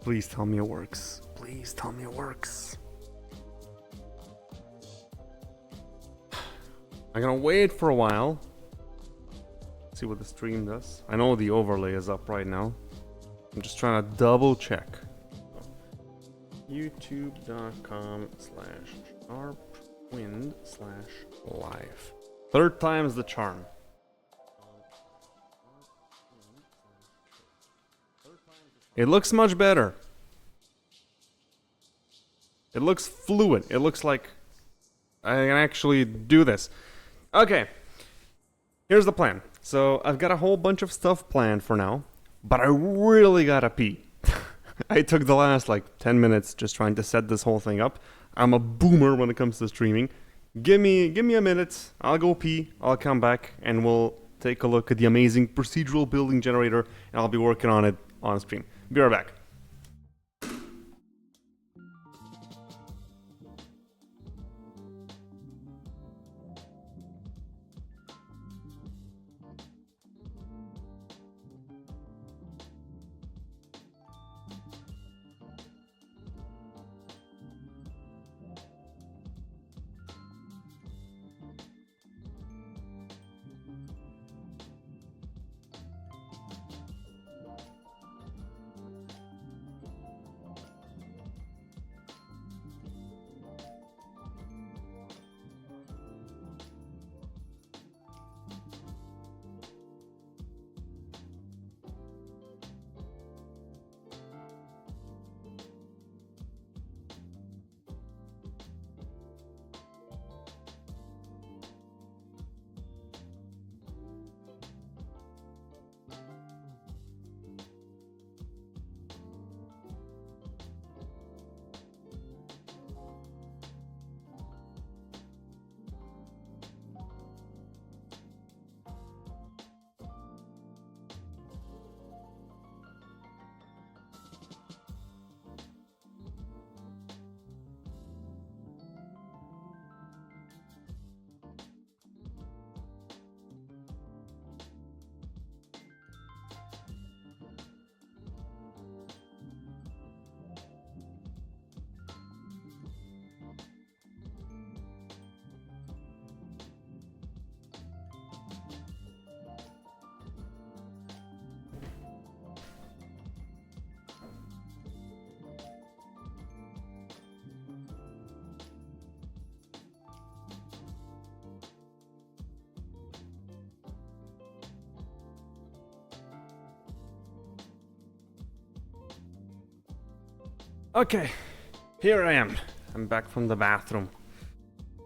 Please tell me it works. Please tell me it works. I'm gonna wait for a while. See what the stream does. I know the overlay is up right now. I'm just trying to double check. youtube.com/sharpwind/live. Third time's the charm. It looks much better. It looks fluid. It looks like I can actually do this. Okay. Here's the plan. So I've got a whole bunch of stuff planned for now, but I really gotta pee. I took the last like 10 minutes just trying to set this whole thing up. I'm a boomer when it comes to streaming. Give me a minute. I'll go pee. I'll come back and we'll take a look at the amazing procedural building generator, and I'll be working on it on stream. Be right back. Okay, here I am. I'm back from the bathroom.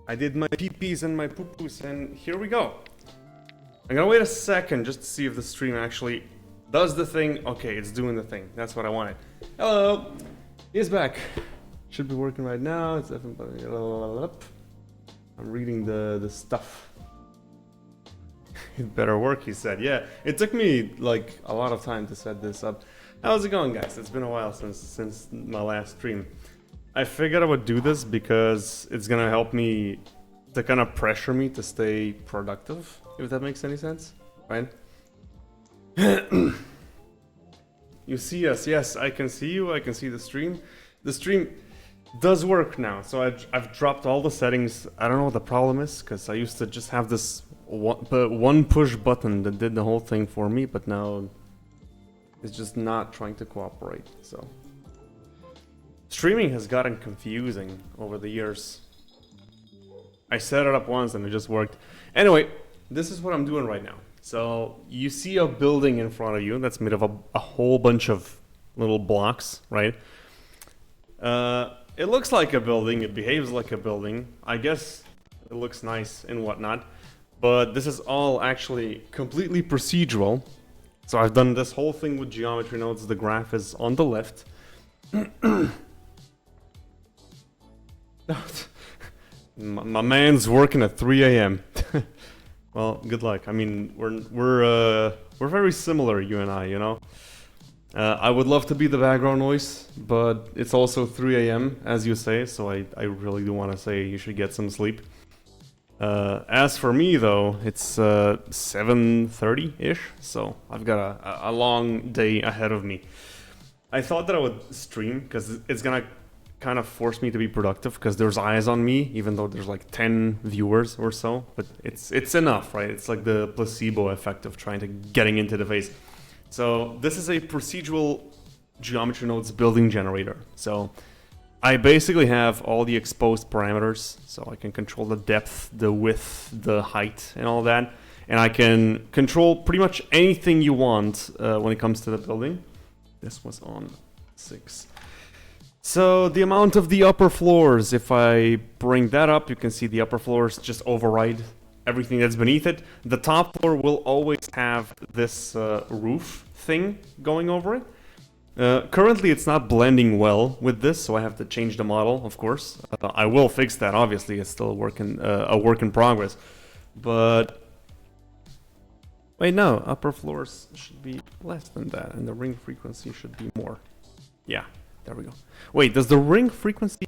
I did my pee-pees and my poo-poos, and here we go. I'm gonna wait a second just to see if the stream actually does the thing. Okay, it's doing the thing. That's what I wanted. Hello, he's back. Should be working right now. It's definitely. I'm reading the stuff. It better work, he said. Yeah, it took me like a lot of time to set this up. How's it going, guys? It's been a while since my last stream. I figured I would do this because it's gonna help me to kind of pressure me to stay productive, if that makes any sense, right? You see us? Yes, I can see you. I can see the stream. The stream does work now, so I've dropped all the settings. I don't know what the problem is, because I used to just have this one push button that did the whole thing for me, but now it's just not trying to cooperate. So streaming has gotten confusing over the years. I set it up once and it just worked. Anyway, this is what I'm doing right now. So you see a building in front of you that's made of a whole bunch of little blocks, right? It looks like a building, it behaves like a building. I guess it looks nice and whatnot, but this is all actually completely procedural. So I've done this whole thing with geometry nodes. The graph is on the left. My man's working at 3 a.m. Well, good luck. I mean, we're very similar, you and I, you know. I would love to be the background noise, but it's also 3 a.m. as you say, so I really do want to say you should get some sleep. As for me, though, it's 7:30-ish, so I've got a long day ahead of me. I thought that I would stream because it's gonna kind of force me to be productive because there's eyes on me, even though there's like 10 viewers or so. But it's enough, right? It's like the placebo effect of trying to getting into the face. So this is a procedural geometry nodes building generator. So I basically have all the exposed parameters, so I can control the depth, the width, the height, and all that. And I can control pretty much anything you want when it comes to the building. This was on 6. So the amount of the upper floors, if I bring that up, you can see the upper floors just override everything that's beneath it. The top floor will always have this roof thing going over it. Currently it's not blending well with this, so I have to change the model, of course. I will fix that, obviously. It's still a work in progress. But wait, no, upper floors should be less than that, and the ring frequency should be more. Yeah, there we go. Wait, does the ring frequency...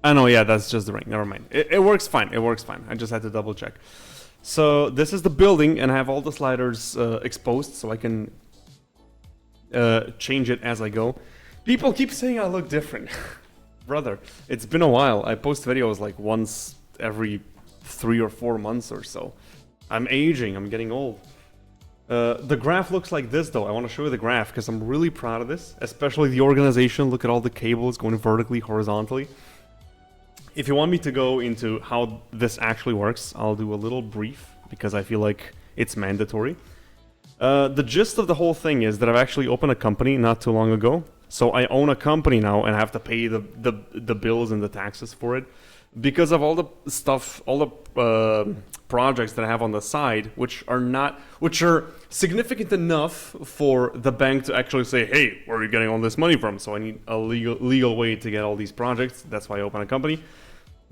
Oh no, yeah, that's just the ring, never mind. It works fine, it works fine. I just had to double check. So this is the building, and I have all the sliders exposed, so I can change it as I go. People keep saying I look different. Brother, it's been a while. I post videos like once every 3 or 4 months or so. I'm aging, I'm getting old. The graph looks like this though. I want to show you the graph because I'm really proud of this. Especially the organization. Look at all the cables going vertically, horizontally. If you want me to go into how this actually works, I'll do a little brief because I feel like it's mandatory. The gist of the whole thing is that I've actually opened a company not too long ago. So I own a company now and have to pay the bills and the taxes for it. Because of all the stuff, all the projects that I have on the side, which are significant enough for the bank to actually say, hey, where are you getting all this money from? So I need a legal way to get all these projects. That's why I open a company.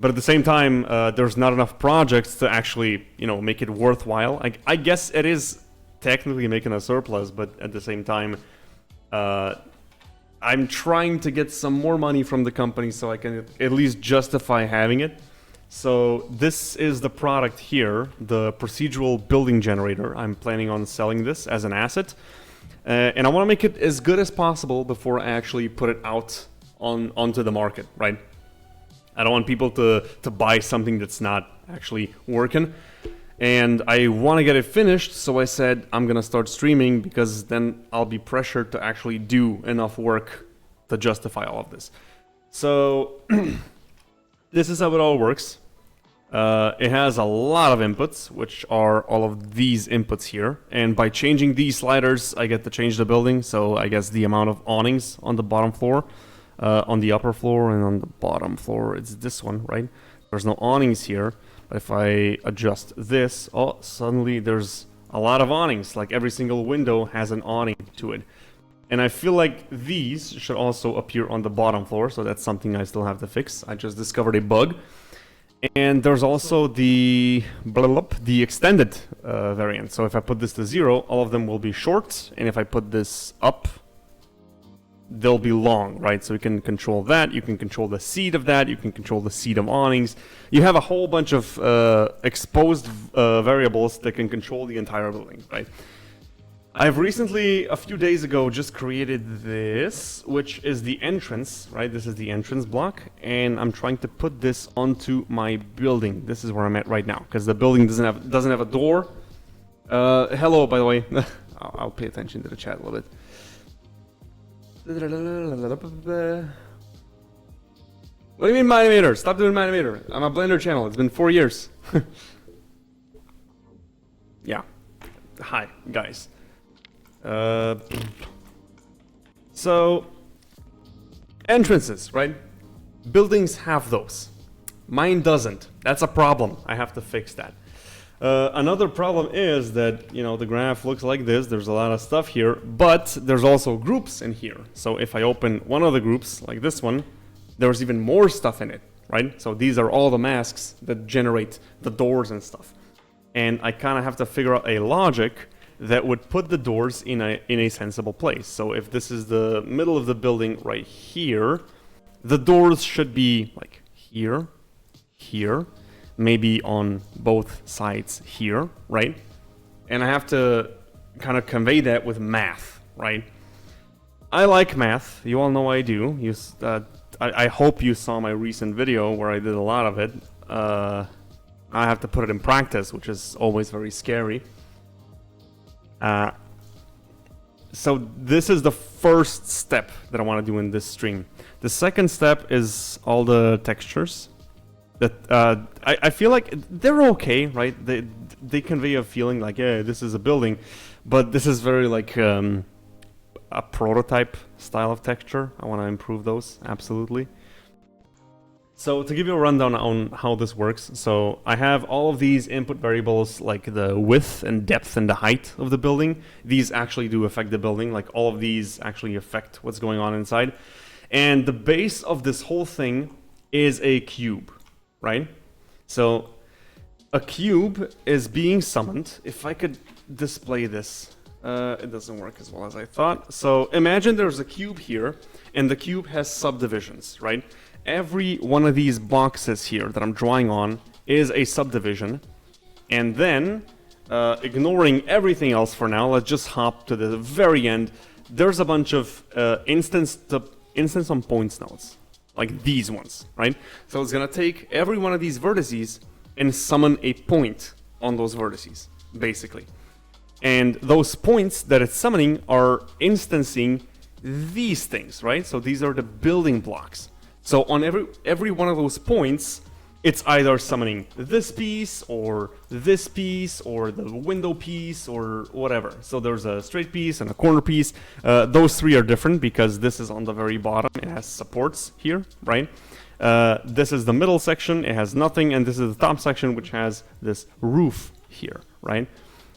But at the same time, there's not enough projects to actually, make it worthwhile. I guess it is technically making a surplus, but at the same time, I'm trying to get some more money from the company so I can at least justify having it. So this is the product here, the procedural building generator. I'm planning on selling this as an asset. And I want to make it as good as possible before I actually put it out onto the market, right? I don't want people to buy something that's not actually working. And I want to get it finished, so I said I'm going to start streaming because then I'll be pressured to actually do enough work to justify all of this. So this is how it all works. It has a lot of inputs, which are all of these inputs here. And by changing these sliders, I get to change the building. So I guess the amount of awnings on the bottom floor, on the upper floor, and on the bottom floor, it's this one, right? There's no awnings here. But if I adjust this, oh, suddenly there's a lot of awnings. Like every single window has an awning to it. And I feel like these should also appear on the bottom floor. So that's something I still have to fix. I just discovered a bug. And there's also the extended variant. So if I put this to 0, all of them will be short. And if I put this up, they'll be long, right? So you can control that. You can control the seed of that. You can control the seed of awnings. You have a whole bunch of exposed variables that can control the entire building, right? I've recently, a few days ago, just created this, which is the entrance, right? This is the entrance block, and I'm trying to put this onto my building. This is where I'm at right now, because the building doesn't have a door. Hello, by the way. I'll pay attention to the chat a little bit. What do you mean Minimeter? Stop doing Minimeter. I'm a Blender channel. It's been 4 years. Yeah. Hi, guys. So, entrances, right? Buildings have those. Mine doesn't. That's a problem. I have to fix that. Another problem is that, the graph looks like this. There's a lot of stuff here, but there's also groups in here. So if I open one of the groups, like this one, there's even more stuff in it, right? So these are all the masks that generate the doors and stuff. And I kind of have to figure out a logic that would put the doors in a sensible place. So if this is the middle of the building right here, the doors should be like here, here, maybe on both sides here, right? And I have to kind of convey that with math, right? I like math. You all know I do. I hope you saw my recent video where I did a lot of it. I have to put it in practice, which is always very scary. So this is the first step that I want to do in this stream. The second step is all the textures. That I feel like they're okay, right? They convey a feeling like, yeah, this is a building, but this is very like a prototype style of texture. I want to improve those, absolutely. So to give you a rundown on how this works, so I have all of these input variables like the width and depth and the height of the building. These actually do affect the building, like all of these actually affect what's going on inside. And the base of this whole thing is a cube, right? So a cube is being summoned. If I could display this, it doesn't work as well as I thought. So imagine there's a cube here, and the cube has subdivisions, right? Every one of these boxes here that I'm drawing on is a subdivision. And then, ignoring everything else for now, let's just hop to the very end. There's a bunch of instance on points nodes, like these ones, right? So it's gonna take every one of these vertices and summon a point on those vertices, basically. And those points that it's summoning are instancing these things, right? So these are the building blocks. So on every one of those points, it's either summoning this piece or the window piece or whatever. So there's a straight piece and a corner piece. Those three are different because this is on the very bottom. It has supports here, right? This is the middle section. It has nothing. And this is the top section, which has this roof here, right?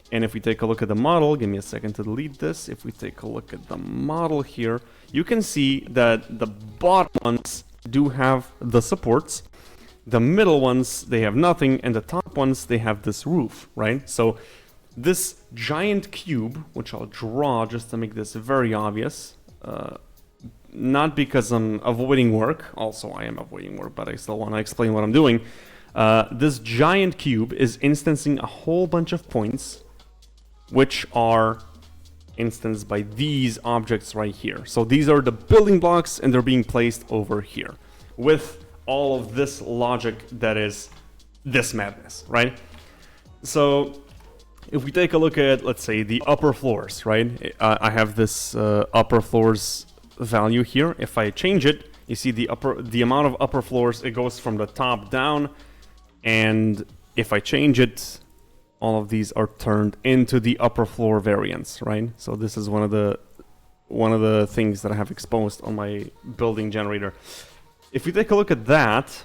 And if we take a look at the model, give me a second to delete this. If we take a look at the model here, you can see that the bottom ones do have the supports. The middle ones, they have nothing, and the top ones, they have this roof, right? So this giant cube, which I'll draw just to make this very obvious, not because I'm avoiding work, also I am avoiding work, but I still want to explain what I'm doing. This giant cube is instancing a whole bunch of points, which are instanced by these objects right here. So these are the building blocks, and they're being placed over here with all of this logic that is this madness, right? So if we take a look at, let's say, the upper floors, right? I have this upper floors value here. If I change it, you see the amount of upper floors, it goes from the top down, and if I change it, all of these are turned into the upper floor variants, right? So this is one of the things that I have exposed on my building generator. If we take a look at that,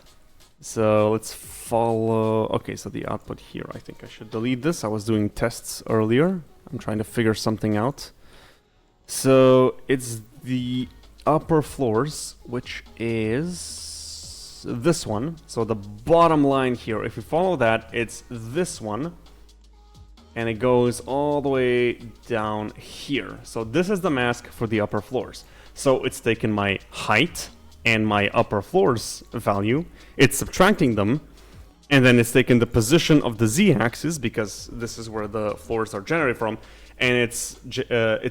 so let's follow. Okay, so the output here, I think I should delete this. I was doing tests earlier. I'm trying to figure something out. So it's the upper floors, which is this one. So the bottom line here, if we follow that, it's this one. And it goes all the way down here. So this is the mask for the upper floors. So it's taken my height and my upper floors value, it's subtracting them, and then it's taken the position of the z-axis, because this is where the floors are generated from, and it's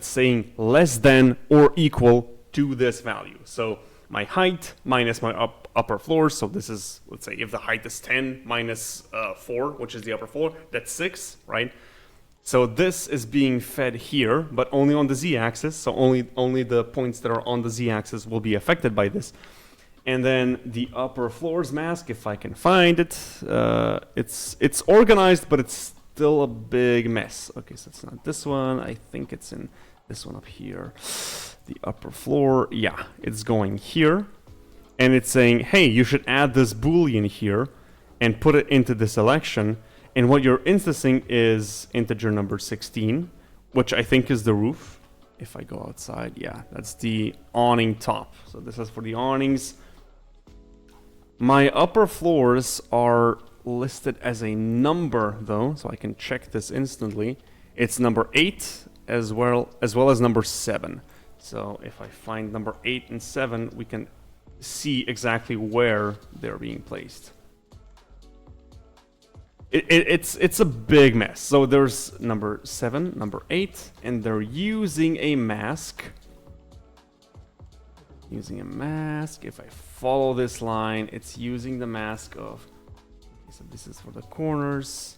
saying less than or equal to this value. So my height minus my upper floors, so this is, let's say, if the height is 10 minus 4, which is the upper floor, that's 6, right? So this is being fed here, but only on the z-axis, so only the points that are on the z-axis will be affected by this. And then the upper floors mask, if I can find it, it's organized, but it's still a big mess. Okay, so it's not this one, I think it's in this one up here. The upper floor, yeah, it's going here. And it's saying, hey, you should add this boolean here and put it into the selection. And what you're instancing is integer number 16, which I think is the roof. If I go outside, yeah, that's the awning top. So this is for the awnings. My upper floors are listed as a number, though, so I can check this instantly. It's number 8 as well as number 7. So if I find number 8 and 7, we can see exactly where they're being placed. It's a big mess. So there's number 7, number 8, and they're using a mask using a mask. If I follow this line, it's using the mask of... So this is for the corners.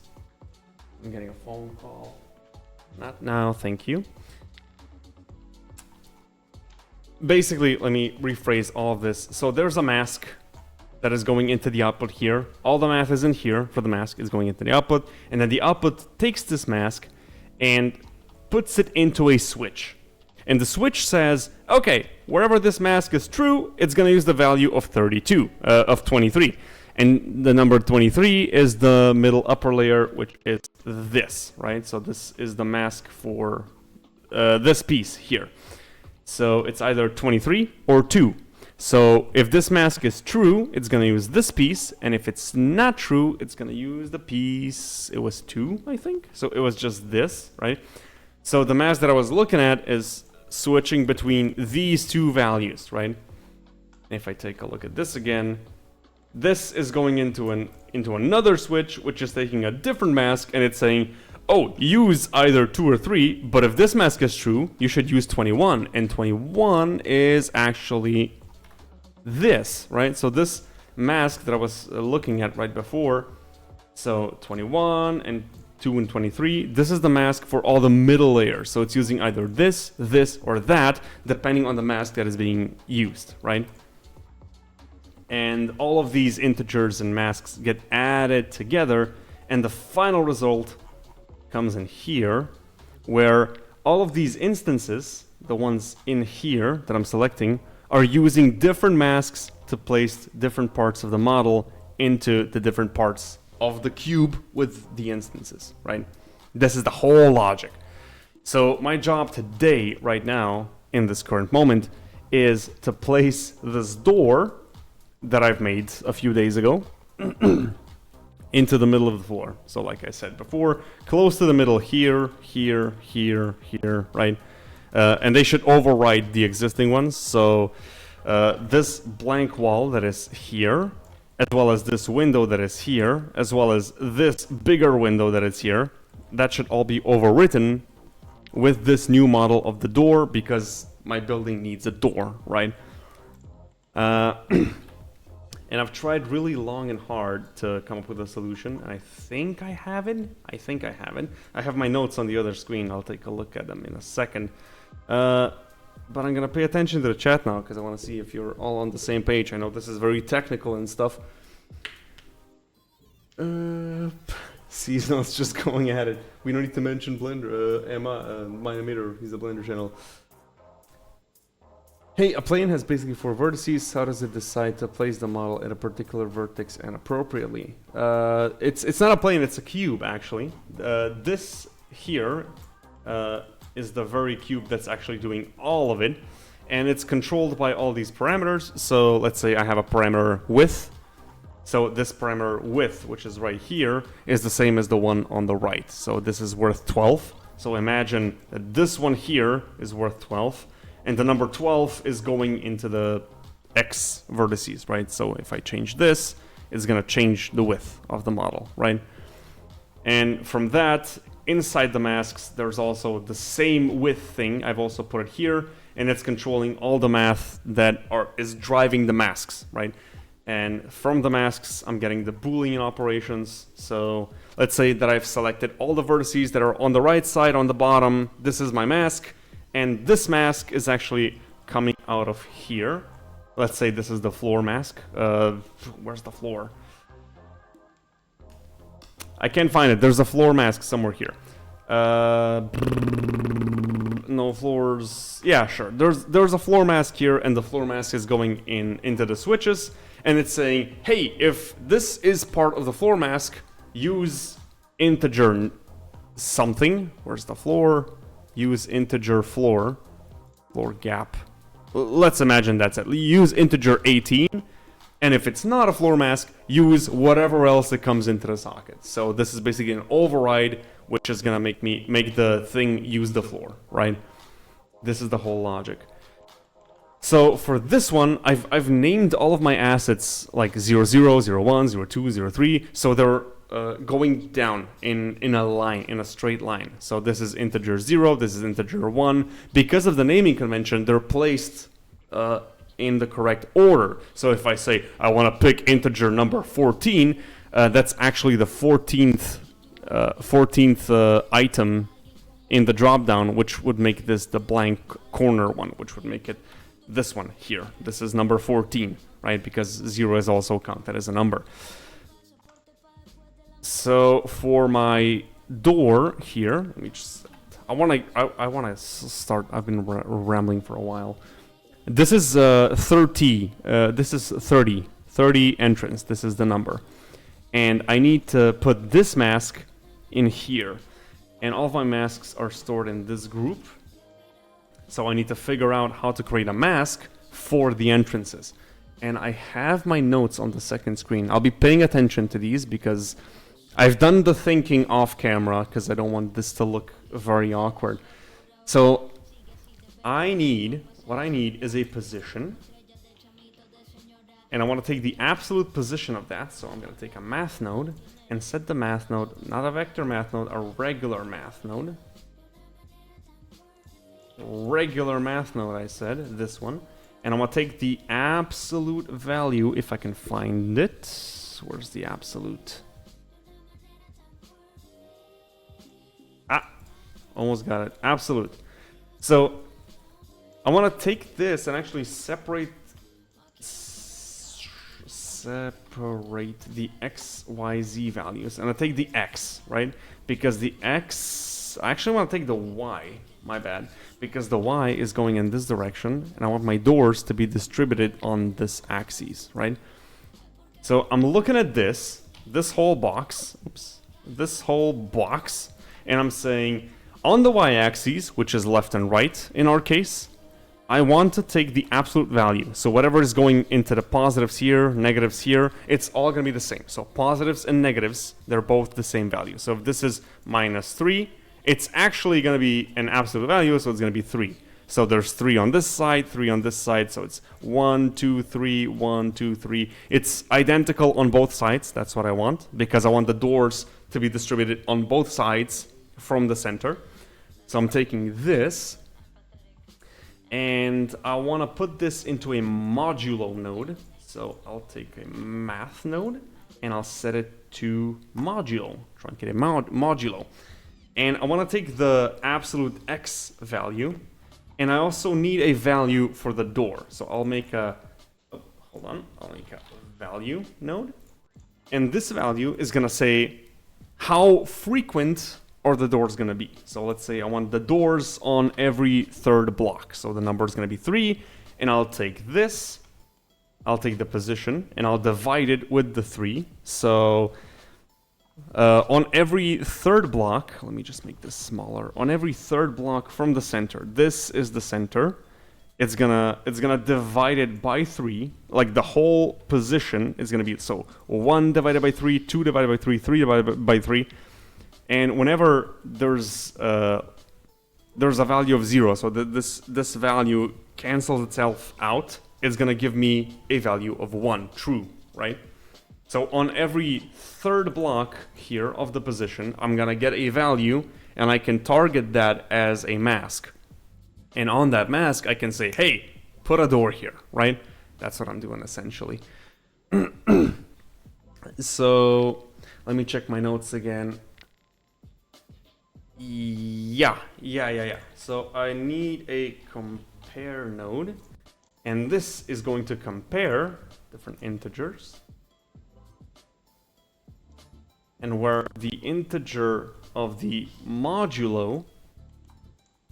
I'm getting a phone call. Not now, thank you. Basically, let me rephrase all of this. So there's a mask that is going into the output here. All the math is in here for the mask is going into the output. And then the output takes this mask and puts it into a switch. And the switch says, okay, wherever this mask is true, it's going to use the value of 23. And the number 23 is the middle upper layer, which is this, right? So this is the mask for this piece here. So it's either 23 or 2. So if this mask is true, it's going to use this piece. And if it's not true, it's going to use the piece. It was 2, I think. So it was just this, right? So the mask that I was looking at is switching between these two values, right? If I take a look at this again, this is going into another switch, which is taking a different mask, and it's saying, oh, use either 2 or 3, but if this mask is true, you should use 21, and 21 is actually this, right? So this mask that I was looking at right before, so 21 and 2 and 23, this is the mask for all the middle layers. So it's using either this, or that, depending on the mask that is being used, right? And all of these integers and masks get added together, and the final result comes in here, where all of these instances, the ones in here that I'm selecting, are using different masks to place different parts of the model into the different parts of the cube with the instances, right? This is the whole logic. So my job today, right now, in this current moment, is to place this door that I've made a few days ago into the middle of the floor. So like I said before, close to the middle here, right? And they should override the existing ones. So this blank wall that is here, as well as this window that is here, as well as this bigger window that is here, that should all be overwritten with this new model of the door, because my building needs a door, right? And I've tried really long and hard to come up with a solution. And I think I have it. I have my notes on the other screen. I'll take a look at them in a second. But I'm going to pay attention to the chat now, because I want to see if you're all on the same page. I know this is very technical and stuff. Seasonal's just going at it. We don't need to mention Blender. Emma, my emitter, he's a Blender channel. Hey, a plane has basically 4 vertices. How does it decide to place the model at a particular vertex and appropriately? It's not a plane, it's a cube, actually. This here is the very cube that's actually doing all of it. And it's controlled by all these parameters. So let's say I have a parameter width. So this parameter width, which is right here, is the same as the one on the right. So this is worth 12. So imagine that this one here is worth 12. And the number 12 is going into the X vertices, right? So if I change this, it's going to change the width of the model, right? And from that, inside the masks, there's also the same width thing. I've also put it here, and it's controlling all the math that is driving the masks, right? And from the masks, I'm getting the Boolean operations. So let's say that I've selected all the vertices that are on the right side, on the bottom. This is my mask. And this mask is actually coming out of here. Let's say this is the floor mask. Where's the floor? I can't find it. There's a floor mask somewhere here. No floors. Yeah, sure. There's a floor mask here, and the floor mask is going into the switches. And it's saying, hey, if this is part of the floor mask, use integer something. Where's the floor? Use integer floor gap. Let's imagine that's it. Use integer 18, and if it's not a floor mask, use whatever else that comes into the socket. So this is basically an override, which is gonna make the thing use the floor, right? This is the whole logic. So for this one, I've named all of my assets like 00, 01, 02, 03, so they're going down in a line, in a straight line. So this is integer 0, this is integer 1. Because of the naming convention, they're placed in the correct order. So if I say I want to pick integer number 14, that's actually the 14th item in the dropdown, which would make this the blank corner one, which would make it this one here. This is number 14, right? Because 0 is also counted as a number. So for my door here, let me just, I wanna start. I've been rambling for a while. This is 30. This is 30. 30 entrance. This is the number, and I need to put this mask in here, and all of my masks are stored in this group. So I need to figure out how to create a mask for the entrances, and I have my notes on the second screen. I'll be paying attention to these because I've done the thinking off camera because I don't want this to look very awkward. So what I need is a position, and I want to take the absolute position of that. So I'm going to take a math node and set the math node, not a vector math node, a regular math node. Regular math node, I said, this one. And I'm going to take the absolute value, if I can find it. Where's the absolute? Almost got it. Absolute. So I want to take this and actually separate the x, y, z values. And I take the x, right? Because the x... I actually want to take the y. My bad. Because the y is going in this direction. And I want my doors to be distributed on this axis, right? So I'm looking at this whole box. Oops. This whole box. And I'm saying, on the y-axis, which is left and right in our case, I want to take the absolute value. So whatever is going into the positives here, negatives here, it's all going to be the same. So positives and negatives, they're both the same value. So if this is -3, it's actually going to be an absolute value, so it's going to be 3. So there's 3 on this side, 3 on this side, so it's 1, 2, 3, 1, 2, 3. It's identical on both sides, that's what I want, because I want the doors to be distributed on both sides from the center. So I'm taking this, and I want to put this into a modulo node. So I'll take a math node, and I'll set it to modulo, truncate a modulo. And I want to take the absolute x value, and I also need a value for the door. So I'll make a, I'll make a value node. And this value is going to say how frequent are the doors going to be. So let's say I want the doors on every third block. So the number is going to be 3, and I'll take this, I'll take the position, and I'll divide it with the 3. So on every third block, let me just make this smaller. On every third block from the center, this is the center. It's gonna divide it by 3. Like the whole position is gonna be, so 1 divided by 3, 2 divided by 3, 3 divided by 3. And whenever there's a value of 0, so this value cancels itself out, it's gonna give me a value of 1, true, right? So on every third block here of the position, I'm gonna get a value, and I can target that as a mask. And on that mask, I can say, hey, put a door here, right? That's what I'm doing essentially. So let me check my notes again. Yeah. So I need a compare node, and this is going to compare different integers. And where the integer of the modulo,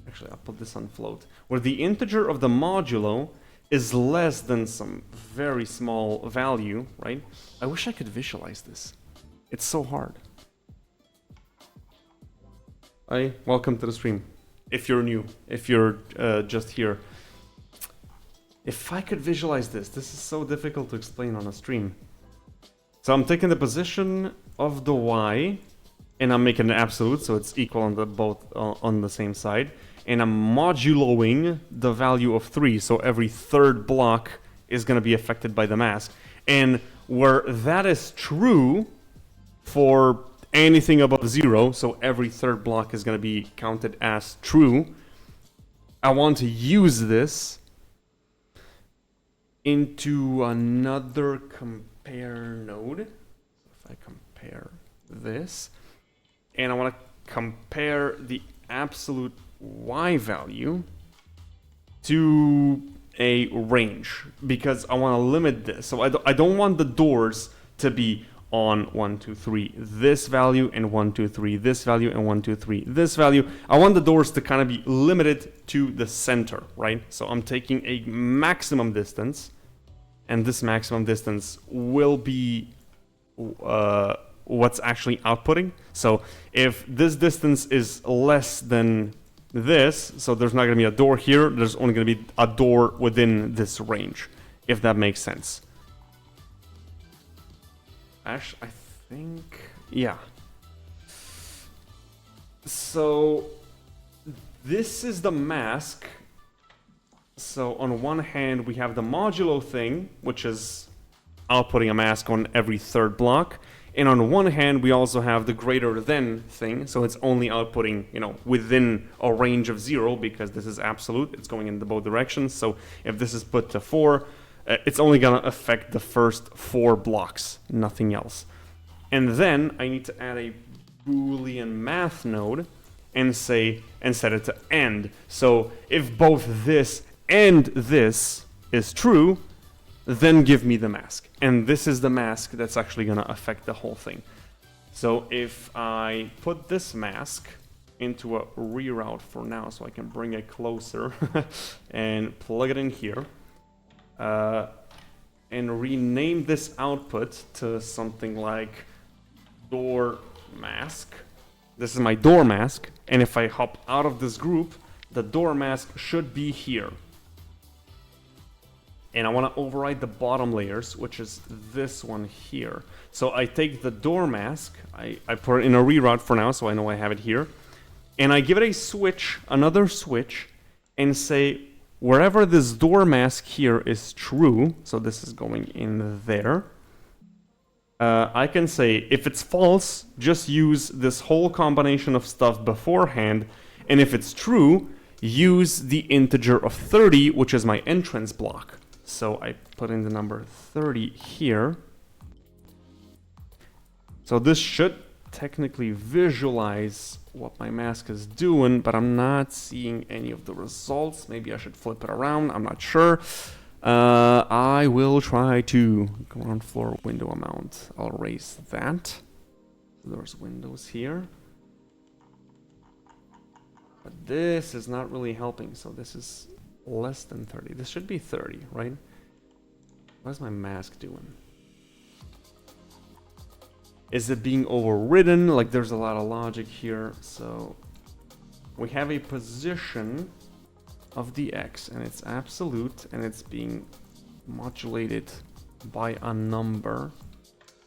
actually I'll put this on float, where the integer of the modulo is less than some very small value, right? I wish I could visualize this. It's so hard. Hi, welcome to the stream. If you're new, if you're just here. If I could visualize this, this is so difficult to explain on a stream. So I'm taking the position of the y, and I'm making an absolute, so it's equal on the both on the same side. And I'm moduloing the value of 3, so every third block is going to be affected by the mask. And where that is true for anything above 0, so every third block is going to be counted as true, I want to use this into another compare node. If I compare this, and I want to compare the absolute y value to a range, because I want to limit this. So I don't want the doors to be on 1, 2, 3 this value, and 1, 2, 3 this value, and 1, 2, 3 this value. I want the doors to kind of be limited to the center, right? So I'm taking a maximum distance, and this maximum distance will be what's actually outputting. So if this distance is less than this, so there's not going to be a door here, there's only going to be a door within this range, if that makes sense. Actually, I think, yeah. So this is the mask. So on one hand, we have the modulo thing, which is outputting a mask on every third block. And on one hand, we also have the greater than thing. So it's only outputting, you know, within a range of 0, because this is absolute. It's going in both directions. So if this is put to 4, it's only going to affect the first 4 blocks, nothing else. And then I need to add a Boolean math node and set it to end. So if both this and this is true, then give me the mask. And this is the mask that's actually going to affect the whole thing. So if I put this mask into a reroute for now, so I can bring it closer and plug it in here, and rename this output to something like door mask. This is my door mask, and if I hop out of this group, the door mask should be here. And I want to override the bottom layers, which is this one here. So I take the door mask, I put it in a reroute for now, so I know I have it here, and I give it a switch, another switch, and say wherever this door mask here is true, so this is going in there, I can say if it's false, just use this whole combination of stuff beforehand, and if it's true, use the integer of 30, which is my entrance block. So I put in the number 30 here. So this should technically visualize what my mask is doing, but I'm not seeing any of the results. Maybe I should flip it around, I'm not sure. I will try to ground floor window amount. I'll raise that. There's windows here. But this is not really helping, so this is less than 30. This should be 30, right? What is my mask doing? Is it being overridden? Like, there's a lot of logic here. So we have a position of the x, and it's absolute, and it's being modulated by a number,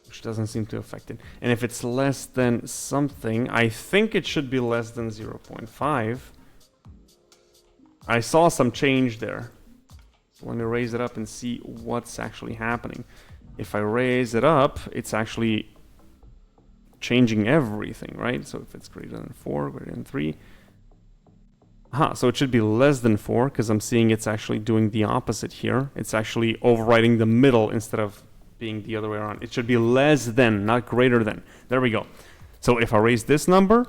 which doesn't seem to affect it. And if it's less than something, I think it should be less than 0.5. I saw some change there. So let me raise it up and see what's actually happening. If I raise it up, it's actually changing everything, right? So if it's greater than 4, greater than 3. So it should be less than 4, because I'm seeing it's actually doing the opposite here. It's actually overriding the middle instead of being the other way around. It should be less than, not greater than. There we go. So if I raise this number,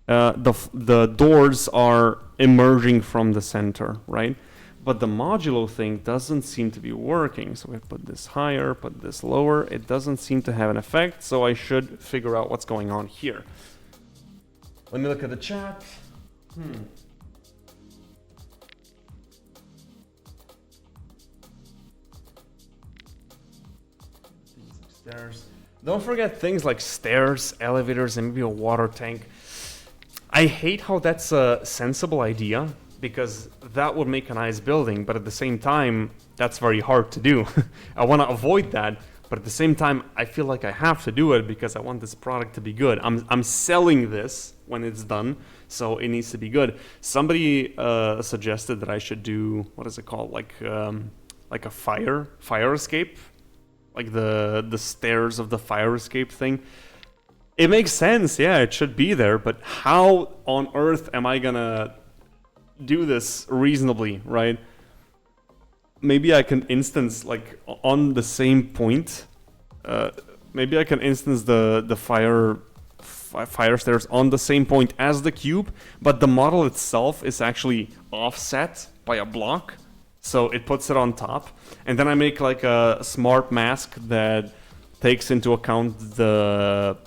the doors are emerging from the center, right? But the modulo thing doesn't seem to be working. So if I put this higher, put this lower, it doesn't seem to have an effect. So I should figure out what's going on here. Let me look at the chat. Stairs. Don't forget things like stairs, elevators, and maybe a water tank. I hate how that's a sensible idea, because that would make a nice building, but at the same time, that's very hard to do. I want to avoid that, but at the same time, I feel like I have to do it because I want this product to be good. I'm selling this when it's done, so it needs to be good. Somebody suggested that I should do, what is it called, like a fire escape, like the stairs of the fire escape thing. It makes sense, yeah, it should be there, but how on earth am I gonna do this reasonably, right? maybe I can instance like on the same point. Maybe I can instance the fire stairs on the same point as the cube, but the model itself is actually offset by a block, so it puts it on top. And then I make like a smart mask that takes into account the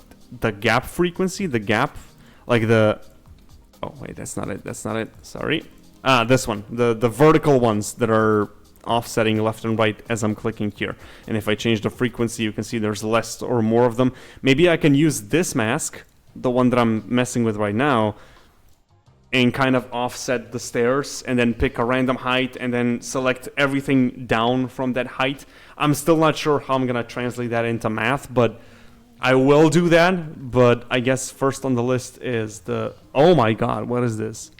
gap frequency, the gap, like the... Oh wait, that's not it. That's not it. Sorry. This one, the vertical ones that are offsetting left and right as I'm clicking here. And if I change the frequency, you can see there's less or more of them. Maybe I can use this mask, the one that I'm messing with right now, and kind of offset the stairs and then pick a random height and then select everything down from that height. I'm still not sure how I'm gonna translate that into math, but I will do that. But I guess first on the list is the... Oh my god, what is this?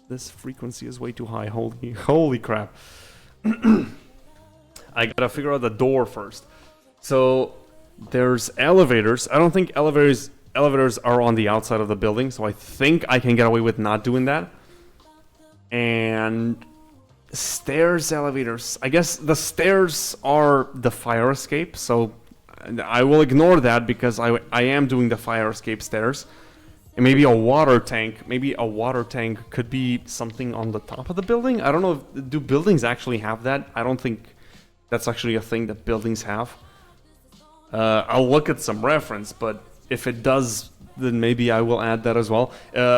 This frequency is way too high. Holy crap. I gotta figure out the door first. So there's elevators. I don't think elevators are on the outside of the building, so I think I can get away with not doing that. And stairs, elevators. I guess the stairs are the fire escape, so I will ignore that because I am doing the fire escape stairs. And maybe a water tank. Maybe a water tank could be something on the top of the building. I don't know. Do buildings actually have that? I don't think that's actually a thing that buildings have. I'll look at some reference, but if it does, then maybe I will add that as well.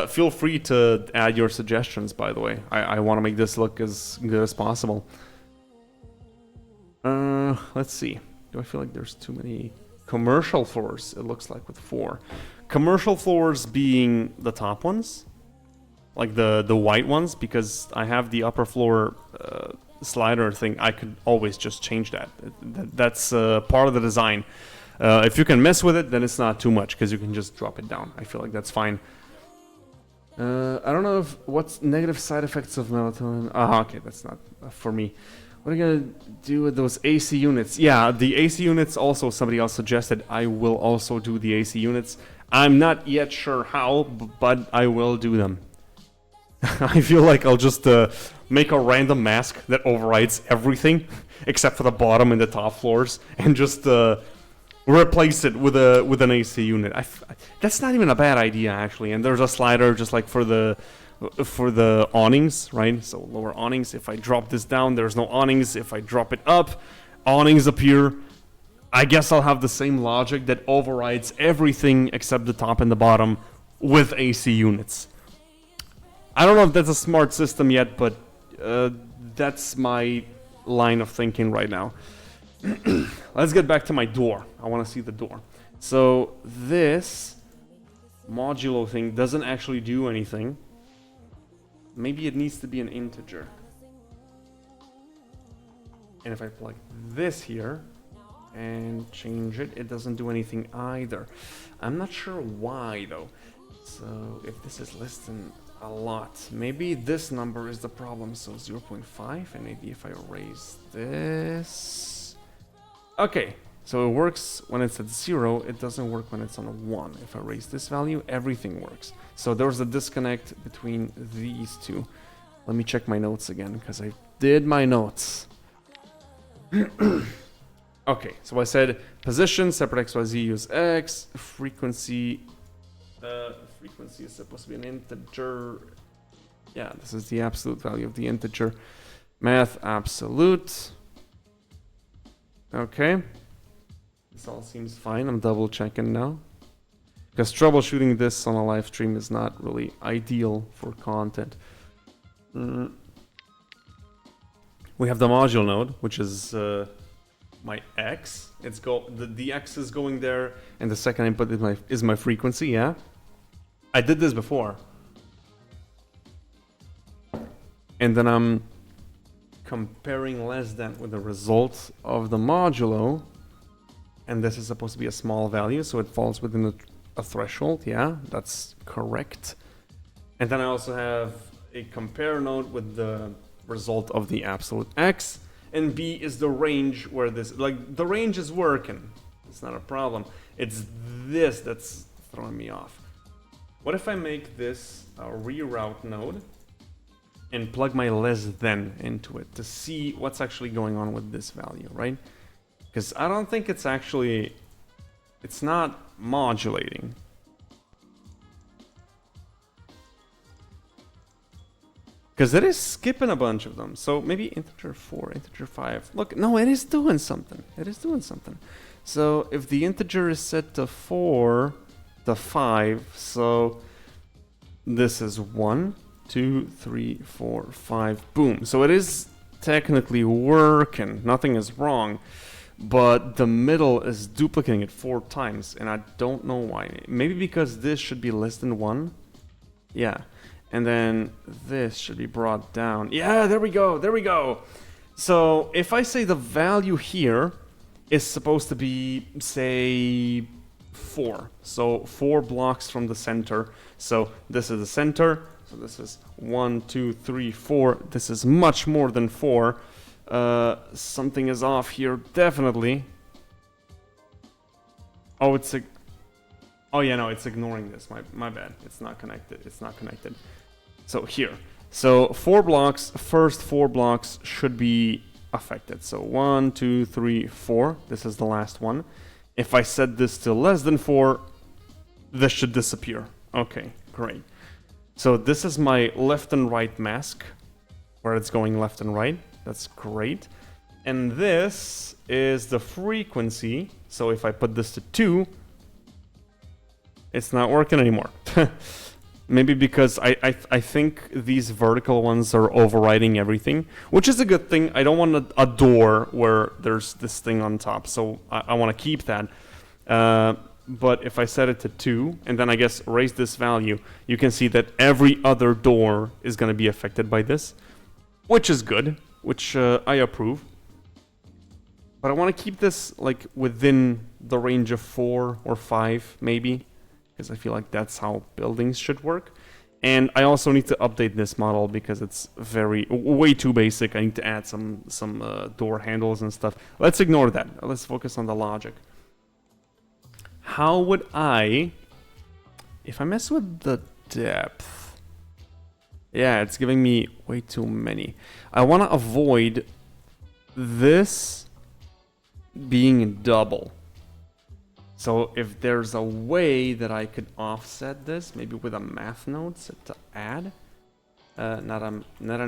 Feel free to add your suggestions, by the way. I want to make this look as good as possible. Let's see. Do I feel like there's too many commercial floors? It looks like with 4. Commercial floors being the top ones, like the white ones, because I have the upper floor slider thing. I could always just change that. That's part of the design. If you can mess with it, then it's not too much, because you can just drop it down. I feel like that's fine. I don't know what's negative side effects of melatonin. Okay, that's not for me. What are you gonna do with those AC units? Yeah, the AC units also somebody else suggested. I will also do the AC units. I'm not yet sure how, but I will do them. I feel like I'll just make a random mask that overrides everything except for the bottom and the top floors, and just replace it with an AC unit. That's not even a bad idea, actually. And there's a slider just like for the awnings, right? So lower awnings. If I drop this down, there's no awnings. If I drop it up, awnings appear. I guess I'll have the same logic that overrides everything except the top and the bottom with AC units. I don't know if that's a smart system yet, but that's my line of thinking right now. Let's get back to my door. I want to see the door. So this modulo thing doesn't actually do anything. Maybe it needs to be an integer. And if I plug this here and change it, it doesn't do anything either. I'm not sure why though. So if this is less than a lot, maybe this number is the problem. So 0.5, and maybe if I raise this. Okay, so it works when it's at 0. It doesn't work when it's on a 1. If I raise this value, everything works. So there's a disconnect between these two. Let me check my notes again, because I did my notes. Okay, so I said position, separate XYZ, use X, frequency. Frequency is supposed to be an integer. Yeah, this is the absolute value of the integer. Math absolute. Okay. This all seems fine. I'm double checking now. Because troubleshooting this on a live stream is not really ideal for content. We have the module node, which is my X. The X is going there, and the second input is my frequency. Yeah, I did this before, and then I'm comparing less than with the result of the modulo, and this is supposed to be a small value, so it falls within a threshold. Yeah, that's correct. And then I also have a compare node with the result of the absolute X, and B is the range where this, like, the range is working. It's not a problem. It's this that's throwing me off. What if I make this a reroute node? and plug my less than into it to see what's actually going on with this value, right? Because I don't think it's actually... It's not modulating. Because it is skipping a bunch of them. So maybe integer 4, integer 5. Look, no, it is doing something. It is doing something. So if the integer is set to 4, to 5, so this is 1, 2, 3, 4, 5, boom. So it is technically working. Nothing is wrong. But the middle is duplicating it 4 times, and I don't know why. Maybe because this should be less than 1. Yeah. And then this should be brought down. Yeah, there we go, there we go. So if I say the value here is supposed to be, say, 4. So 4 blocks from the center. So this is the center. So this is 1, 2, 3, 4. This is much more than 4. Something is off here, definitely. Oh, it's a... Oh yeah, no, it's ignoring this. My bad. It's not connected. It's not connected. So here. So 4 blocks. First 4 blocks should be affected. So 1, 2, 3, 4. This is the last one. If I set this to less than 4, this should disappear. Okay, great. So this is my left and right mask, where it's going left and right. That's great. And this is the frequency. So if I put this to 2, it's not working anymore. Maybe because I think these vertical ones are overriding everything, which is a good thing. I don't want a door where there's this thing on top, so I want to keep that. But if I set it to 2, and then I guess raise this value, you can see that every other door is going to be affected by this, which is good. Which I approve. But I want to keep this like within the range of 4 or 5 maybe, because I feel like that's how buildings should work. And I also need to update this model because it's way too basic. I need to add some door handles and stuff. Let's ignore that. Let's focus on the logic. How would I, if I mess with the depth? Yeah, it's giving me way too many. I want to avoid this being double. So if there's a way that I could offset this, maybe with a math node set to add, not an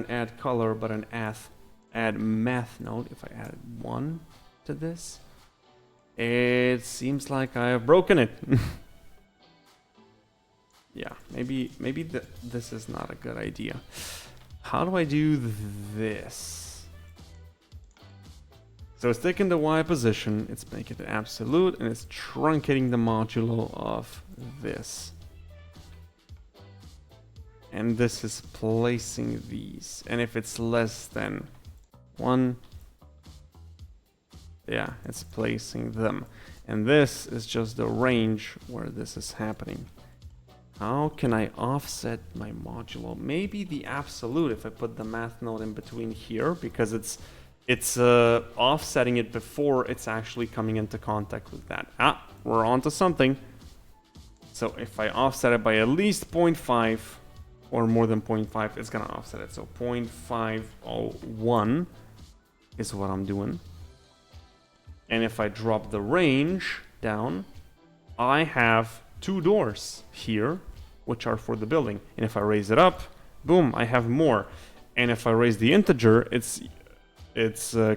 add color, but an add math node. If I added 1 to this, it seems like I have broken it. Yeah, maybe this is not a good idea. How do I do this? So it's taking the Y position, it's making it absolute, and it's truncating the modulo of this. And this is placing these. And if it's less than 1, yeah, it's placing them. And this is just the range where this is happening. How can I offset my modulo? Maybe the absolute if I put the math node in between here, because it's offsetting it before it's actually coming into contact with that. Ah, we're onto something. So if I offset it by at least 0.5 or more than 0.5, it's gonna offset it. So 0.501 is what I'm doing. And if I drop the range down, I have 2 doors here, which are for the building. And if I raise it up, boom, I have more. And if I raise the integer, it's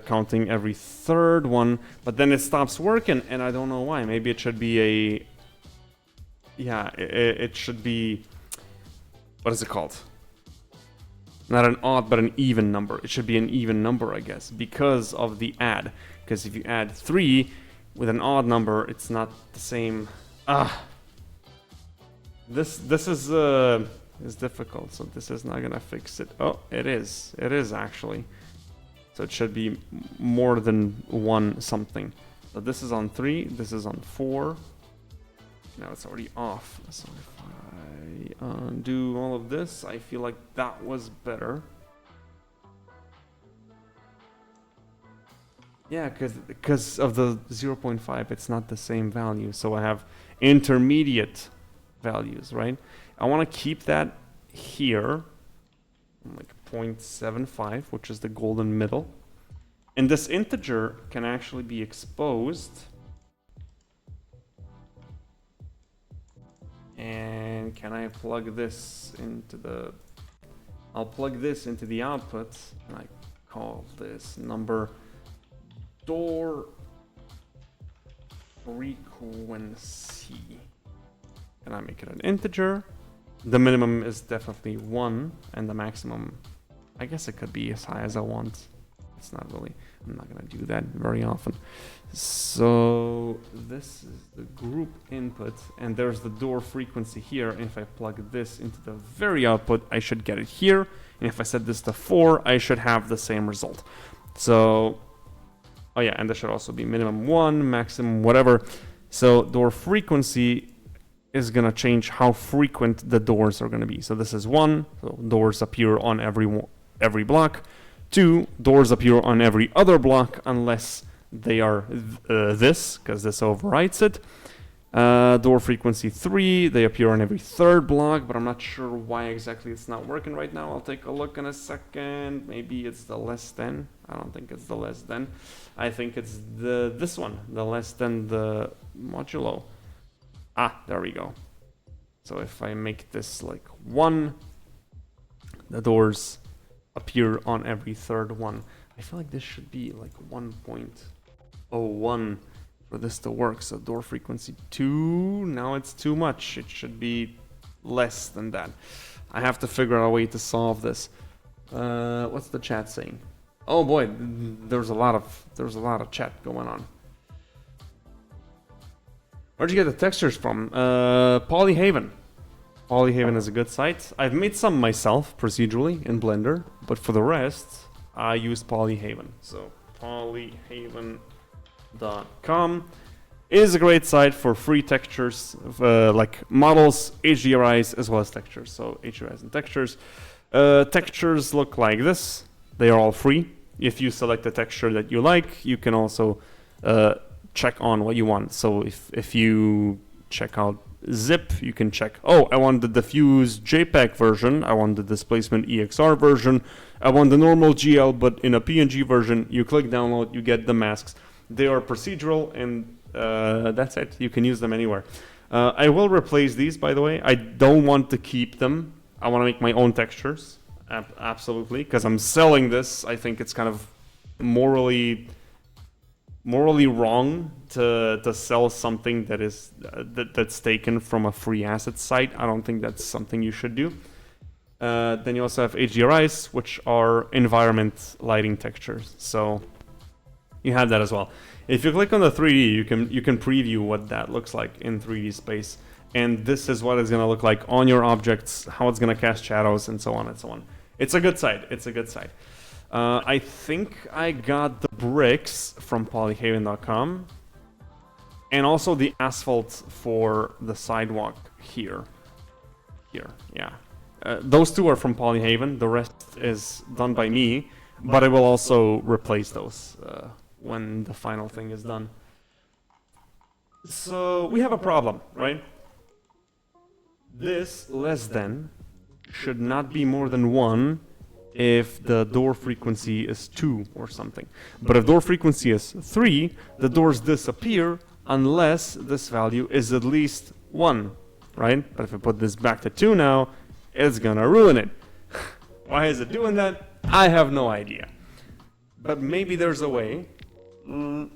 counting every 3rd one, but then it stops working, and I don't know why. Maybe it should be a... Yeah, it should be... What is it called? Not an odd, but an even number. It should be an even number, I guess, because of the add. Because if you add 3 with an odd number, it's not the same... This is difficult, so this is not gonna fix it. Oh, it is. It is actually. So it should be more than 1 something. So this is on 3, this is on 4. Now it's already off. So if I undo all of this, I feel like that was better. Yeah, because of the 0.5, it's not the same value. So I have intermediate values, right? I want to keep that here. like 0.75, which is the golden middle. And this integer can actually be exposed. And can I plug this into the... I'll plug this into the output, and I call this number door frequency. And I make it an integer. The minimum is definitely 1, and the maximum, I guess it could be as high as I want. It's not really, I'm not gonna do that very often. So this is the group input, and there's the door frequency here. And if I plug this into the very output, I should get it here. And if I set this to 4, I should have the same result. So, oh yeah, and there should also be minimum 1, maximum whatever. So door frequency is gonna change how frequent the doors are gonna be. So this is 1, so doors appear on every block. 2, doors appear on every other block unless they are this, because this overwrites it. Door frequency 3, they appear on every third block, but I'm not sure why exactly it's not working right now. I'll take a look in a second. Maybe it's the less than. I don't think it's the less than. I think it's this one, the less than the modulo. Ah, there we go. So if I make this like 1, the doors appear on every third one. I feel like this should be like 1.01 for this to work. So door frequency 2, now it's too much. It should be less than that. I have to figure out a way to solve this. What's the chat saying? Oh boy, there's a lot of chat going on. Where'd you get the textures from? Polyhaven. Polyhaven is a good site. I've made some myself procedurally in Blender, but for the rest, I use Polyhaven. So polyhaven.com is a great site for free textures, like models, HDRIs, as well as textures. So HDRIs and textures. Textures look like this. They are all free. If you select the texture that you like, you can also check on what you want. So if you check out zip, you can check, oh, I want the diffuse JPEG version, I want the displacement EXR version, I want the normal GL but in a PNG version. You click download, you get the masks. They are procedural, and that's it. You can use them anywhere. I will replace these, by the way. I don't want to keep them. I want to make my own textures, absolutely, because I'm selling this. I think it's kind of morally wrong to sell something that is that's taken from a free asset site. I don't think that's something you should do. Then you also have HDRIs, which are environment lighting textures. So you have that as well. If you click on the 3D, you can preview what that looks like in 3D space. And this is what it's gonna look like on your objects, how it's gonna cast shadows, and so on and so on. It's a good site. It's a good site. I think I got the bricks from polyhaven.com, and also the asphalt for the sidewalk here. Yeah. Those two are from Polyhaven. The rest is done by me, but I will also replace those when the final thing is done. So we have a problem, right? This less than should not be more than 1 if the door frequency is 2 or something. But if door frequency is 3, the doors disappear unless this value is at least 1, right? But if I put this back to 2 now, it's gonna ruin it. Why is it doing that? I have no idea. But maybe there's a way. Maybe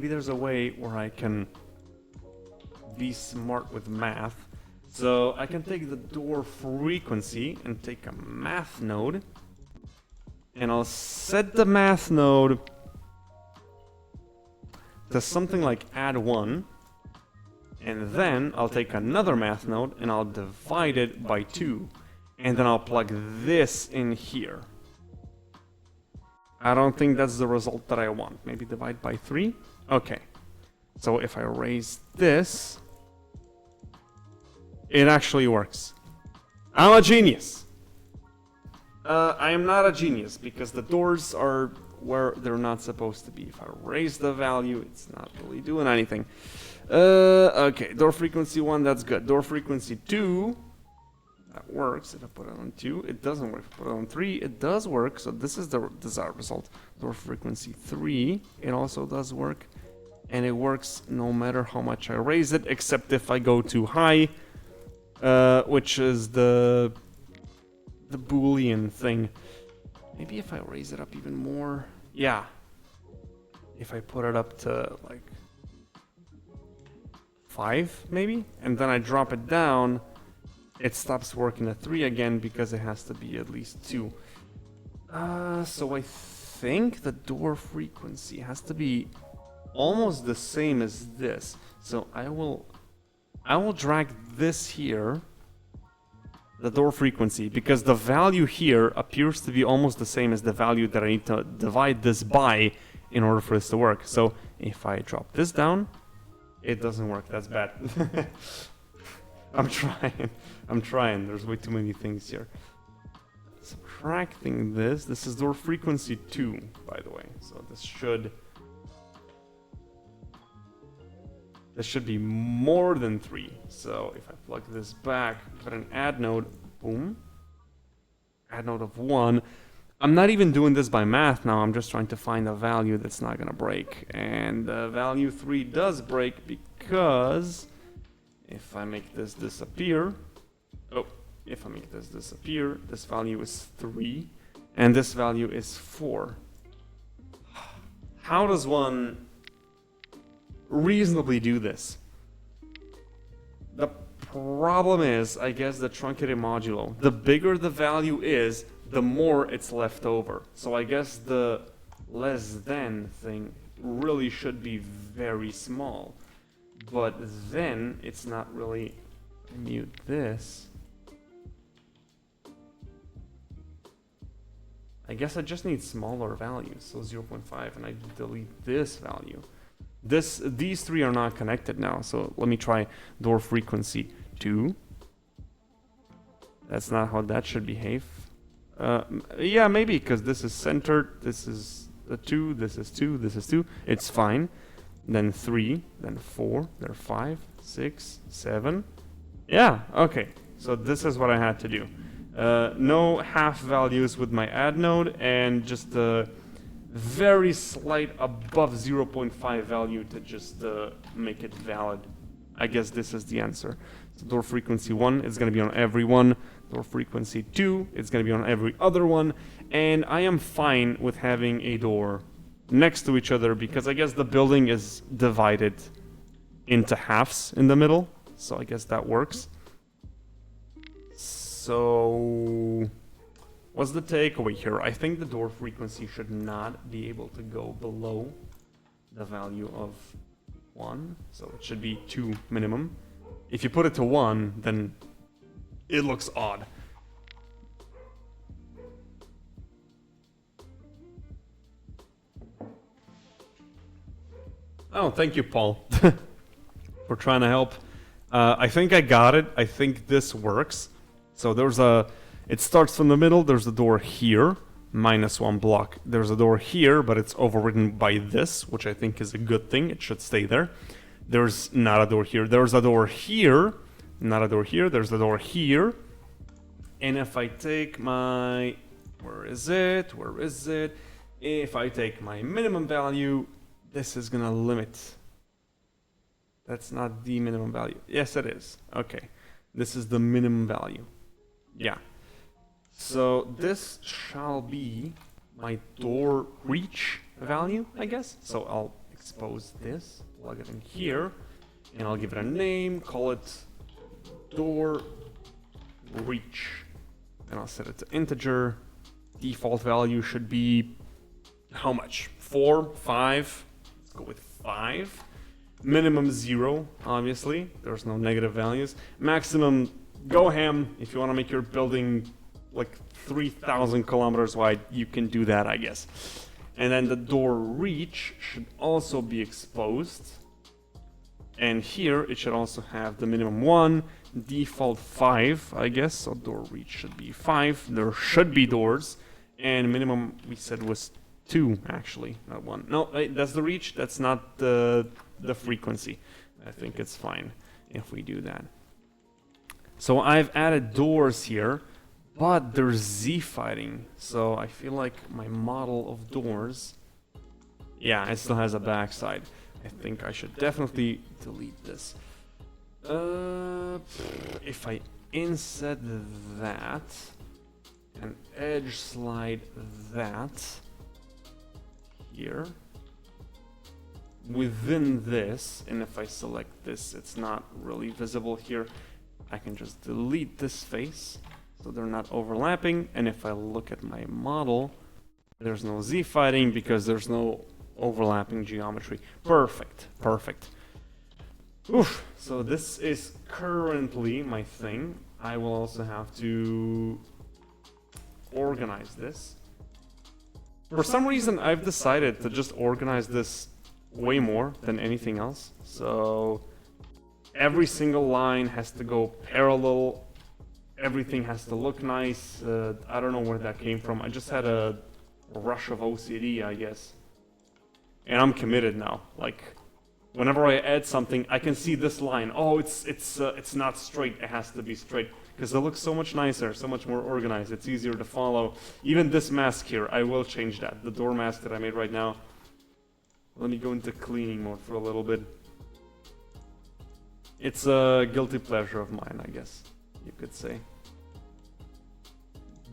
there's a way where I can be smart with math. So I can take the door frequency and take a math node, and I'll set the math node to something like add 1, and then I'll take another math node and I'll divide it by 2, and then I'll plug this in here. I don't think that's the result that I want. Maybe divide by 3? Okay. So if I raise this, it actually works. I'm a genius. I am not a genius because the doors are where they're not supposed to be. If I raise the value, it's not really doing anything. Okay, door frequency 1, that's good. Door frequency 2, that works. If I put it on 2, it doesn't work. If I put it on 3, it does work. So this is the desired result. Door frequency 3, it also does work. And it works no matter how much I raise it, except if I go too high, which is the Boolean thing. Maybe if I raise it up even more. Yeah. If I put it up to like 5, maybe, and then I drop it down, it stops working at 3 again because it has to be at least 2. So I think the door frequency has to be almost the same as this. So I will drag this here, the door frequency, because the value here appears to be almost the same as the value that I need to divide this by in order for this to work. So if I drop this down, it doesn't work. That's bad. I'm trying. There's way too many things here. Subtracting this. This is door frequency 2, by the way. So this should be more than 3. So if I plug this back, put an add node, boom. Add node of 1. I'm not even doing this by math now, I'm just trying to find a value that's not gonna break. And value 3 does break because if I make this disappear, this value is 3, and this value is 4. How does one reasonably do this? The problem is, I guess, the truncated modulo. The bigger the value is, the more it's left over. So I guess the less than thing really should be very small. But then it's not really... Mute this. I guess I just need smaller values, so 0.5, and I delete this value. These three are not connected now, so let me try door frequency 2. That's not how that should behave. Yeah, maybe, because this is centered, this is a 2, this is 2, this is 2. It's fine. Then 3, then 4, then 5, 6, 7. Yeah, okay. So this is what I had to do. No half values with my add node, and just a very slight above 0.5 value to just make it valid. I guess this is the answer. So door frequency 1 is going to be on every one. Door frequency 2 is going to be on every other one. And I am fine with having a door next to each other because I guess the building is divided into halves in the middle. So I guess that works. So what's the takeaway here? I think the door frequency should not be able to go below the value of 1. So it should be 2 minimum. If you put it to 1, then it looks odd. Oh, thank you, Paul, for trying to help. I think I got it. I think this works. So there's it starts from the middle. There's a door here, -1 block. There's a door here, but it's overridden by this, which I think is a good thing. It should stay there. There's not a door here. There's a door here, not a door here. There's a door here. And if I take my... Where is it? Where is it? If I take my minimum value, this is gonna limit. That's not the minimum value. Yes, it is. Okay. This is the minimum value. Yeah. So this shall be my door reach value, I guess. So I'll expose this, plug it in here, and I'll give it a name, call it door reach. And I'll set it to integer. Default value should be how much? 4, 5. Let's go with 5. Minimum 0, obviously. There's no negative values. Maximum, go ham. If you want to make your building like 3,000 kilometers wide, you can do that, I guess. And then the door reach should also be exposed. And here it should also have the minimum 1, default 5, I guess. So door reach should be 5. There should be doors. And minimum we said was 2, actually, not 1. No, that's the reach. That's not the frequency. I think it's fine if we do that. So I've added doors here, but there's Z fighting. So I feel like my model of doors, yeah, it still has a backside. I think I should definitely delete this. If I inset that and edge slide that here within this, and if I select this, it's not really visible here. I can just delete this face so they're not overlapping, and if I look at my model, there's no Z fighting because there's no overlapping geometry. Perfect, perfect. Oof. So this is currently my thing. I will also have to organize this. For some reason, I've decided to just organize this way more than anything else. So every single line has to go parallel. Everything has to look nice. I don't know where that came from. I just had a rush of OCD, I guess. And I'm committed now. Like, whenever I add something, I can see this line. Oh, it's not straight. It has to be straight because it looks so much nicer, so much more organized. It's easier to follow. Even this mask here, I will change that. The door mask that I made right now. Let me go into cleaning mode for a little bit. It's a guilty pleasure of mine, I guess you could say.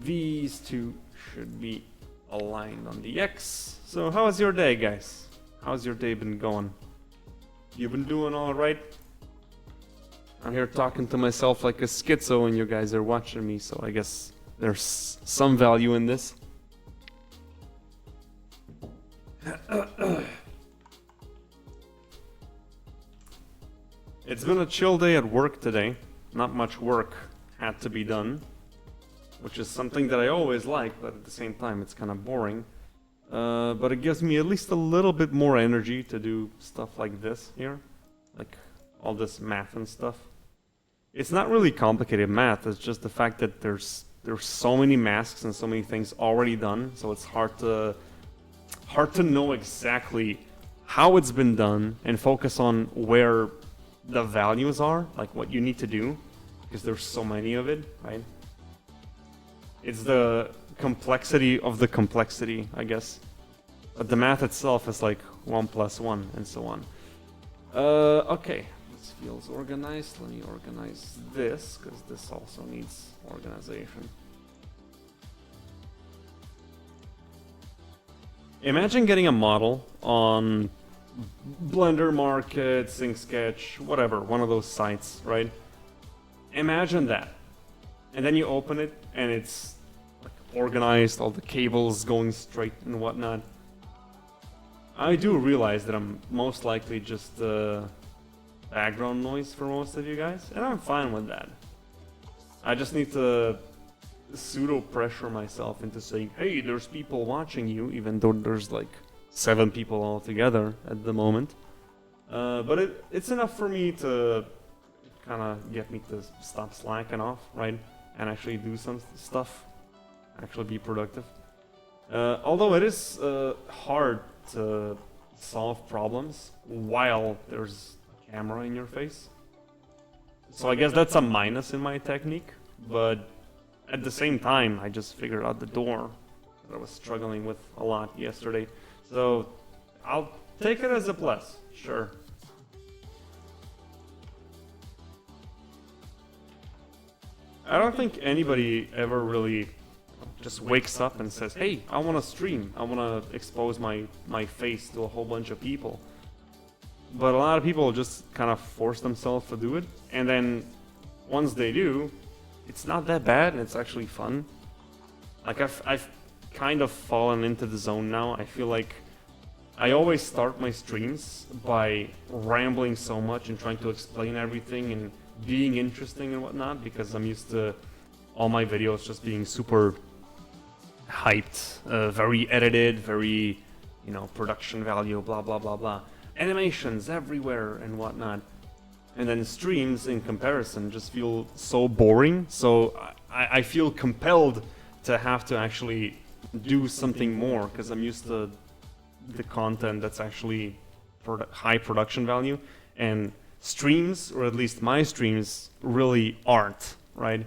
These two should be aligned on the X. So how was your day, guys? How's your day been going? You been doing all right? I'm here talking to myself like a schizo and you guys are watching me, so I guess there's some value in this. It's been a chill day at work today. Not much work had to be done, which is something that I always like, but at the same time it's kind of boring. But it gives me at least a little bit more energy to do stuff like this here, like all this math and stuff. It's not really complicated math, it's just the fact that there's so many masks and so many things already done, so it's hard to know exactly how it's been done and focus on where the values are, like what you need to do, because there's so many of it, right? It's the complexity of the complexity, I guess. But the math itself is like 1 + 1 and so on. Okay, this feels organized. Let me organize this, because this also needs organization. Imagine getting a model on Blender Market, SyncSketch, whatever, one of those sites, right? Imagine that. And then you open it and it's like organized, all the cables going straight and whatnot. I do realize that I'm most likely just background noise for most of you guys, and I'm fine with that. I just need to pseudo pressure myself into saying, hey, there's people watching you, even though there's like 7 people altogether at the moment. But it's enough for me to kind of get me to stop slacking off, right? And actually do some stuff, actually be productive. Although it is hard to solve problems while there's a camera in your face. So I guess that's a minus in my technique, but at the same time, I just figured out the door that I was struggling with a lot yesterday. So I'll take it as a plus, sure. I don't think anybody ever really just wakes up and says, hey, I want to stream. I want to expose my face to a whole bunch of people. But a lot of people just kind of force themselves to do it. And then once they do, it's not that bad and it's actually fun. Like I've kind of fallen into the zone now. I feel like I always start my streams by rambling so much and trying to explain everything and being interesting and whatnot, because I'm used to all my videos just being super hyped, very edited, very, you know, production value, blah blah blah blah, animations everywhere and whatnot. And then streams in comparison just feel so boring, so I feel compelled to have to actually do something more, because I'm used to the content that's actually high production value, and streams, or at least my streams, really aren't, right?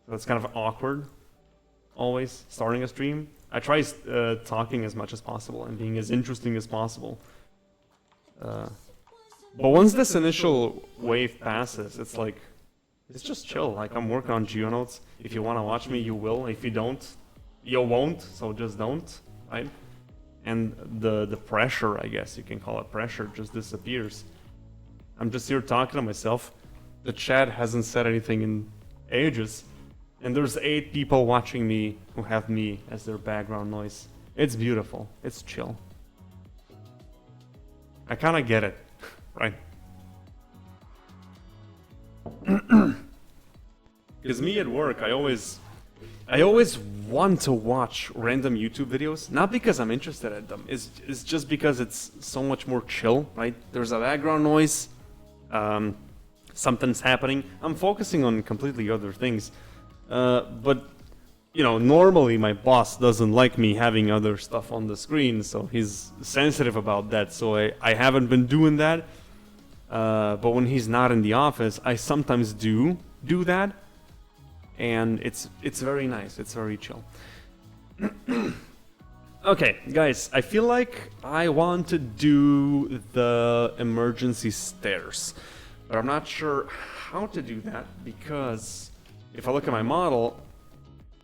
So it's kind of awkward, always, starting a stream. I try talking as much as possible and being as interesting as possible. But once this initial wave passes, it's like, it's just chill. Like, I'm working on GeoNodes. If you want to watch me, you will. If you don't, you won't, so just don't, right? And the pressure, I guess you can call it pressure, just disappears. I'm just here talking to myself. The chat hasn't said anything in ages. And there's 8 people watching me who have me as their background noise. It's beautiful. It's chill. I kind of get it, right? Because me at work, I always want to watch random YouTube videos, not because I'm interested in them. It's just because it's so much more chill, right? There's a background noise, something's happening. I'm focusing on completely other things. But, you know, normally my boss doesn't like me having other stuff on the screen, so he's sensitive about that, so I haven't been doing that. But when he's not in the office, I sometimes do that, and it's very nice, it's very chill. Okay, guys, I feel like I want to do the emergency stairs, but I'm not sure how to do that, because if I look at my model,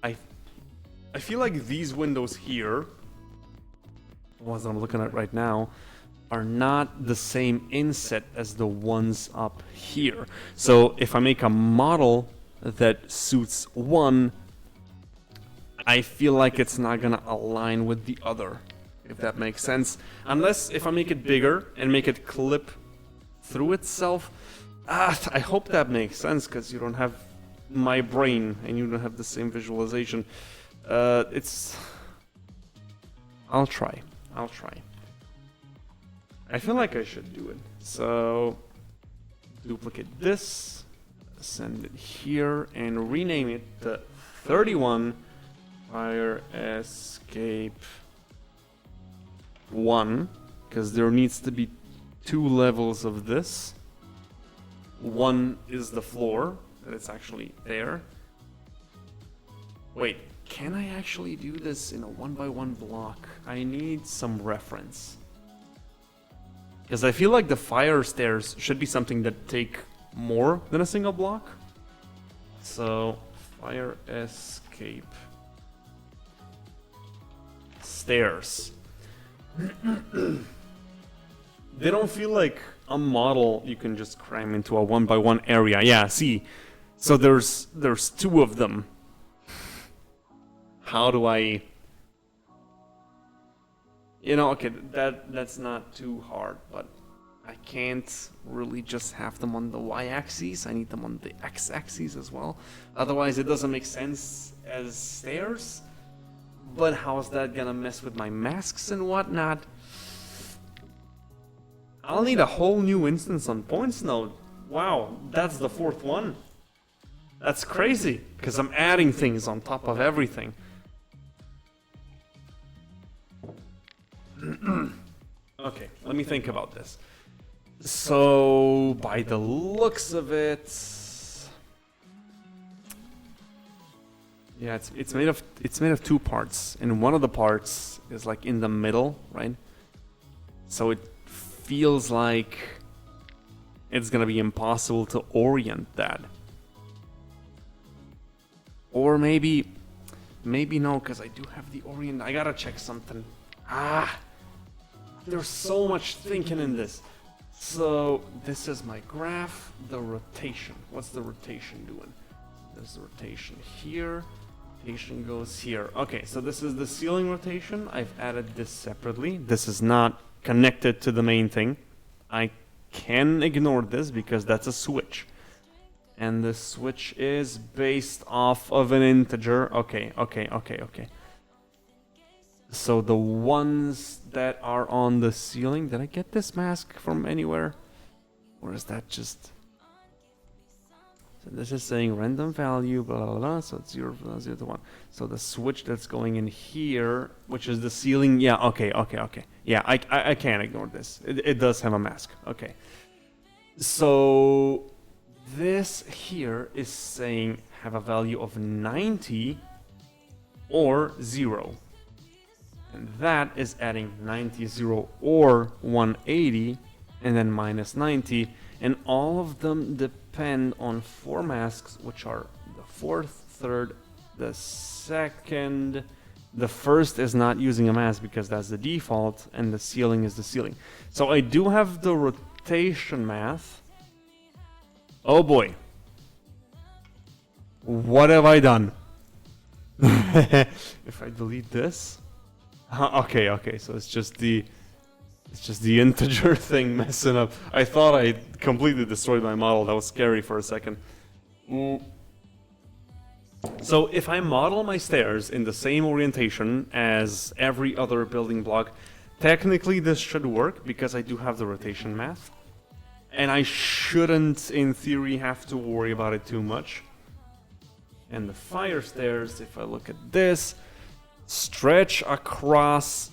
I feel like these windows here, the ones I'm looking at right now, are not the same inset as the ones up here. So if I make a model that suits one, I feel like it's not gonna align with the other, if that makes sense. Unless if I make it bigger and make it clip through itself. I hope that makes sense, because you don't have my brain and you don't have the same visualization. I'll try. I feel like I should do it. So duplicate this, send it here, and rename it to 31 Fire Escape 1, because there needs to be 2 levels of this. One is the floor, that it's actually there. Wait, can I actually do this in a 1x1 block? I need some reference. Because I feel like the fire stairs should be something that take more than a single block. So, fire escape stairs. They don't feel like a model you can just cram into a 1x1 area. Yeah, see. So there's 2 of them. How do I... You know, okay, that's not too hard, but I can't really just have them on the y-axis. I need them on the x-axis as well. Otherwise, it doesn't make sense as stairs. But how's that gonna mess with my masks and whatnot? I'll need a whole new instance on points node. Wow, that's the 4th one. That's crazy, because I'm adding things on top of everything. Okay, let me think about this. So, by the looks of it, yeah, it's made of 2 parts, and one of the parts is like in the middle, right? So it feels like it's gonna be impossible to orient that. Or maybe no, because I do have the orient. I gotta check something. There's so much thinking in this. So this is my graph, the rotation. What's the rotation doing? There's the rotation here. Rotation goes here. Okay, so this is the ceiling rotation. I've added this separately. This is not connected to the main thing. I can ignore this because that's a switch. And the switch is based off of an integer. Okay. So the ones that are on the ceiling, did I get this mask from anywhere? Or is that just... So this is saying random value, blah, blah, blah, so it's 0, 0 to 1. So the switch that's going in here, which is the ceiling, yeah, okay. Yeah, I can't ignore this. It does have a mask, okay. So this here is saying have a value of 90 or 0. And that is adding 90, 0, or 180, and then minus 90. And all of them depend on 4 masks, which are the 4th, 3rd, the 2nd. The 1st is not using a mask because that's the default, and the ceiling is the ceiling. So I do have the rotation math. Oh boy. What have I done? If I delete this... Okay, so it's just the integer thing messing up. I thought I completely destroyed my model. That was scary for a second. So if I model my stairs in the same orientation as every other building block, technically this should work because I do have the rotation math. And I shouldn't, in theory, have to worry about it too much. And the fire stairs, if I look at this, stretch across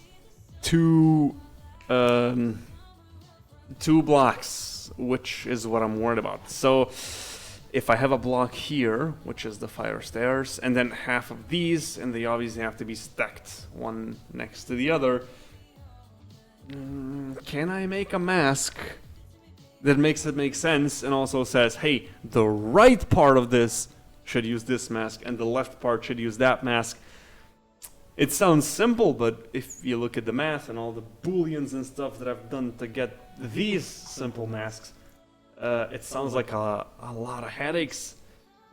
two blocks, which is what I'm worried about. So if I have a block here, which is the fire stairs, and then half of these, and they obviously have to be stacked one next to the other, can I make a mask that makes it make sense and also says, hey, the right part of this should use this mask and the left part should use that mask? It sounds simple, but if you look at the math and all the booleans and stuff that I've done to get these simple masks, it sounds like a lot of headaches.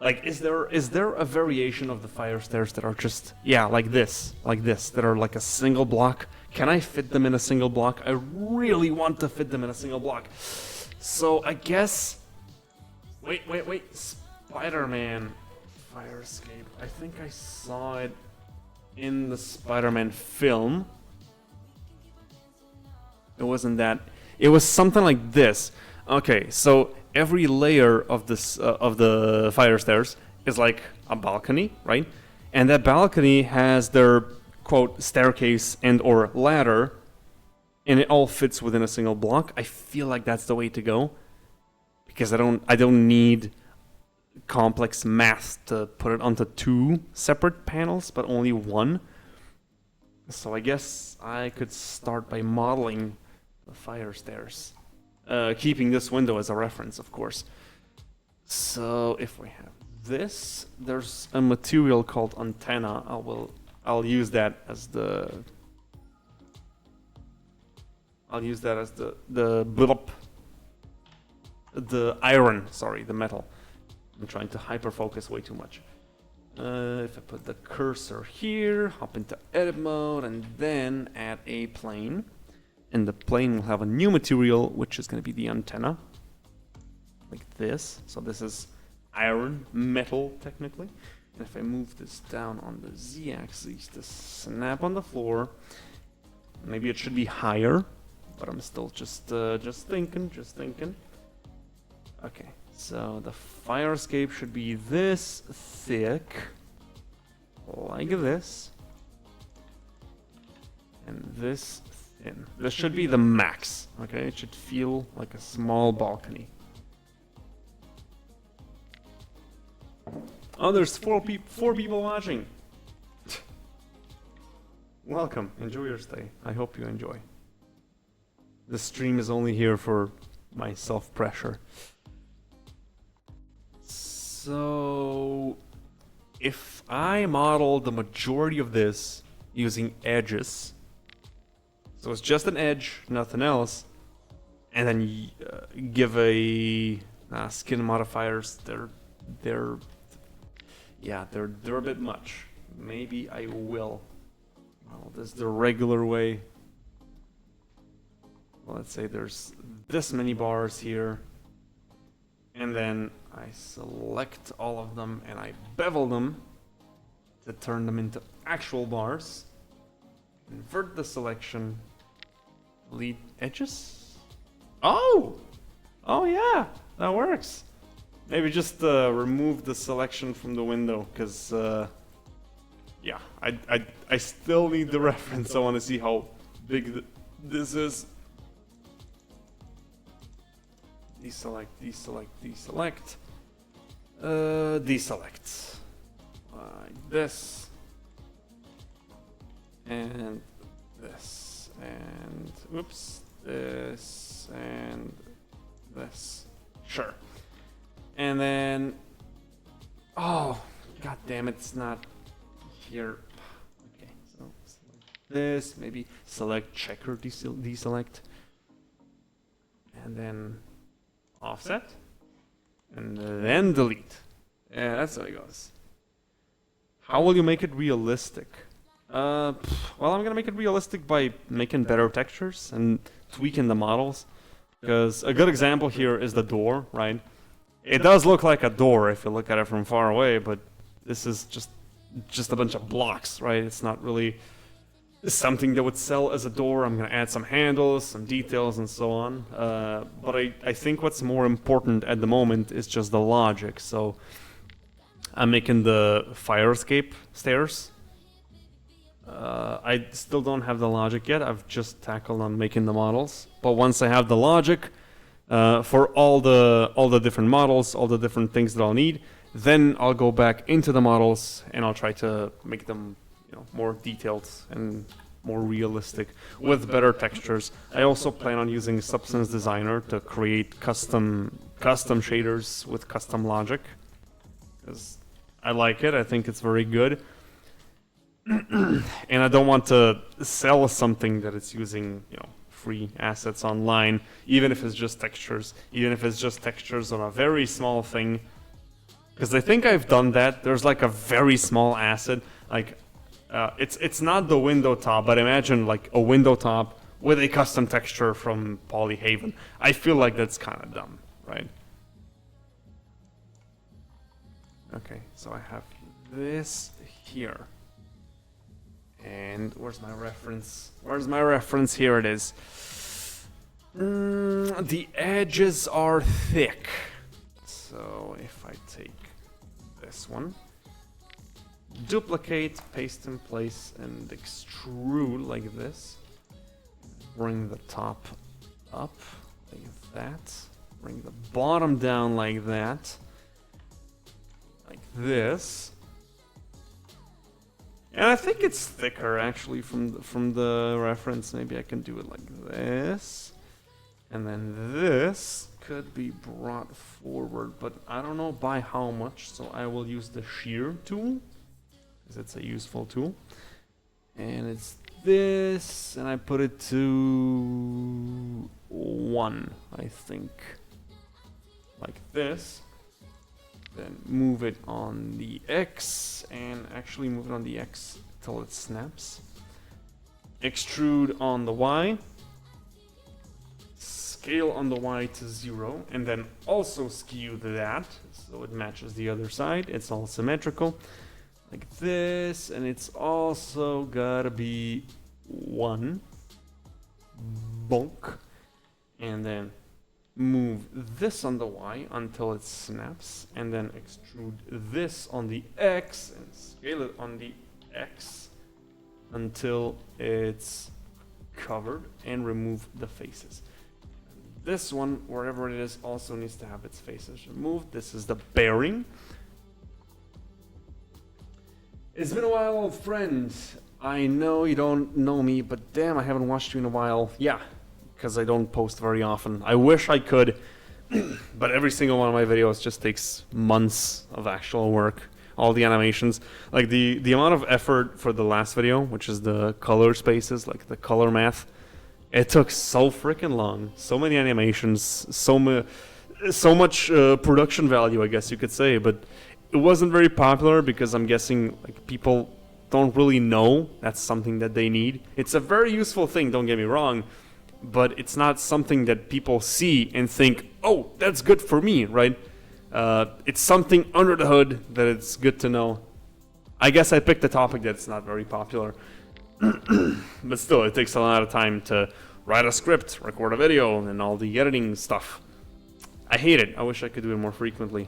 Like, is there a variation of the fire stairs that are just, yeah, like this, that are like a single block? Can I fit them in a single block? I really want to fit them in a single block. So I guess, wait, Spider-Man fire escape. I think I saw it in the Spider-Man film. It wasn't that. It was something like this. Okay, so every layer of this of the fire stairs is like a balcony, right? And that balcony has their quote staircase and or ladder, and it all fits within a single block. I feel like that's the way to go because I don't need complex math to put it onto 2 separate panels, but only 1. So I guess I could start by modeling the fire stairs, keeping this window as a reference, of course. So if we have this, there's a material called antenna. I'll use that as the iron, sorry, the metal. I'm trying to hyper-focus way too much. If I put the cursor here, hop into edit mode, and then add a plane. And the plane will have a new material, which is going to be the antenna. Like this. So this is iron, metal, technically. And if I move this down on the z-axis to snap on the floor, maybe it should be higher, but I'm still just thinking. Okay. So the fire escape should be this thick, like this, and this thin. This should be the max, okay? It should feel like a small balcony. Oh, there's four people watching. Welcome, enjoy your stay. I hope you enjoy. The stream is only here for my self-pressure. So, if I model the majority of this using edges, so it's just an edge, nothing else, and then give a skin modifiers, they're a bit much. Maybe I will. Well, this is the regular way. Well, let's say there's this many bars here. And then I select all of them and I bevel them to turn them into actual bars. Invert the selection. Delete edges. Oh! Oh yeah, that works. Maybe just remove the selection from the window, because yeah, I still need the reference. I want to see how big this is. deselect, deselect, deselect, deselect, like this, and this, and oops, this, and this, sure, and then, oh, god damn it, it's not here. Okay, so select this, maybe select checker, deselect, and then offset, and then delete. Yeah, that's how it goes. How will you make it realistic? Well, I'm gonna make it realistic by making better textures and tweaking the models. Because a good example here is the door, right? It does look like a door if you look at it from far away, but this is just a bunch of blocks, right? It's not really something that would sell as a door. I'm gonna add some handles, some details, and so on. But I think what's more important at the moment is just the logic. So I'm making the fire escape stairs. I still don't have the logic yet. I've just tackled on making the models. But once I have the logic for all the different models, all the different things that I'll need, then I'll go back into the models and I'll try to make them, you know, more detailed and more realistic with better textures. I also plan on using Substance Designer to create custom shaders with custom logic, because I like it. I think it's very good. And I don't want to sell something that it's using, you know, free assets online, even if it's just textures, even if it's just textures on a very small thing. Because I think I've done that. There's like a very small asset, like it's not the window top, but imagine like a window top with a custom texture from Polyhaven. I feel like that's kind of dumb, right? Okay, so I have this here. And where's my reference? Where's my reference? Here it is. The edges are thick. So if I take this one, duplicate, paste in place, and extrude like this. Bring the top up like that. Bring the bottom down like that. Like this. And I think it's thicker actually from the reference. Maybe I can do it like this. And then this could be brought forward, but I don't know by how much, so I will use the shear tool, because it's a useful tool. And it's this, and I put it to 1, I think. Like this. Then move it on the X, and actually move it on the X till it snaps. Extrude on the Y. Scale on the Y to 0, and then also skew that, so it matches the other side. It's all symmetrical. Like this, and it's also gotta be 1. Bonk. And then move this on the Y until it snaps, and then extrude this on the X and scale it on the X until it's covered, and remove the faces. This one, wherever it is, also needs to have its faces removed. This is the bearing. It's been a while, old friend. I know you don't know me, but damn, I haven't watched you in a while. Yeah, because I don't post very often. I wish I could, but every single one of my videos just takes months of actual work. All the animations, like the amount of effort for the last video, which is the color spaces, like the color math, it took so freaking long. So many animations, so much production value, I guess you could say, but it wasn't very popular because I'm guessing like people don't really know that's something that they need. It's a very useful thing, don't get me wrong, but it's not something that people see and think, oh, that's good for me, right? It's something under the hood that it's good to know. I guess I picked a topic that's not very popular, but still, it takes a lot of time to write a script, record a video, and all the editing stuff. I hate it. I wish I could do it more frequently.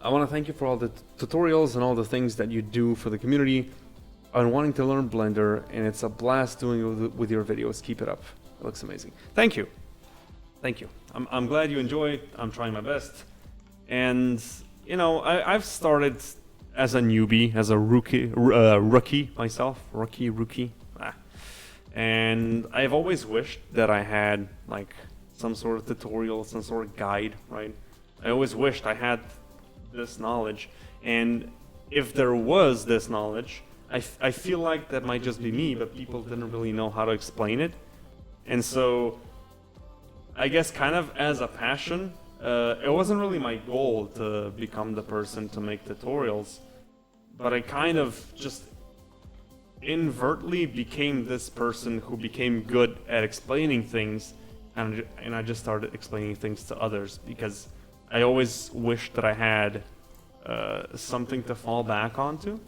I want to thank you for all the tutorials and all the things that you do for the community. I'm wanting to learn Blender, and it's a blast doing it with your videos. Keep it up. It looks amazing. Thank you. Thank you. I'm glad you enjoy. I'm trying my best. And, you know, I've started as a newbie, as a rookie myself. Rookie. And I've always wished that I had, like, some sort of tutorial, some sort of guide, right? I always wished I had this knowledge. And if there was this knowledge, I feel like that might just be me, but people didn't really know how to explain it. And so, I guess kind of as a passion, it wasn't really my goal to become the person to make tutorials, but I kind of just inadvertently became this person who became good at explaining things, and I just started explaining things to others because I always wished that I had something to fall back onto.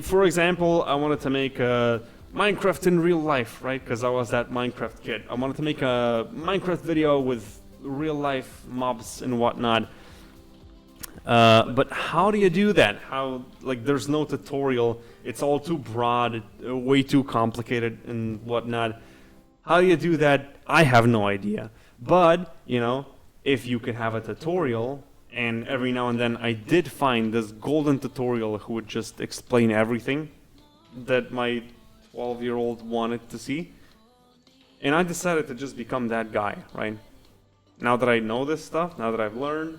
For example, I wanted to make a Minecraft in real life, right? Because I was that Minecraft kid. I wanted to make a Minecraft video with real life mobs and whatnot. But how do you do that? There's no tutorial. It's all too broad, way too complicated and whatnot. How do you do that? I have no idea. But, you know, if you could have a tutorial, and every now and then I did find this golden tutorial who would just explain everything that my 12-year-old wanted to see. And I decided to just become that guy, right? Now that I know this stuff, now that I've learned,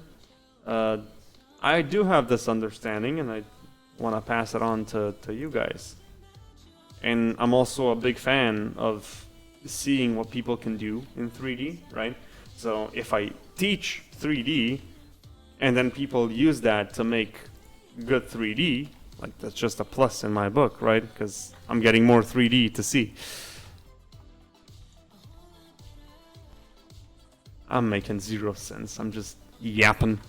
I do have this understanding and I want to pass it on to you guys. And I'm also a big fan of seeing what people can do in 3D, right? So if I teach 3D and then people use that to make good 3D, like that's just a plus in my book, right? Because I'm getting more 3D to see. I'm making zero sense. I'm just yapping.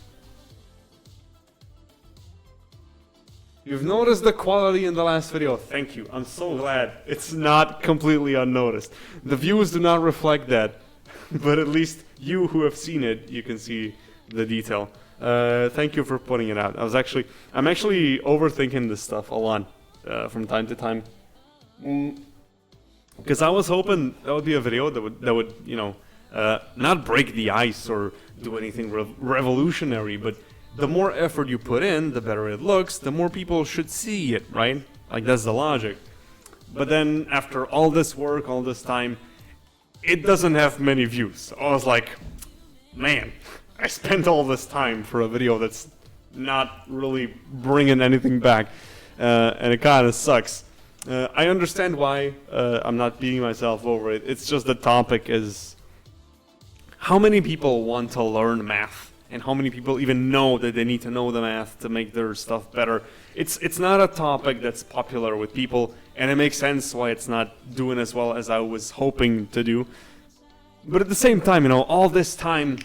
You've noticed the quality in the last video. Thank you. I'm so glad. It's not completely unnoticed. The views do not reflect that. But at least you who have seen it, you can see the detail. Thank you for putting it out. I'm actually overthinking this stuff a lot from time to time. Because I was hoping that would be a video that would you know, not break the ice or do anything revolutionary, but the more effort you put in, the better it looks, the more people should see it, right? Like, that's the logic. But then, after all this work, all this time, it doesn't have many views. So I was like, man, I spent all this time for a video that's not really bringing anything back. And it kind of sucks. I understand why I'm not beating myself over it. It's just the topic is, how many people want to learn math? And how many people even know that they need to know the math to make their stuff better? It's not a topic that's popular with people, and it makes sense why it's not doing as well as I was hoping to do. But at the same time, you know, all this time,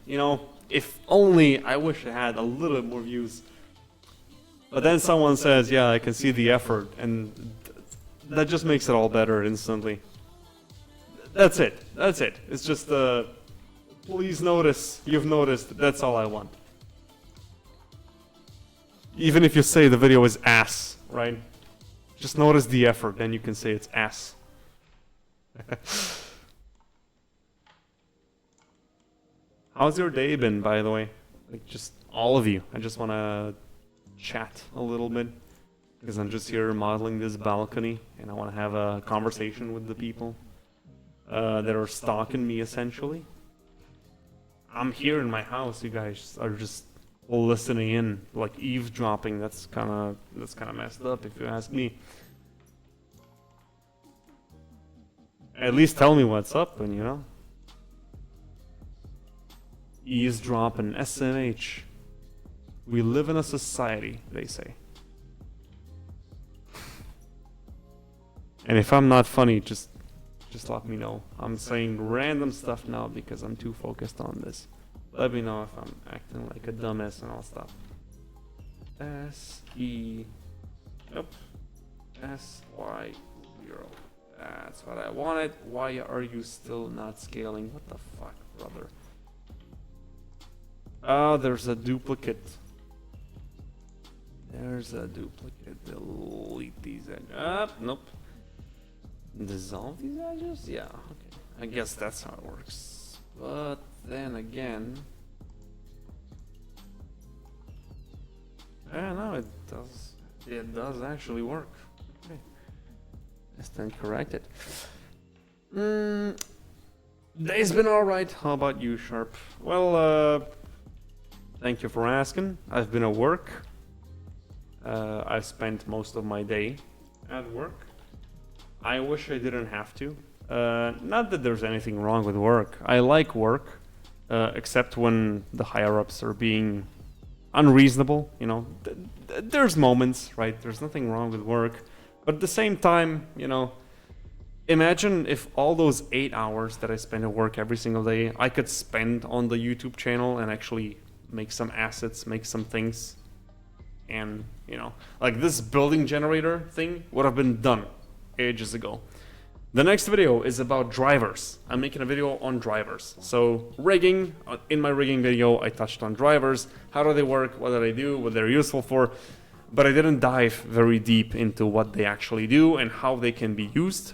you know, if only I wish I had a little bit more views. But then someone says, yeah, I can see the effort, and that just makes it all better instantly. That's it. It's just please notice, you've noticed, that's all I want. Even if you say the video is ass, right? Just notice the effort, then you can say it's ass. How's your day been, by the way? Like, just all of you. I just want to chat a little bit, because I'm just here modeling this balcony, and I want to have a conversation with the people that are stalking me, essentially. I'm here in my house. You guys are just listening in, like eavesdropping. That's kind of messed up, if you ask me. At least tell me what's up, and you know. Eavesdropping, SMH. We live in a society, they say. And if I'm not funny, just let me know. I'm saying random stuff now because I'm too focused on this. Let me know if I'm acting like a dumbass and all stuff. Nope. SY0. That's what I wanted. Why are you still not scaling? What the fuck, brother? Oh, there's a duplicate. Delete these. Nope. dissolve these edges? Yeah, okay. I guess that's how it works. But then again... Yeah, no, it does. It does actually work. Okay. Let's then correct it. Day's been alright. How about you, Sharp? Well, thank you for asking. I've been at work. I've spent most of my day at work. I wish I didn't have to. Not that there's anything wrong with work. I like work, except when the higher-ups are being unreasonable, you know. There's moments, right? There's nothing wrong with work. But at the same time, you know, imagine if all those 8 hours that I spend at work every single day, I could spend on the YouTube channel and actually make some assets, make some things. And, you know, like this building generator thing would have been done ages ago. The next video is about drivers. I'm making a video on drivers. So rigging, in my rigging video, I touched on drivers. How do they work? What do they do? What they're useful for? But I didn't dive very deep into what they actually do and how they can be used.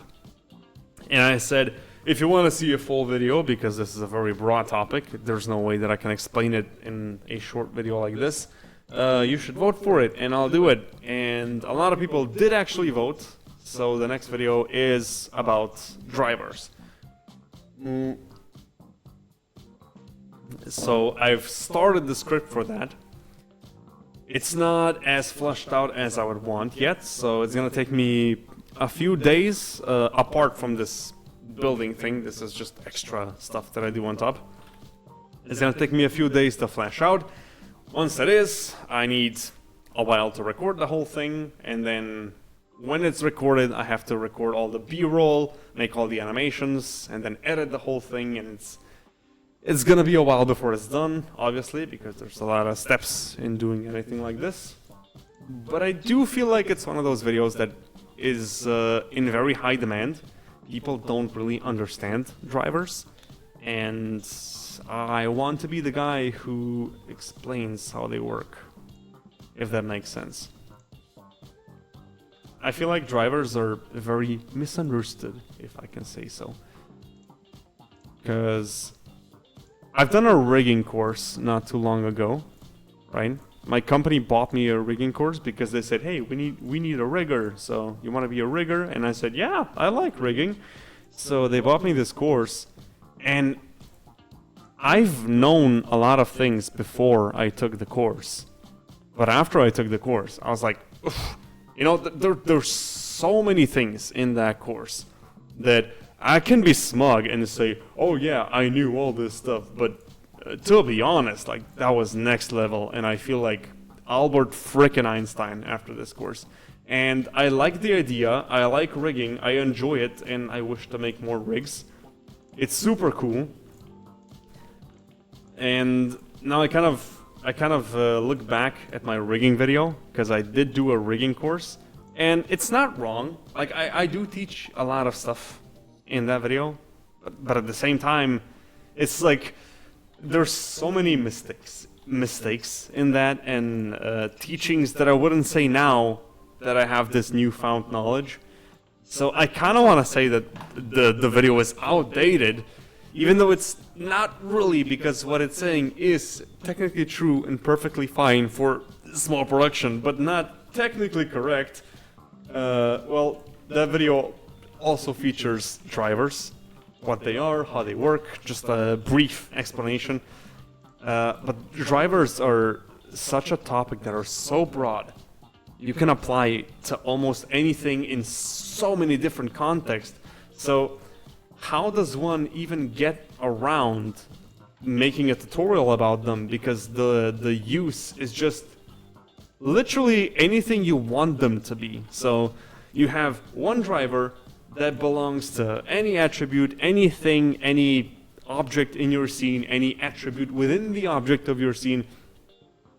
And I said, if you want to see a full video, because this is a very broad topic, there's no way that I can explain it in a short video like this, you should vote for it, and I'll do it. And a lot of people did actually vote. So the next video is about drivers. So I've started the script for that. It's not as fleshed out as I would want yet, so it's gonna take me a few days apart from this building thing. This is just extra stuff that I do on top. It's gonna take me a few days to flesh out. Once that is, I need a while to record the whole thing, and then when it's recorded, I have to record all the B-roll, make all the animations, and then edit the whole thing, and it's gonna be a while before it's done, obviously, because there's a lot of steps in doing anything like this. But I do feel like it's one of those videos that is in very high demand. People don't really understand drivers, and I want to be the guy who explains how they work, if that makes sense. I feel like drivers are very misunderstood, if I can say so. Because I've done a rigging course not too long ago, right? My company bought me a rigging course because they said, hey, we need a rigger, so you want to be a rigger? And I said, yeah, I like rigging. So they bought me this course, and I've known a lot of things before I took the course. But after I took the course, I was like, oof. You know, there's so many things in that course that I can be smug and say, oh yeah, I knew all this stuff, but to be honest, like, that was next level, and I feel like Albert frickin' Einstein after this course. And I like the idea, I like rigging, I enjoy it, and I wish to make more rigs. It's super cool. And now I kind of look back at my rigging video, because I did do a rigging course, and it's not wrong. Like, I do teach a lot of stuff in that video, but at the same time, it's like, there's so many mistakes in that, and teachings that I wouldn't say now that I have this newfound knowledge. So I kind of want to say that the video is outdated, even though it's not really, because what it's saying is technically true and perfectly fine for small production, but not technically correct. Well, that video also features drivers, what they are, how they work, just a brief explanation. But drivers are such a topic that are so broad. You can apply it to almost anything in so many different contexts. So how does one even get around making a tutorial about them? Because the use is just literally anything you want them to be. So you have one driver that belongs to any attribute, anything, any object in your scene, any attribute within the object of your scene,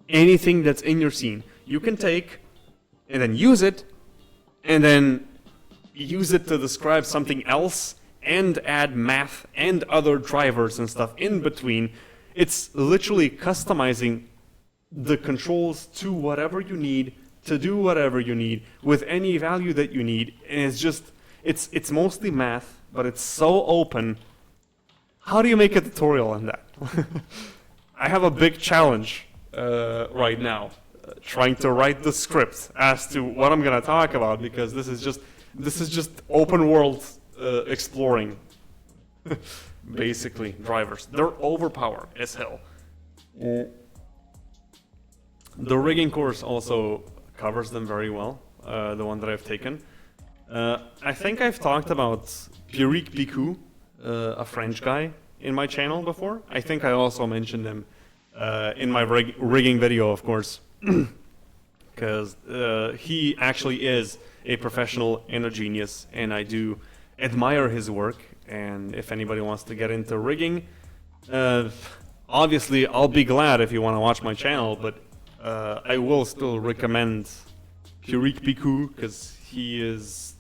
anything that's in your scene. You can take and then use it, and then use it to describe something else, and add math and other drivers and stuff in between. It's literally customizing the controls to whatever you need, to do whatever you need, with any value that you need, and It's mostly math, but it's so open. How do you make a tutorial on that? I have a big challenge right now, trying to write the script as to what I'm gonna talk about, because this is just open world exploring. Basically, drivers. They're overpowered as hell. The rigging course also covers them very well, the one that I've taken. I think I've talked about Pierrick Picou, a French guy, in my channel before. I think I also mentioned him in my rigging video, of course, because he actually is a professional and a genius, and I do admire his work. And if anybody wants to get into rigging, obviously I'll be glad if you want to watch my channel, but I will still recommend Pierrick Picou, because he is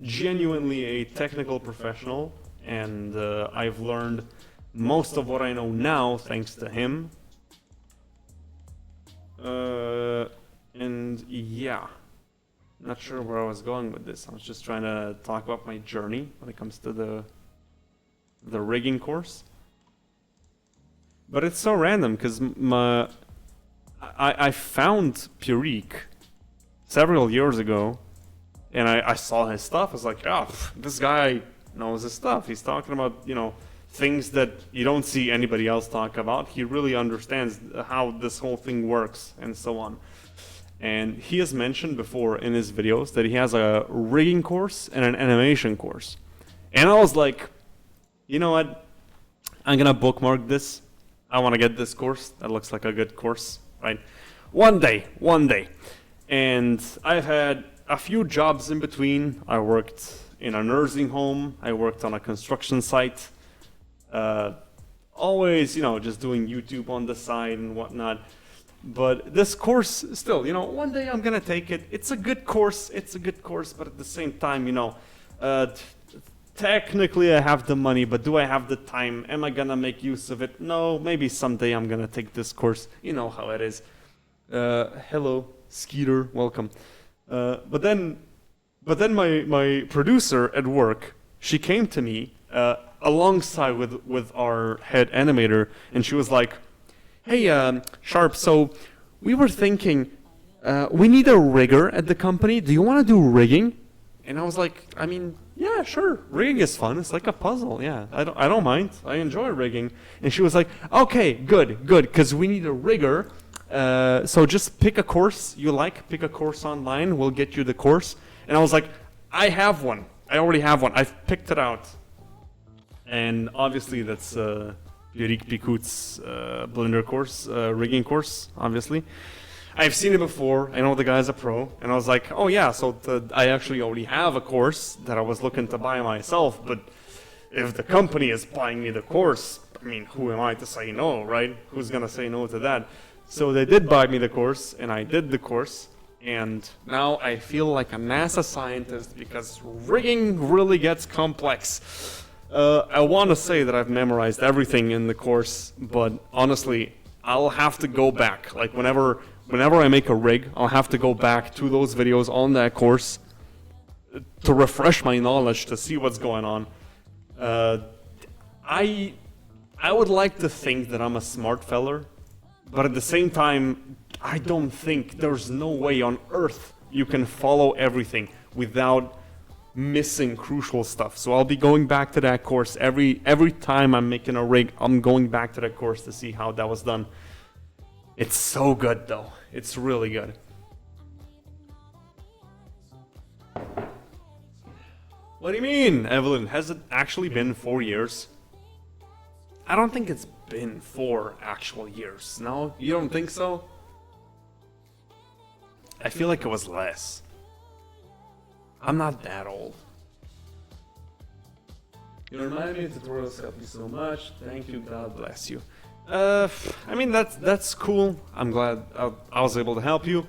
genuinely a technical professional, and I've learned most of what I know now thanks to him. And yeah, not sure where I was going with this. I was just trying to talk about my journey when it comes to the rigging course. But it's so random, because I found Pierrick several years ago, and I saw his stuff. I was like, oh, this guy knows his stuff. He's talking about, you know, things that you don't see anybody else talk about. He really understands how this whole thing works and so on. And he has mentioned before in his videos that he has a rigging course and an animation course. And I was like, you know what? I'm gonna bookmark this. I want to get this course. That looks like a good course, right? One day. And I've had a few jobs in between. I worked in a nursing home. I worked on a construction site. Always, you know, just doing YouTube on the side and whatnot. But this course, still, you know, one day I'm gonna take it. It's a good course. But at the same time, you know, technically I have the money, but do I have the time? Am I gonna make use of it? No, maybe someday I'm gonna take this course. You know how it is. Hello, Skeeter, welcome. But then my producer at work, she came to me alongside with our head animator, and she was like, hey, Sharp, so we were thinking, we need a rigger at the company. Do you want to do rigging? And I was like, I mean, yeah, sure. Rigging is fun. It's like a puzzle. Yeah, I don't mind. I enjoy rigging. And she was like, okay, good, because we need a rigger. So just pick a course you like. Pick a course online. We'll get you the course. And I was like, I have one. I already have one. I've picked it out. And obviously that's Pierrick Picou's Blender course, rigging course, obviously. I've seen it before. I know the guy's a pro. And I was like, oh yeah, so I actually already have a course that I was looking to buy myself. But if the company is buying me the course, I mean, who am I to say no, right? Who's going to say no to that? So they did buy me the course, and I did the course. And now I feel like a NASA scientist, because rigging really gets complex. I want to say that I've memorized everything in the course, but honestly, I'll have to go back. Like whenever I make a rig, I'll have to go back to those videos on that course to refresh my knowledge, to see what's going on. I would like to think that I'm a smart feller, but at the same time, I don't think there's no way on earth you can follow everything without missing crucial stuff. So I'll be going back to that course every time I'm making a rig. I'm going back to that course to see how that was done. It's so good though. It's really good. What do you mean, Evelyn? Has it actually been 4 years? I don't think it's been 4 actual years. No? You don't think so? I feel like it was less. I'm not that old. You remind me of tutorials, help me so much. Thank you, God bless you. I mean, that's cool. I'm glad I was able to help you.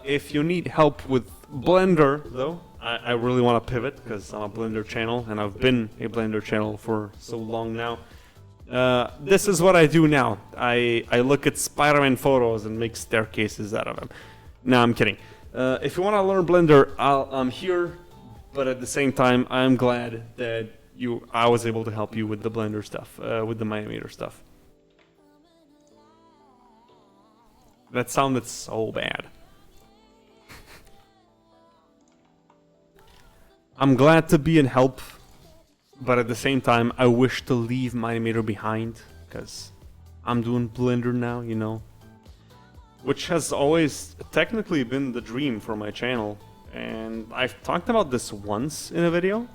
If you need help with Blender, though, I really want to pivot, because I'm a Blender channel, and I've been a Blender channel for so long now. This is what I do now. I look at Spider-Man photos and make staircases out of them. No, I'm kidding. If you want to learn Blender, I'm here but at the same time, I'm glad that I was able to help you with the Blender stuff, with the Minimator stuff. That sounded so bad. I'm glad to be in help, but at the same time, I wish to leave Minimator behind, because I'm doing Blender now, you know. Which has always technically been the dream for my channel. And I've talked about this once in a video,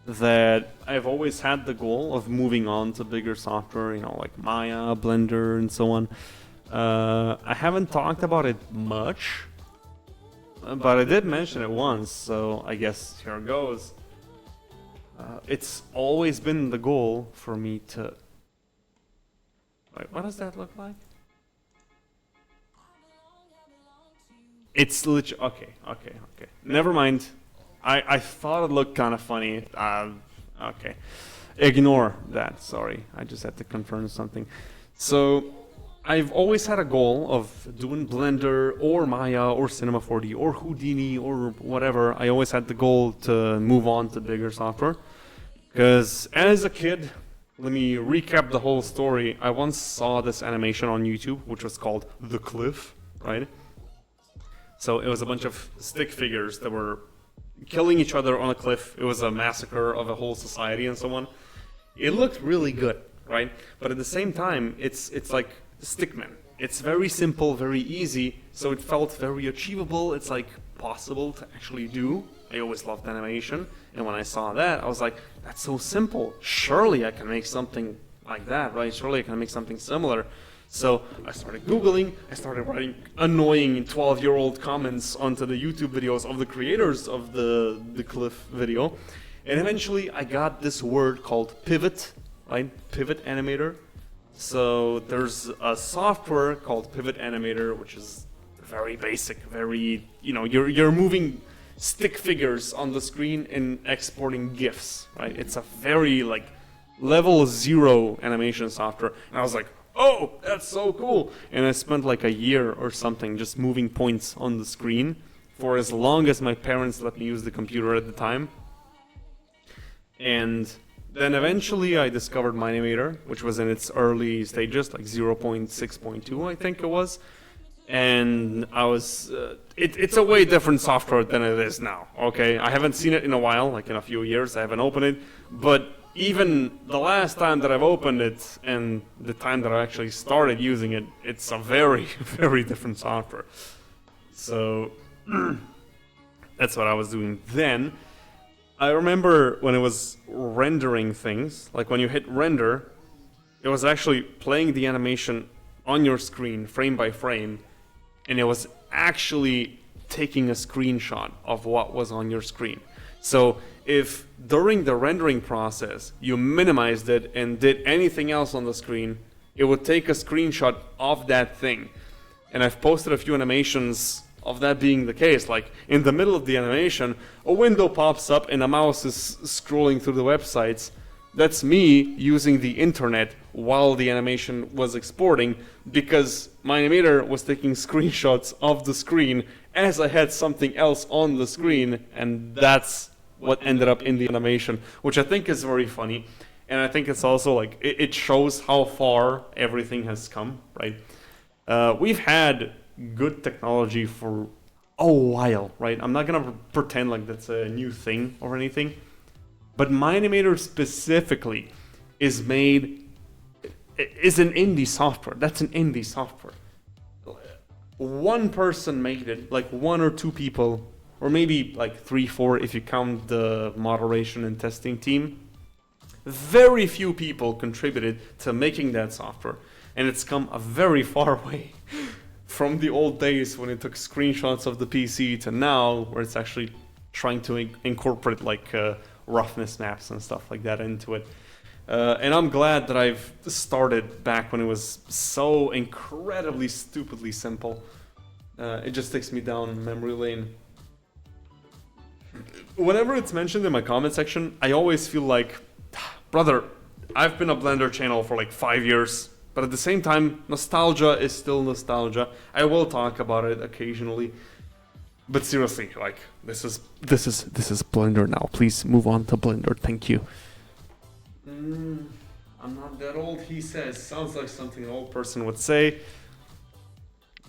that I've always had the goal of moving on to bigger software, you know, like Maya, Blender, and so on. I haven't talked about it much, but I did mention it once, so I guess here it goes. It's always been the goal for me to... Wait, what does that look like? It's legit. Okay. Never mind. I thought it looked kind of funny. Okay. Ignore that. Sorry. I just had to confirm something. So, I've always had a goal of doing Blender or Maya or Cinema 4D or Houdini or whatever. I always had the goal to move on to bigger software. Because as a kid, let me recap the whole story. I once saw this animation on YouTube, which was called The Cliff, right? So it was a bunch of stick figures that were killing each other on a cliff. It was a massacre of a whole society and so on. It looked really good, right? But at the same time, it's like Stickman. It's very simple, very easy, so it felt very achievable. It's like possible to actually do. I always loved animation, and when I saw that, I was like, that's so simple. Surely I can make something like that, right? Surely I can make something similar. So I started Googling, I started writing annoying 12-year-old comments onto the YouTube videos of the creators of the Cliff video. And eventually I got this word called pivot, right? Pivot Animator. So there's a software called Pivot Animator, which is very basic, very, you know, you're moving stick figures on the screen and exporting GIFs, right? It's a very, like, level 0 animation software. And I was like, oh, that's so cool. And I spent like a year or something just moving points on the screen for as long as my parents let me use the computer at the time. And then eventually I discovered Minimator, which was in its early stages, like 0.6.2, I think it was. And I was, it's a way different software than it is now, okay? I haven't seen it in a while, like in a few years, I haven't opened it, but even the last time that I've opened it and the time that I actually started using it, it's a very, very different software. So that's what I was doing then. I remember when it was rendering things, like when you hit render, it was actually playing the animation on your screen frame by frame, and it was actually taking a screenshot of what was on your screen. So if during the rendering process you minimized it and did anything else on the screen, it would take a screenshot of that thing. And I've posted a few animations of that being the case. Like in the middle of the animation, a window pops up and a mouse is scrolling through the websites. That's me using the internet while the animation was exporting, because my animator was taking screenshots of the screen as I had something else on the screen, and that's what ended up in the animation, which I think is very funny. And I think it's also like, it shows how far everything has come, right? We've had good technology for a while, right? I'm not gonna pretend like that's a new thing or anything, but Minimator specifically is an indie software. That's an indie software. One person made it, like 1 or 2 people, or maybe like 3, 4 if you count the moderation and testing team. Very few people contributed to making that software, and it's come a very far way from the old days when it took screenshots of the PC to now, where it's actually trying to incorporate like roughness maps and stuff like that into it. And I'm glad that I've started back when it was so incredibly stupidly simple. It just takes me down memory lane. Whenever it's mentioned in my comment section, I always feel like, brother, I've been a Blender channel for like 5 years, but at the same time, nostalgia is still nostalgia. I will talk about it occasionally. But seriously, like this is Blender now. Please move on to Blender. Thank you. I'm not that old, he says. Sounds like something an old person would say.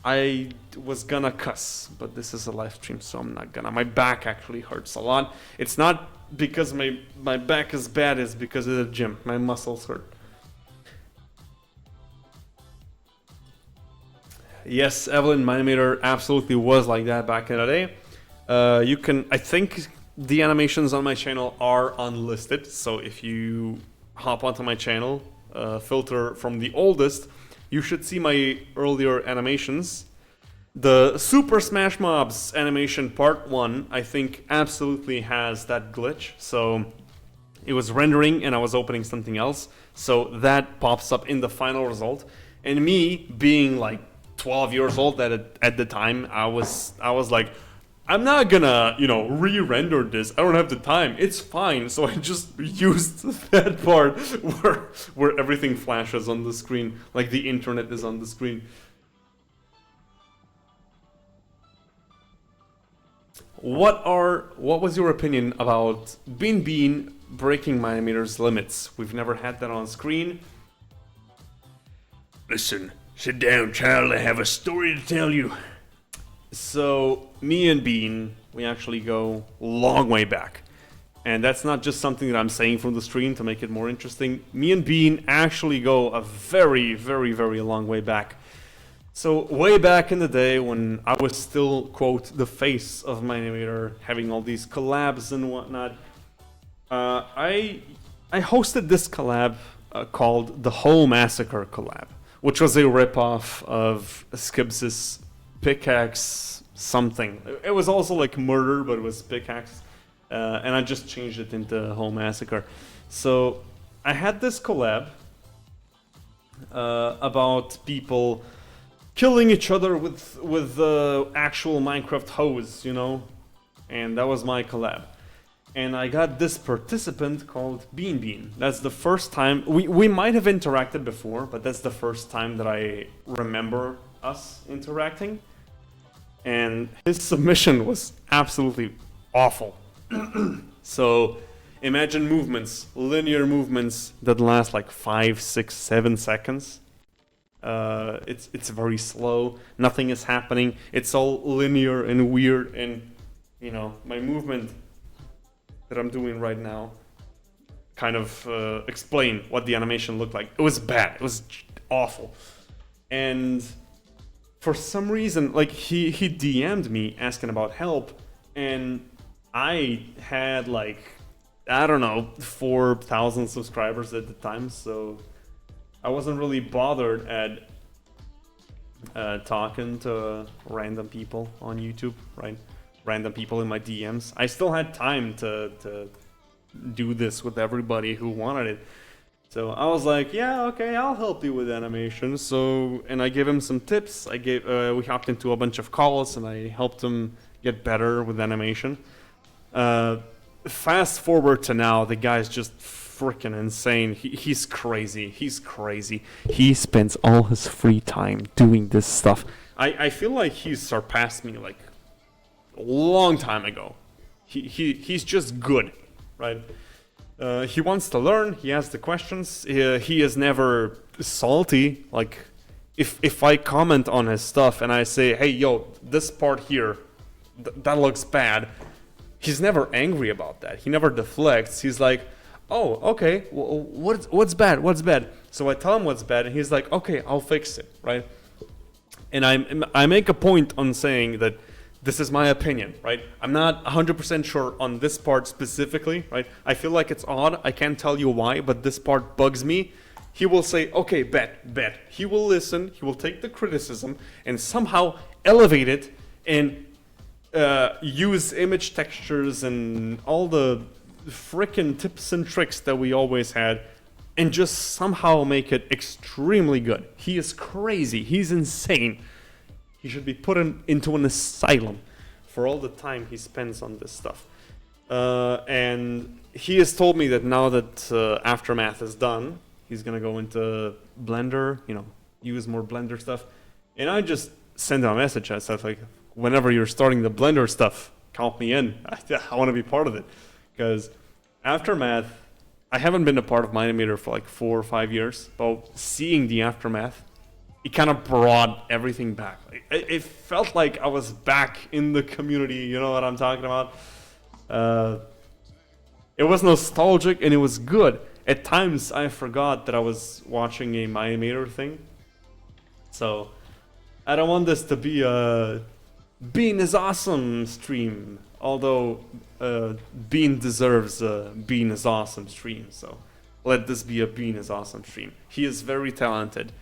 I was gonna cuss, but this is a live stream, so I'm not gonna. My back actually hurts a lot. It's not because my back is bad, it's because of the gym. My muscles hurt. Yes, Evelyn, my animator absolutely was like that back in the day. You can, I think the animations on my channel are unlisted, so if you hop onto my channel, filter from the oldest, you should see my earlier animations. The Super Smash Mobs animation part 1, I think absolutely has that glitch. So it was rendering and I was opening something else. So that pops up in the final result. And me being like 12 years old at the time, I was like, I'm not gonna, re-render this. I don't have the time. It's fine. So I just used that part where everything flashes on the screen, like the internet is on the screen. What was your opinion about Bean breaking my animator's limits? We've never had that on screen. Listen, sit down, child. I have a story to tell you. So, me and Bean, we actually go a long way back. And that's not just something that I'm saying from the stream to make it more interesting. Me and Bean actually go a very, very, very long way back. So, way back in the day when I was still, quote, the face of my animator, having all these collabs and whatnot, I hosted this collab called the Whole Massacre collab, which was a ripoff of Skibbs's Pickaxe something. It was also like murder, but it was pickaxe. And I just changed it into Whole Massacre. So I had this collab about people killing each other with actual Minecraft hoes, and that was my collab. And I got this participant called Bean. That's the first time we might have interacted before, but that's the first time that I remember us interacting. And his submission was absolutely awful. So imagine movements, linear movements that last like 5, 6, 7 seconds. It's very slow. Nothing is happening. It's all linear and weird. And my movement that I'm doing right now kind of explain what the animation looked like. It was bad. It was awful. And for some reason, like he DM'd me asking about help, and I had like, I don't know, 4,000 subscribers at the time, so I wasn't really bothered at talking to random people on YouTube, right? Random people in my DMs. I still had time to do this with everybody who wanted it. So I was like, yeah, okay, I'll help you with animation. So, and I gave him some tips. We hopped into a bunch of calls and I helped him get better with animation. Fast forward to now, the guy's just freaking insane. He's crazy. He's crazy. He spends all his free time doing this stuff. I feel like he's surpassed me like a long time ago. He's just good, right? He wants to learn. He asks the questions. He is never salty. Like, if I comment on his stuff and I say, "Hey, yo, this part here, that looks bad," he's never angry about that. He never deflects. He's like, "Oh, okay. Well, what's bad? What's bad?" So I tell him what's bad, and he's like, "Okay, I'll fix it." Right? And I make a point on saying that this is my opinion, right? I'm not 100% sure on this part specifically, right? I feel like it's odd. I can't tell you why, but this part bugs me. He will say, okay, bet. He will listen. He will take the criticism and somehow elevate it and use image textures and all the frickin' tips and tricks that we always had and just somehow make it extremely good. He is crazy. He's insane. He should be put into an asylum for all the time he spends on this stuff. And he has told me that now that Aftermath is done, he's gonna go into Blender, use more Blender stuff. And I just sent him a message. I said, like, whenever you're starting the Blender stuff, count me in. I want to be part of it. Because Aftermath, I haven't been a part of Minimator for like 4 or 5 years, but seeing the Aftermath, it kind of brought everything back. It felt like I was back in the community, you know what I'm talking about? It was nostalgic and it was good. At times I forgot that I was watching a Minimator thing. So I don't want this to be a Bean is awesome stream, although Bean deserves a Bean is awesome stream, so let this be a Bean is awesome stream. He is very talented.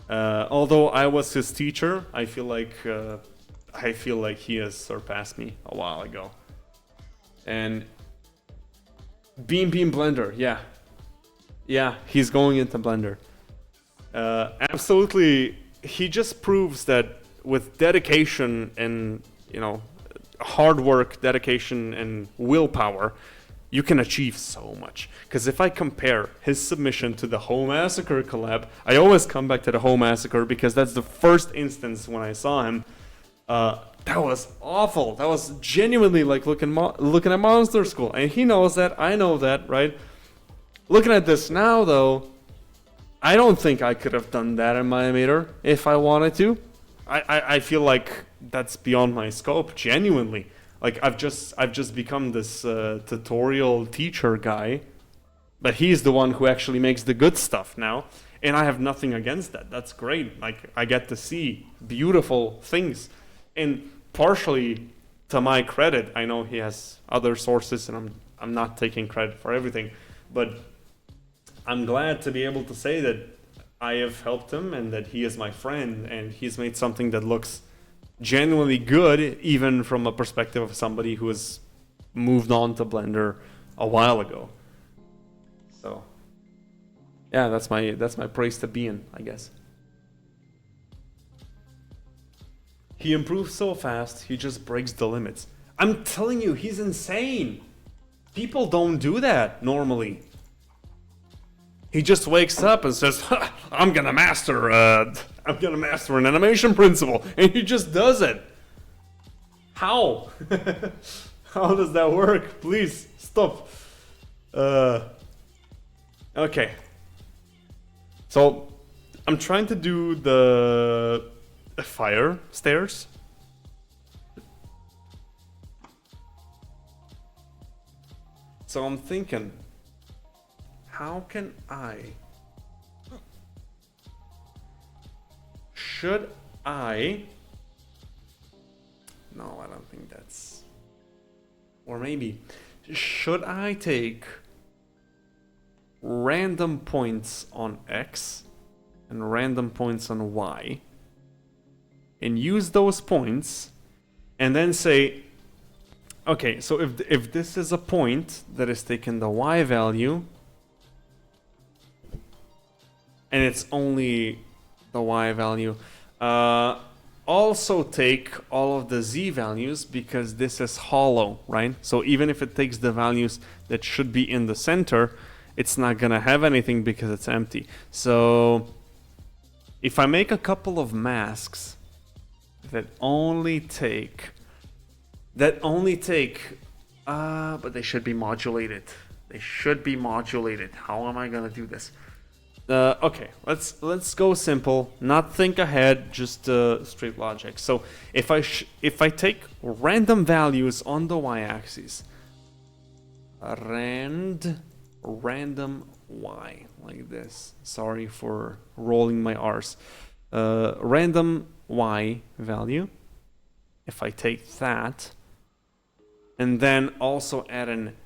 Although I was his teacher, I feel like he has surpassed me a while ago. And Bean Blender, yeah, he's going into Blender. Absolutely, he just proves that with dedication and, you know, hard work, dedication, and willpower, you can achieve so much. Because if I compare his submission to the Whole Massacre collab, I always come back to the Whole Massacre because that's the first instance when I saw him. That was awful. That was genuinely like looking at Monster School. And he knows that, I know that, right? Looking at this now, though, I don't think I could have done that in Minimator if I wanted to. I feel like that's beyond my scope, genuinely. Like I've just become this tutorial teacher guy, but he's the one who actually makes the good stuff now, and I have nothing against that. That's great. Like I get to see beautiful things, and partially to my credit, I know he has other sources, and I'm not taking credit for everything, but I'm glad to be able to say that I have helped him and that he is my friend and he's made something that looks genuinely good, even from a perspective of somebody who has moved on to Blender a while ago. So yeah, that's my praise to Bean, I guess. He improves so fast, he just breaks the limits. I'm telling you, he's insane. People don't do that normally. He just wakes up and says, I'm gonna master an animation principle, and he just does it. How? How does that work? Please stop. Okay. So I'm trying to do the fire stairs. So I'm thinking, how can should I? No, I don't think that's. Or maybe, should I take random points on X and random points on Y and use those points and then say, okay, so if this is a point that is taking the Y value and it's only the Y value, also take all of the Z values because this is hollow, right? So even if it takes the values that should be in the center, it's not gonna have anything because it's empty. So if I make a couple of masks that only take, but they should be modulated. They should be modulated. How am I gonna do this? Okay, let's go simple. Not think ahead, just straight logic. So if I take random values on the y-axis, random y like this. Sorry for rolling my r's. Random y value. If I take that, and then also add an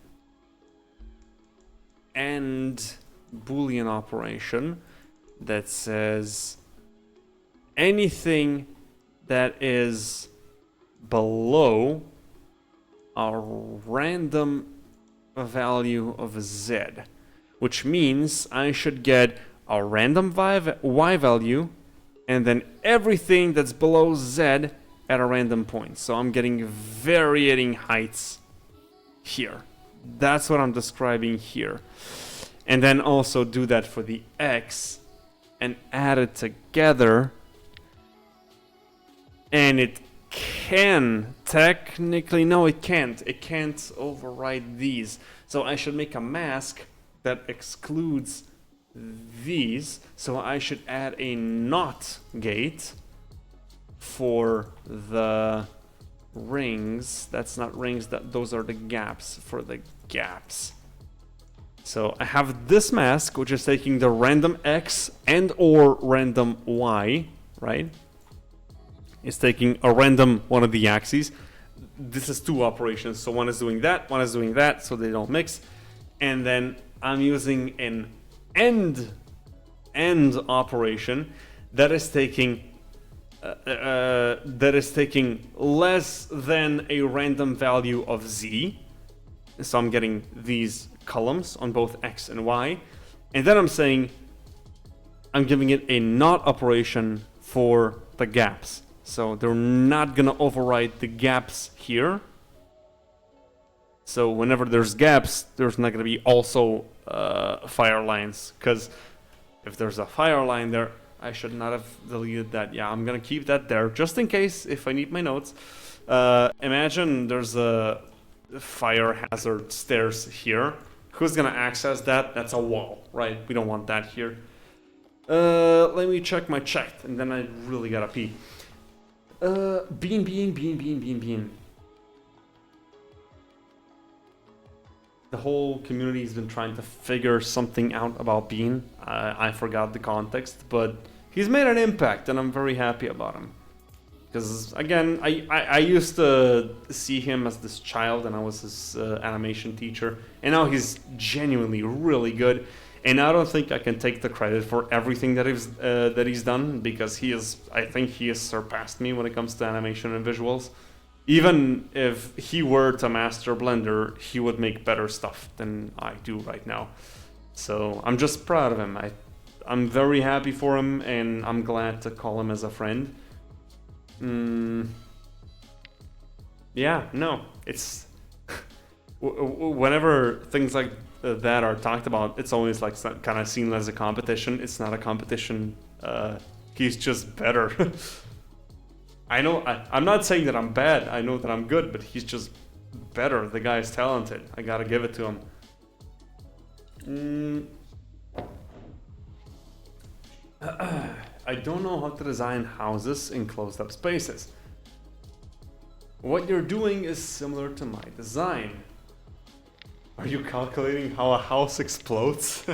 AND Boolean operation that says anything that is below a random value of z, which means I should get a random y value and then everything that's below z at a random point. So I'm getting varying heights here. That's what I'm describing here. And then also do that for the X and add it together. And it can technically, no, it can't. It can't override these. So I should make a mask that excludes these. So I should add a NOT gate for the rings. That's not rings, those are the gaps for the gaps. So I have this mask, which is taking the random X and or random Y, right? It's taking a random one of the axes. This is two operations, so one is doing that, one is doing that, so they don't mix. And then I'm using an end operation that is taking less than a random value of Z. So I'm getting these columns on both X and Y. And then I'm saying I'm giving it a NOT operation for the gaps. So they're not gonna override the gaps here. So whenever there's gaps, there's not gonna be also fire lines. Because if there's a fire line there, I should not have deleted that. Yeah, I'm gonna keep that there just in case if I need my notes. Imagine there's a fire hazard stairs here. Who's gonna access that? That's a wall, right? We don't want that here. Let me check my chat, and then I really gotta pee. Bean. The whole community's been trying to figure something out about Bean. I forgot the context, but he's made an impact, and I'm very happy about him. Because, again, I used to see him as this child, and I was his animation teacher. And now he's genuinely really good. And I don't think I can take the credit for everything that he's done, because I think he has surpassed me when it comes to animation and visuals. Even if he were to master Blender, he would make better stuff than I do right now. So I'm just proud of him. I'm very happy for him, and I'm glad to call him as a friend. Yeah, no, it's whenever things like that are talked about, it's always like kind of seen as a competition. It's not a competition. He's just better. I know. I'm not saying that I'm bad. I know that I'm good, but he's just better. The guy is talented. I gotta give it to him. I don't know how to design houses in closed-up spaces. What you're doing is similar to my design. Are you calculating how a house explodes?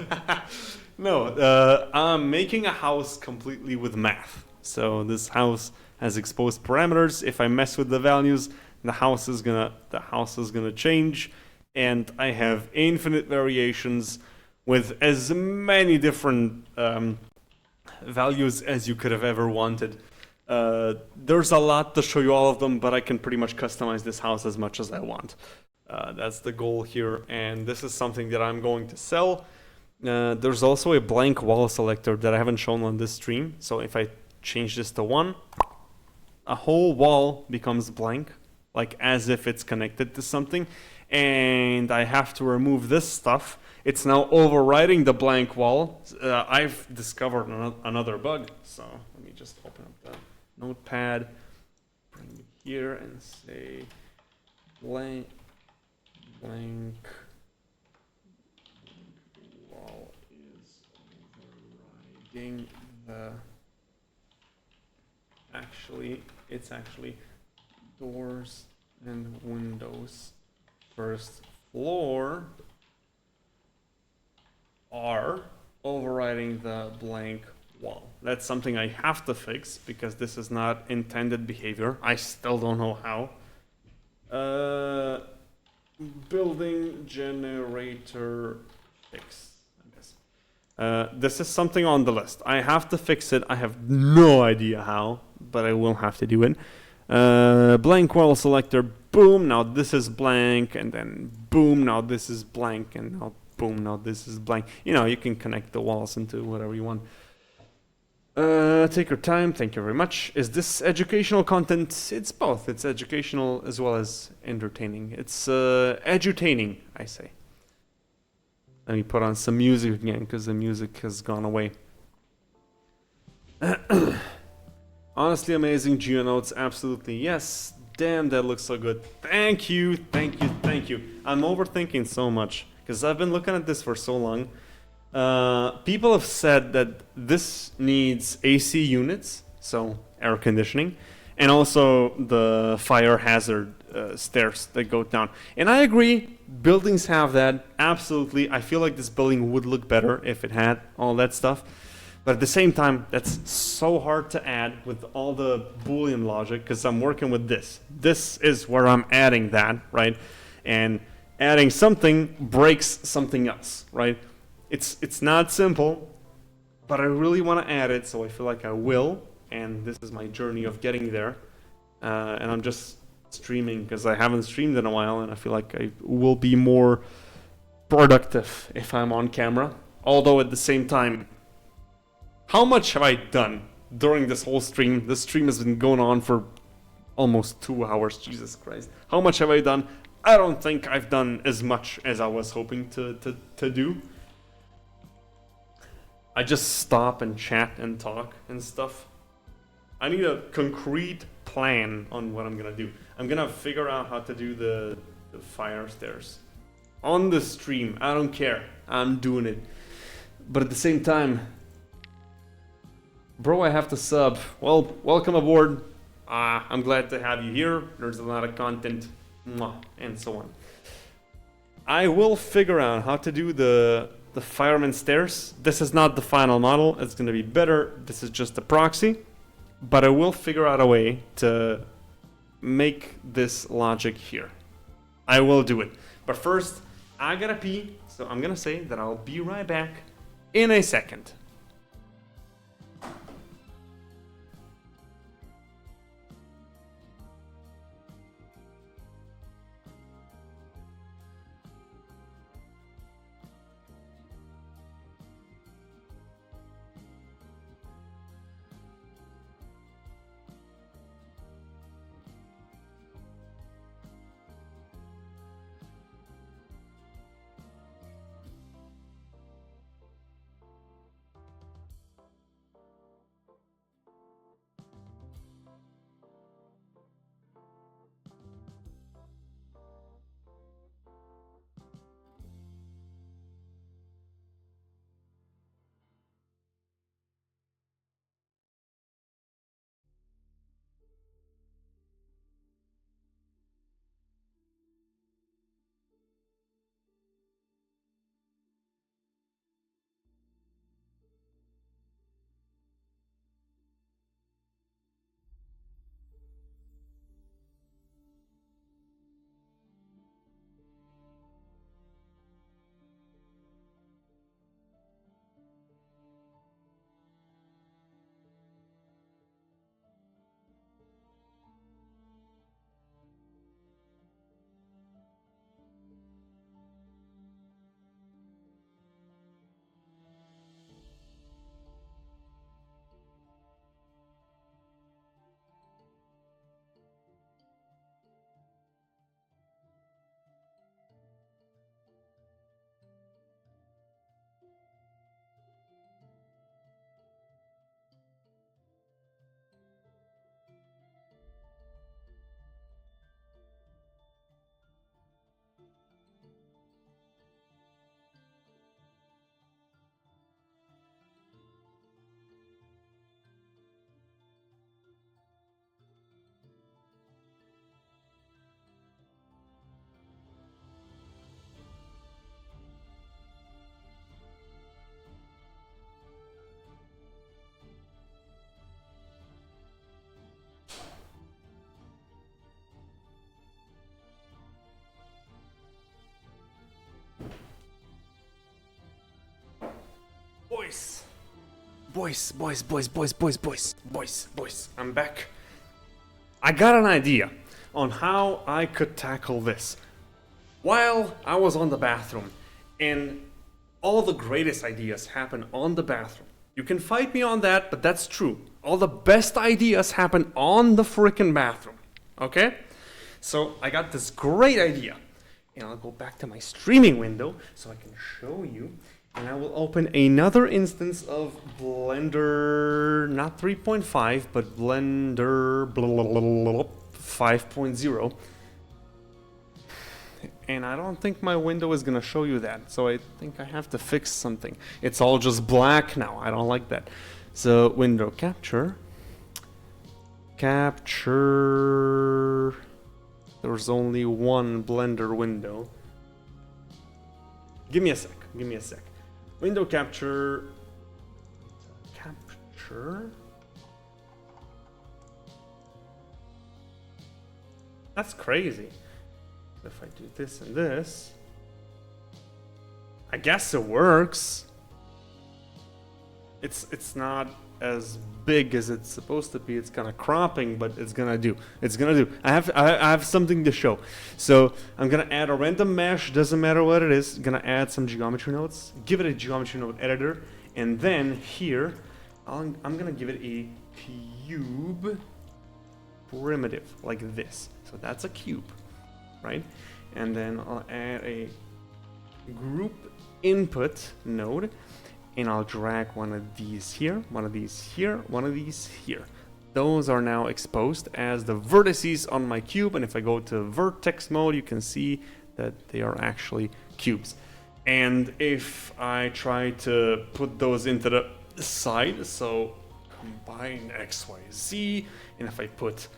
No, I'm making a house completely with math. So this house has exposed parameters. If I mess with the values, the house is gonna change, and I have infinite variations with as many different values as you could have ever wanted. There's a lot to show you all of them, but I can pretty much customize this house as much as I want. That's the goal here, and this is something that I'm going to sell. There's also a blank wall selector that I haven't shown on this stream. So if I change this to 1, a whole wall becomes blank, like as if it's connected to something. And I have to remove this stuff. It's now overriding the blank wall. I've discovered another bug. So let me just open up the notepad, bring it here and say blank wall is overriding the... It's actually doors and windows. First floor are overriding the blank wall. That's something I have to fix because this is not intended behavior. I still don't know how. Building generator fix, I guess. This is something on the list. I have to fix it. I have no idea how, but I will have to do it. Blank wall selector, boom, now this is blank, and then boom, now this is blank, and now boom, now this is blank. You know, you can connect the walls into whatever you want. Take your time, thank you very much. Is this educational content? It's both. It's educational as well as entertaining. It's edutaining, I say. Let me put on some music again, because the music has gone away. Honestly amazing, GeoNotes, absolutely yes. Damn, that looks so good. Thank you, thank you, thank you. I'm overthinking so much because I've been looking at this for so long. People have said that this needs AC units, so air conditioning, and also the fire hazard stairs that go down. And I agree, buildings have that, absolutely. I feel like this building would look better if it had all that stuff. But at the same time, that's so hard to add with all the Boolean logic because I'm working with this. This is where I'm adding that, right? And adding something breaks something else, right? It's not simple, but I really want to add it, so I feel like I will. And this is my journey of getting there. And I'm just streaming because I haven't streamed in a while, and I feel like I will be more productive if I'm on camera. Although at the same time, how much have I done during this whole stream? This stream has been going on for almost 2 hours, Jesus Christ. How much have I done? I don't think I've done as much as I was hoping to do. I just stop and chat and talk and stuff. I need a concrete plan on what I'm gonna do. I'm gonna figure out how to do the fire stairs. On the stream, I don't care. I'm doing it. But at the same time, bro, I have to sub. Well, welcome aboard. I'm glad to have you here. There's a lot of content, and so on. I will figure out how to do the fireman stairs. This is not the final model. It's going to be better. This is just a proxy. But I will figure out a way to make this logic here. I will do it. But first, I gotta pee. So I'm going to say that I'll be right back in a second. Boys, I'm back. I got an idea on how I could tackle this. While I was on the bathroom, and all the greatest ideas happen on the bathroom. You can fight me on that, but that's true. All the best ideas happen on the freaking bathroom, okay? So I got this great idea. And I'll go back to my streaming window so I can show you. And I will open another instance of Blender, not 3.5, but Blender 5.0. And I don't think my window is gonna show you that, so I think I have to fix something. It's all just black now, I don't like that. So window capture. There's only one Blender window. Give me a sec. Window capture. That's crazy. If I do this and this, I guess it works. It's not as big as it's supposed to be. It's kind of cropping, but it's gonna do. I have something to show. So I'm gonna add a random mesh. Doesn't matter what it is. Gonna add some geometry nodes. Give it a geometry node editor, and then here I'm gonna give it a cube primitive like this. So that's a cube, right? And then I'll add a group input node. And I'll drag one of these here, one of these here, one of these here. Those are now exposed as the vertices on my cube, and if I go to vertex mode, you can see that they are actually cubes. And if I try to put those into the side, so combine X, Y, Z, and if I put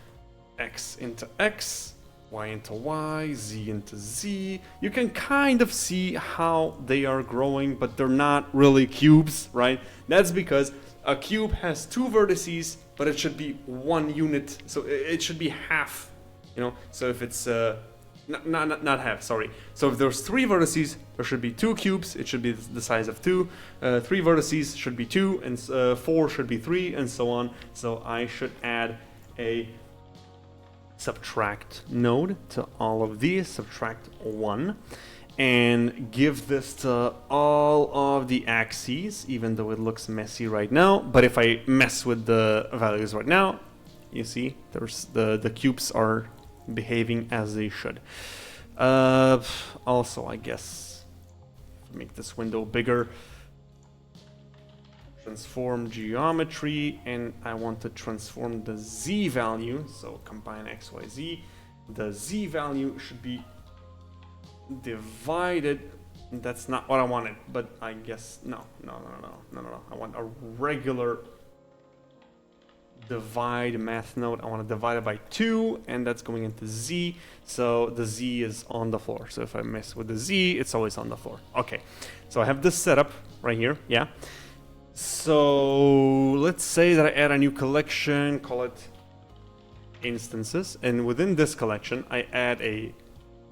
X into X, Y into Y, Z into Z. You can kind of see how they are growing, but they're not really cubes, right? That's because a cube has two vertices, but it should be one unit, so it should be half, you know? So if it's, not half, sorry. So if there's three vertices, there should be two cubes, it should be the size of two. Three vertices should be two, and four should be three, and so on. So I should add a subtract node to all of these, subtract 1, and give this to all of the axes, even though it looks messy right now. But if I mess with the values right now, you see there's the cubes are behaving as they should. Also, I guess make this window bigger. Transform geometry, and I want to transform the Z value, so combine X, Y, Z. The Z value should be divided. That's not what I wanted, but I guess, no. I want a regular divide math node. I want to divide it by 2, and that's going into Z, so the Z is on the floor. So if I mess with the Z, it's always on the floor. Okay, so I have this setup right here, yeah. So let's say that I add a new collection, call it instances, and within this collection I add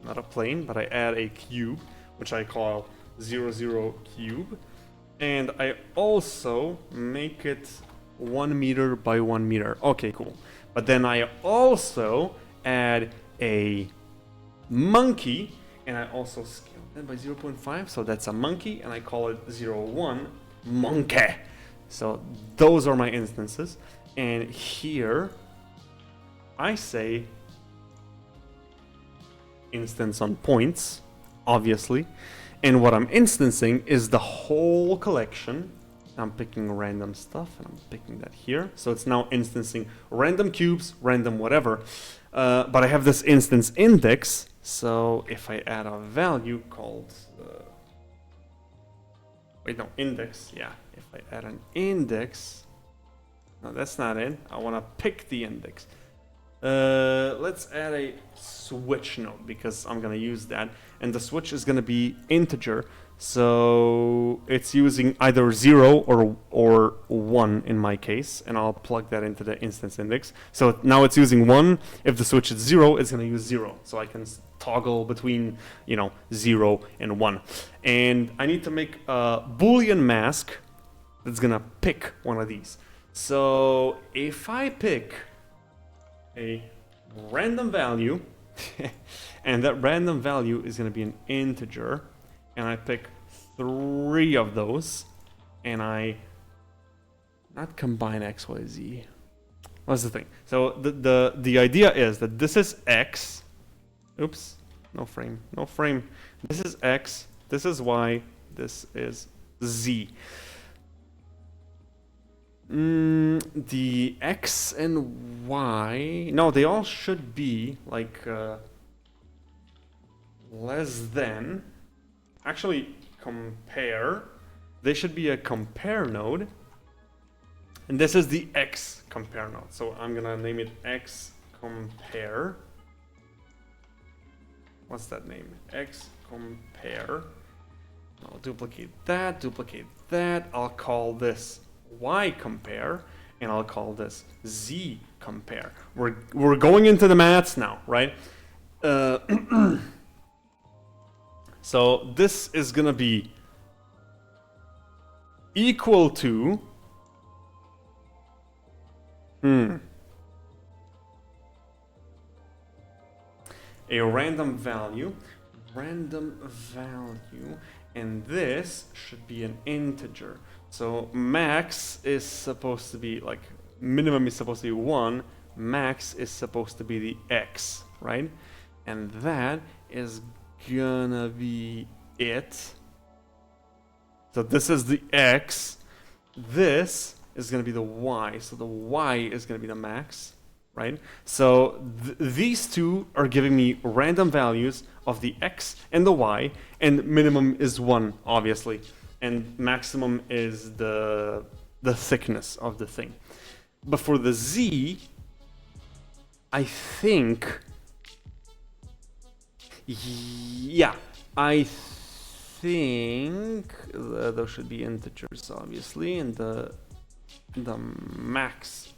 not a plane, but I add a cube, which I call 0, 0 cube, and I also make it 1 meter by 1 meter. Okay, cool. But then I also add a monkey, and I also scale that by 0.5, so that's a monkey, and I call it 0, 1 monkey. So those are my instances, and here I say instance on points, obviously, and what I'm instancing is the whole collection. I'm picking random stuff and I'm picking that here, so it's now instancing random cubes, random whatever, but I have this instance index. So if I add a value called index, yeah. If I add an index, no, that's not it. I want to pick the index. Let's add a switch node because I'm gonna use that, and the switch is gonna be integer. So it's using either 0 or 1 in my case, and I'll plug that into the instance index. So now it's using 1. If the switch is 0, it's going to use 0. So I can toggle between, 0 and 1. And I need to make a Boolean mask that's going to pick one of these. So if I pick a random value, and that random value is going to be an integer, and I pick 3 of those, and I not combine X, Y, Z. What's the thing? So the idea is that this is X. Oops, no frame. This is X. This is Y. This is Z. the X and Y, no, they all should be like less than, actually compare, they should be a compare node. And this is the X compare node. So I'm gonna name it X compare. What's that name? X compare. I'll duplicate that, I'll call this Y compare, and I'll call this Z compare. We're going into the maths now, right? So this is gonna be equal to a random value, and this should be an integer. So max is supposed to be like, minimum is supposed to be 1, max is supposed to be the X, right? And that is gonna be it. So this is the X, this is gonna be the Y, so the Y is gonna be the max, right? So these two are giving me random values of the X and the Y, and minimum is 1, obviously, and maximum is the thickness of the thing. But for the Z, I think, yeah, I think those should be integers, obviously, and the max,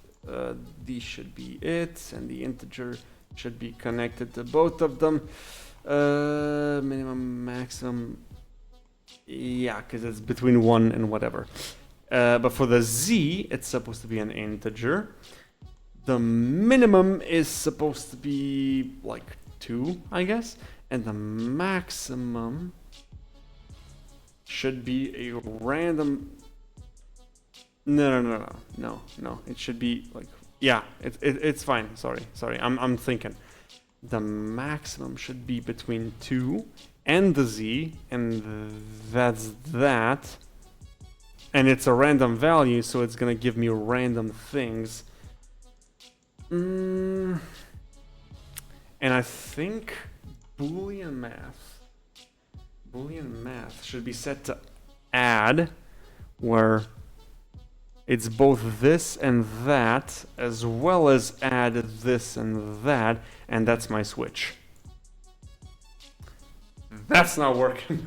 these should be it, and the integer should be connected to both of them. Minimum, maximum, yeah, because it's between 1 and whatever. But for the Z, it's supposed to be an integer. The minimum is supposed to be like 2, I guess, and the maximum should be a random. No. It should be like, yeah. It's fine. Sorry. I'm thinking. The maximum should be between 2 and the Z, and that's that. And it's a random value, so it's gonna give me random things. And I think Boolean math should be set to add, where it's both this and that, as well as add this and that, and that's my switch. That's not working.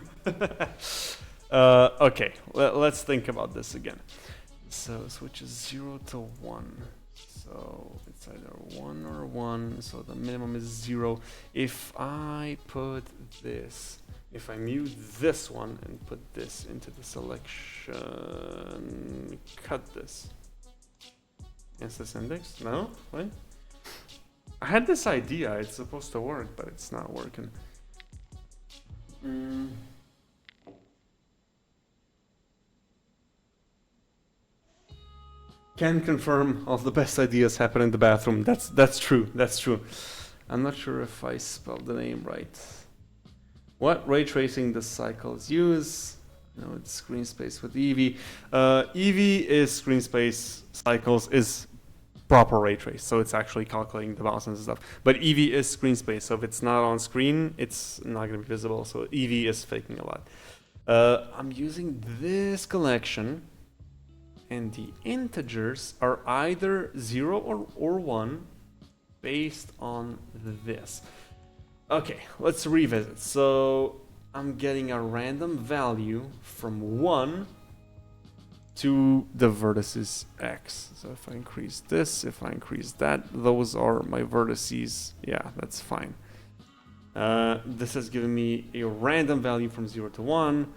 Okay, let's think about this again. So switch is 0 to 1. So it's either 1 or 1, so the minimum is 0. If I put this, if I mute this one and put this into the selection, cut this. Is this index? No? What? I had this idea, it's supposed to work, but it's not working. Can confirm all the best ideas happen in the bathroom. That's true. I'm not sure if I spelled the name right. What ray tracing does Cycles use? No, it's screen space with Eevee. Eevee is screen space, Cycles is proper ray trace, so it's actually calculating the bounces and stuff. But Eevee is screen space, so if it's not on screen, it's not going to be visible. So Eevee is faking a lot. I'm using this collection, and the integers are either 0 or 1 based on this. Okay, let's revisit. So I'm getting a random value from 1 to the vertices x. So if I increase this, if I increase that, those are my vertices. Yeah, that's fine. This is giving me a random value from 0 to 1,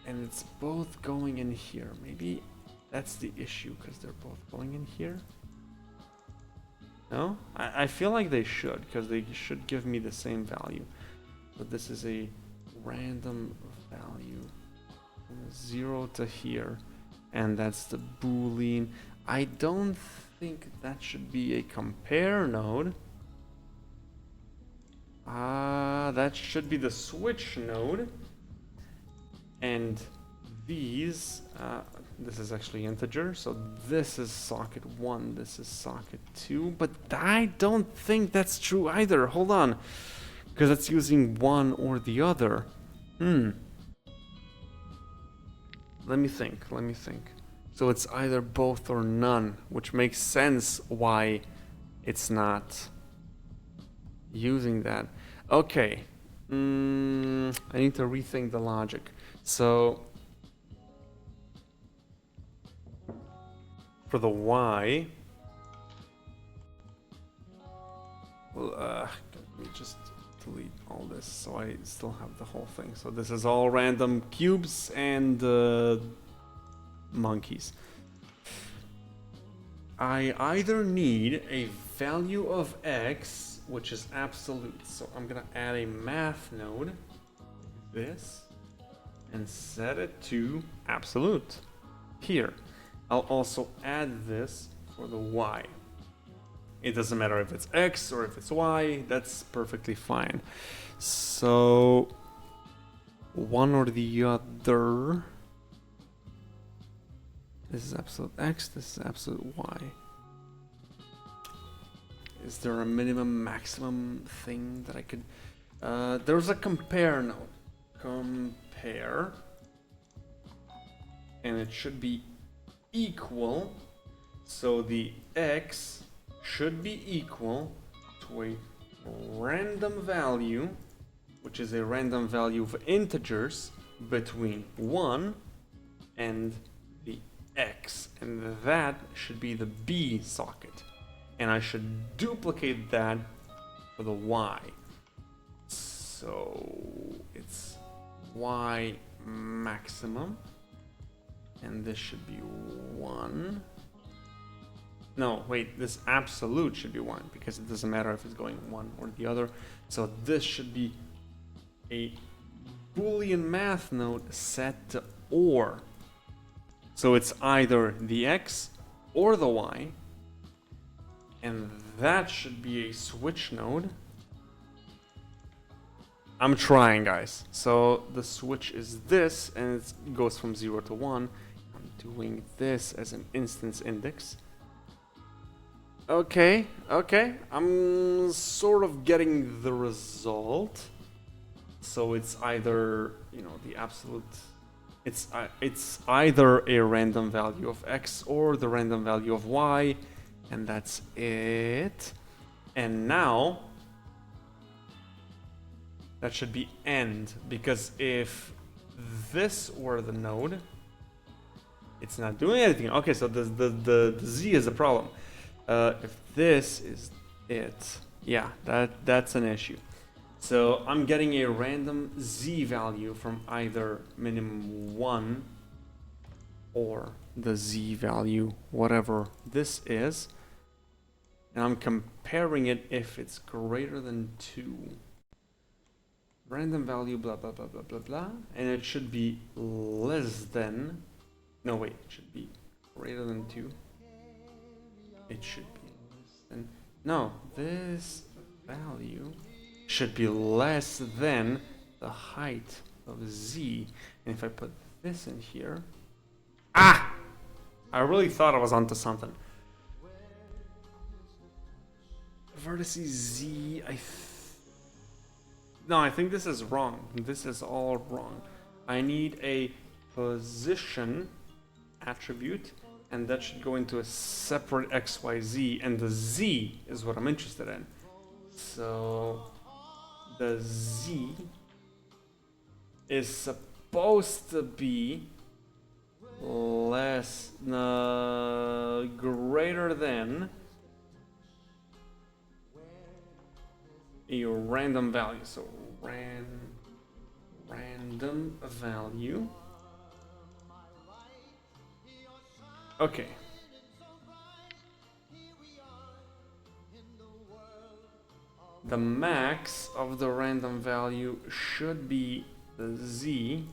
and it's both going in here. Maybe that's the issue, because they're both going in here. No? I feel like they should, because they should give me the same value. But this is a random value from 0 to here, and that's the Boolean. I don't think that should be a compare node. That should be the switch node. And these, this is actually integer, so this is socket 1, this is socket 2, but I don't think that's true either. Hold on, because it's using one or the other. Let me think. So it's either both or none, which makes sense why it's not using that. Okay, I need to rethink the logic. So for the y, well, let me just delete all this so I still have the whole thing. So this is all random cubes and monkeys. I either need a value of x, which is absolute. So I'm gonna add a math node, this, and set it to absolute. Here, I'll also add this for the y. It doesn't matter if it's x or if it's y, that's perfectly fine. So one or the other. This is absolute x, this is absolute y. Is there a minimum maximum thing that I could... there's a compare node. Compare. And it should be equal. So the x should be equal to a random value, which is a random value of integers between 1 and the x, and that should be the b socket, and I should duplicate that for the y. So it's y maximum, and this should be 1. No, wait, this absolute should be 1, because it doesn't matter if it's going one or the other. So this should be a Boolean math node set to OR. So it's either the x or the y, and that should be a switch node. I'm trying, guys. So the switch is this, and it goes from 0 to 1. I'm doing this as an instance index. Okay, I'm sort of getting the result. So it's either, you know, the absolute, it's either a random value of x or the random value of y, and that's it. And now that should be end, because if this were the node, it's not doing anything. Okay, so the z is a problem. If this is it, yeah, that's an issue. So I'm getting a random z value from either minimum 1 or the z value, whatever this is, and I'm comparing it if it's greater than 2. Random value blah blah blah blah blah blah, and it should be less than, no wait, it should be greater than 2. It should be less than, no, this value should be less than the height of z. And if I put this in here, I really thought I was onto something. Vertices z, no, I think this is wrong. This is all wrong. I need a position attribute, and that should go into a separate xyz, and the z is what I'm interested in. So the z is supposed to be less, greater than a random value. So random value. Okay. The max of the random value should be the z.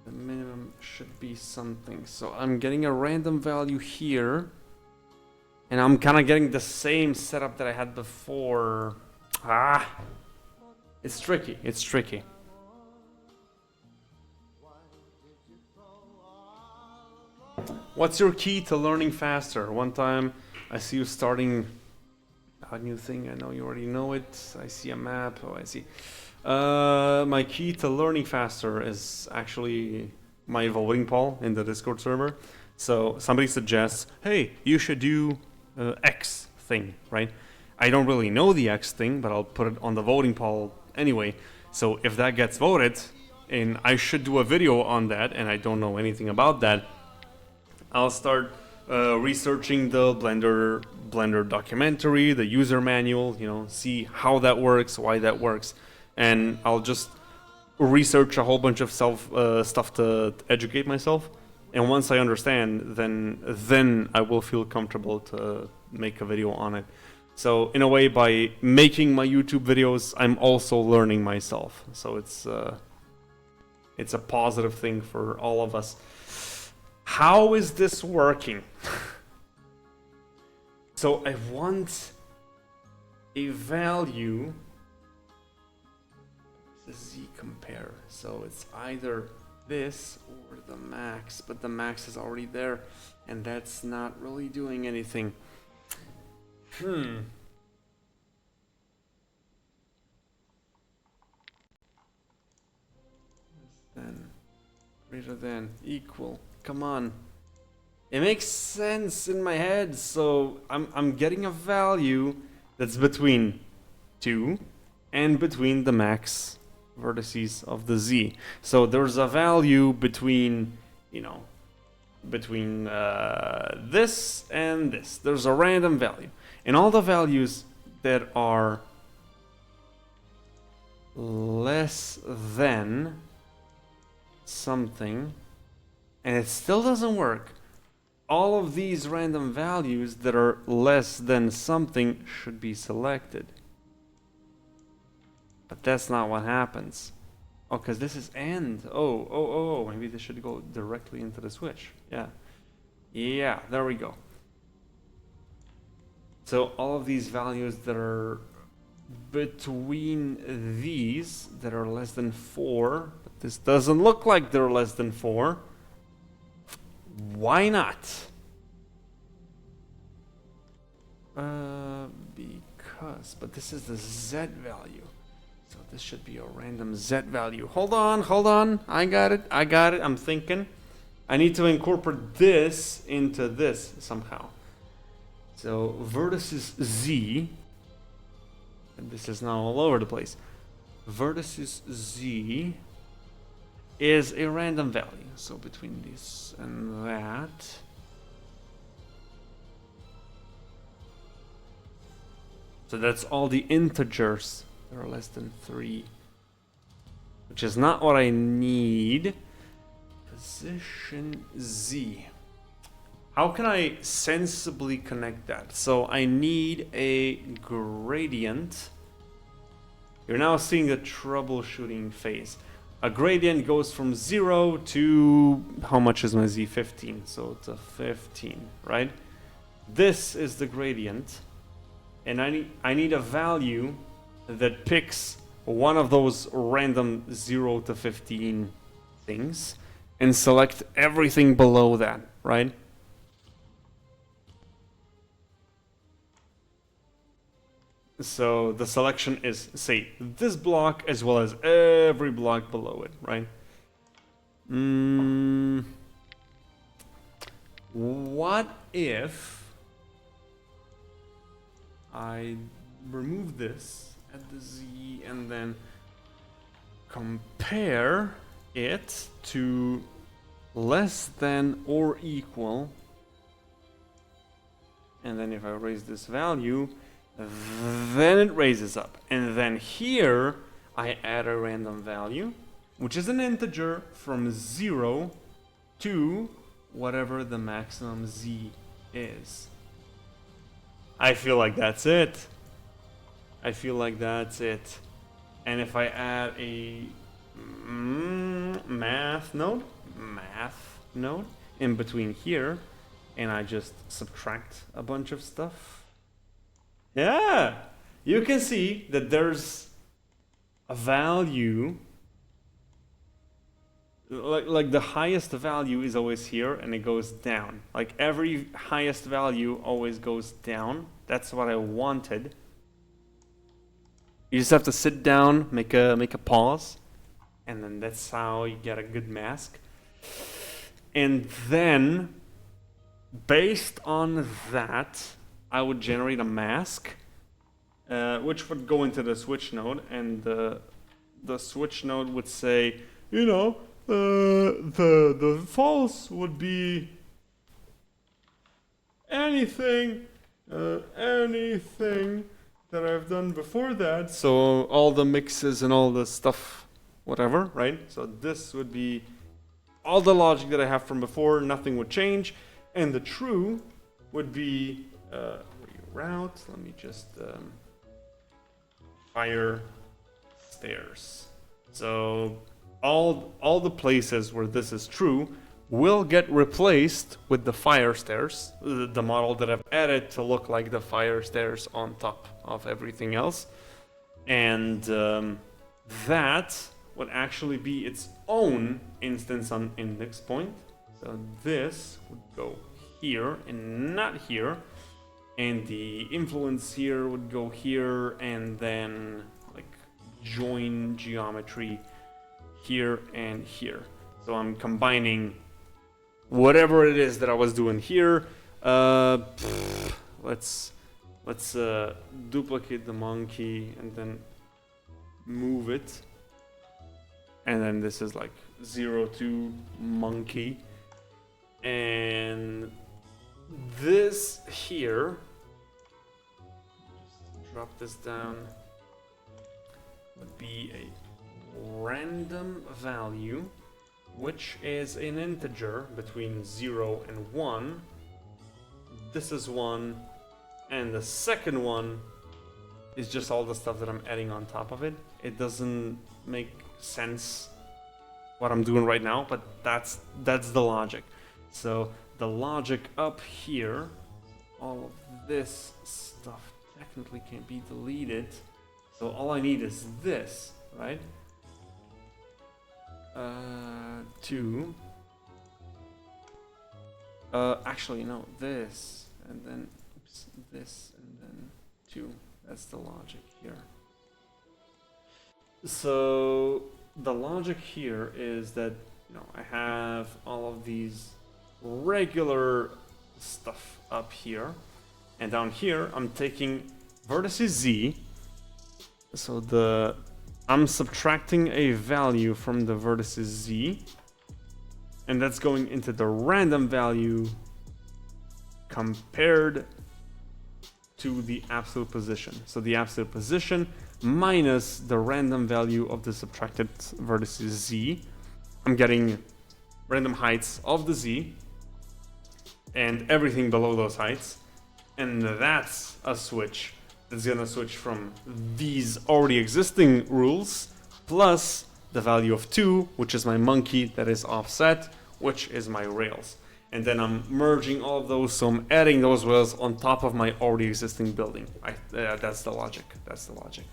The minimum should be something. So I'm getting a random value here, and I'm kind of getting the same setup that I had before. It's tricky. It's tricky. What's your key to learning faster? One time I see you starting a new thing. I know you already know it. I see a map. Oh, I see. My key to learning faster is actually my voting poll in the Discord server. So somebody suggests, hey, you should do X thing, right? I don't really know the X thing, but I'll put it on the voting poll anyway. So if that gets voted, and I should do a video on that, and I don't know anything about that, I'll start researching the Blender documentary, the user manual, you know, see how that works, why that works, and I'll just research a whole bunch of stuff to educate myself. And once I understand, then I will feel comfortable to make a video on it. So in a way, by making my YouTube videos, I'm also learning myself. So it's a positive thing for all of us. How is this working? So I want a value. The Z compare. So it's either this or the max, but the max is already there, and that's not really doing anything. Then greater than, equal. Come on. It makes sense in my head, so I'm getting a value that's between 2 and between the max vertices of the Z. So there's a value between, you know, between this and this. There's a random value. And all the values that are less than something, and it still doesn't work, all of these random values that are less than something should be selected. But that's not what happens. Oh, because this is AND. Oh, maybe this should go directly into the switch. Yeah, there we go. So all of these values that are between these that are less than 4, but this doesn't look like they're less than 4. Why not? Because, but this is the Z value. So this should be a random Z value. Hold on. I got it. I'm thinking. I need to incorporate this into this somehow. So vertices Z, and this is now all over the place. Vertices Z is a random value. So between this and that. So that's all the integers that are less than 3. Which is not what I need. Position Z. How can I sensibly connect that? So I need a gradient. You're now seeing the troubleshooting phase. A gradient goes from 0 to, how much is my Z? 15. So it's a 15, right? This is the gradient. And I need a value that picks one of those random 0 to 15 things and select everything below that, right? So the selection is, say, this block as well as every block below it, right? What if I remove this at the Z and then compare it to less than or equal, and then if I raise this value, then it raises up, and then here I add a random value, which is an integer from 0 to whatever the maximum Z is. I feel like that's it. And if I add a math node in between here, and I just subtract a bunch of stuff, yeah, you can see that there's a value like the highest value is always here and it goes down. Like every highest value always goes down. That's what I wanted. You just have to sit down, make a pause, and then that's how you get a good mask. And then, based on that, I would generate a mask, which would go into the switch node, and the switch node would say, you know, the false would be anything that I've done before that. So all the mixes and all the stuff, whatever, right? So this would be all the logic that I have from before, nothing would change. And the true would be reroute. Let me just fire stairs. So all the places where this is true will get replaced with the fire stairs, the model that I've added to look like the fire stairs on top of everything else. And that would actually be its own instance on index point. So this would go here and not here. And the influence here would go here and then like join geometry here and here. So I'm combining whatever it is that I was doing here. Let's duplicate the monkey and then move it. And then this is like 0 to monkey. And this here, just drop this down, would be a random value, which is an integer between 0 and 1. This is 1, and the second one is just all the stuff that I'm adding on top of it. It doesn't make sense what I'm doing right now, but that's the logic. So the logic up here, all of this stuff technically can't be deleted. So all I need is this, right? 2. Actually, no, this, and then oops, this, and then 2. That's the logic here. So the logic here is that, you know, I have all of these regular stuff up here, and down here I'm taking vertices z. So I'm subtracting a value from the vertices z, and that's going into the random value compared to the absolute position. So the absolute position minus the random value of the subtracted vertices z. I'm getting random heights of the z and everything below those heights. And that's a switch that's gonna switch from these already existing rules plus the value of 2, which is my monkey that is offset, which is my rails. And then I'm merging all of those, so I'm adding those rails on top of my already existing building. That's the logic. That's the logic.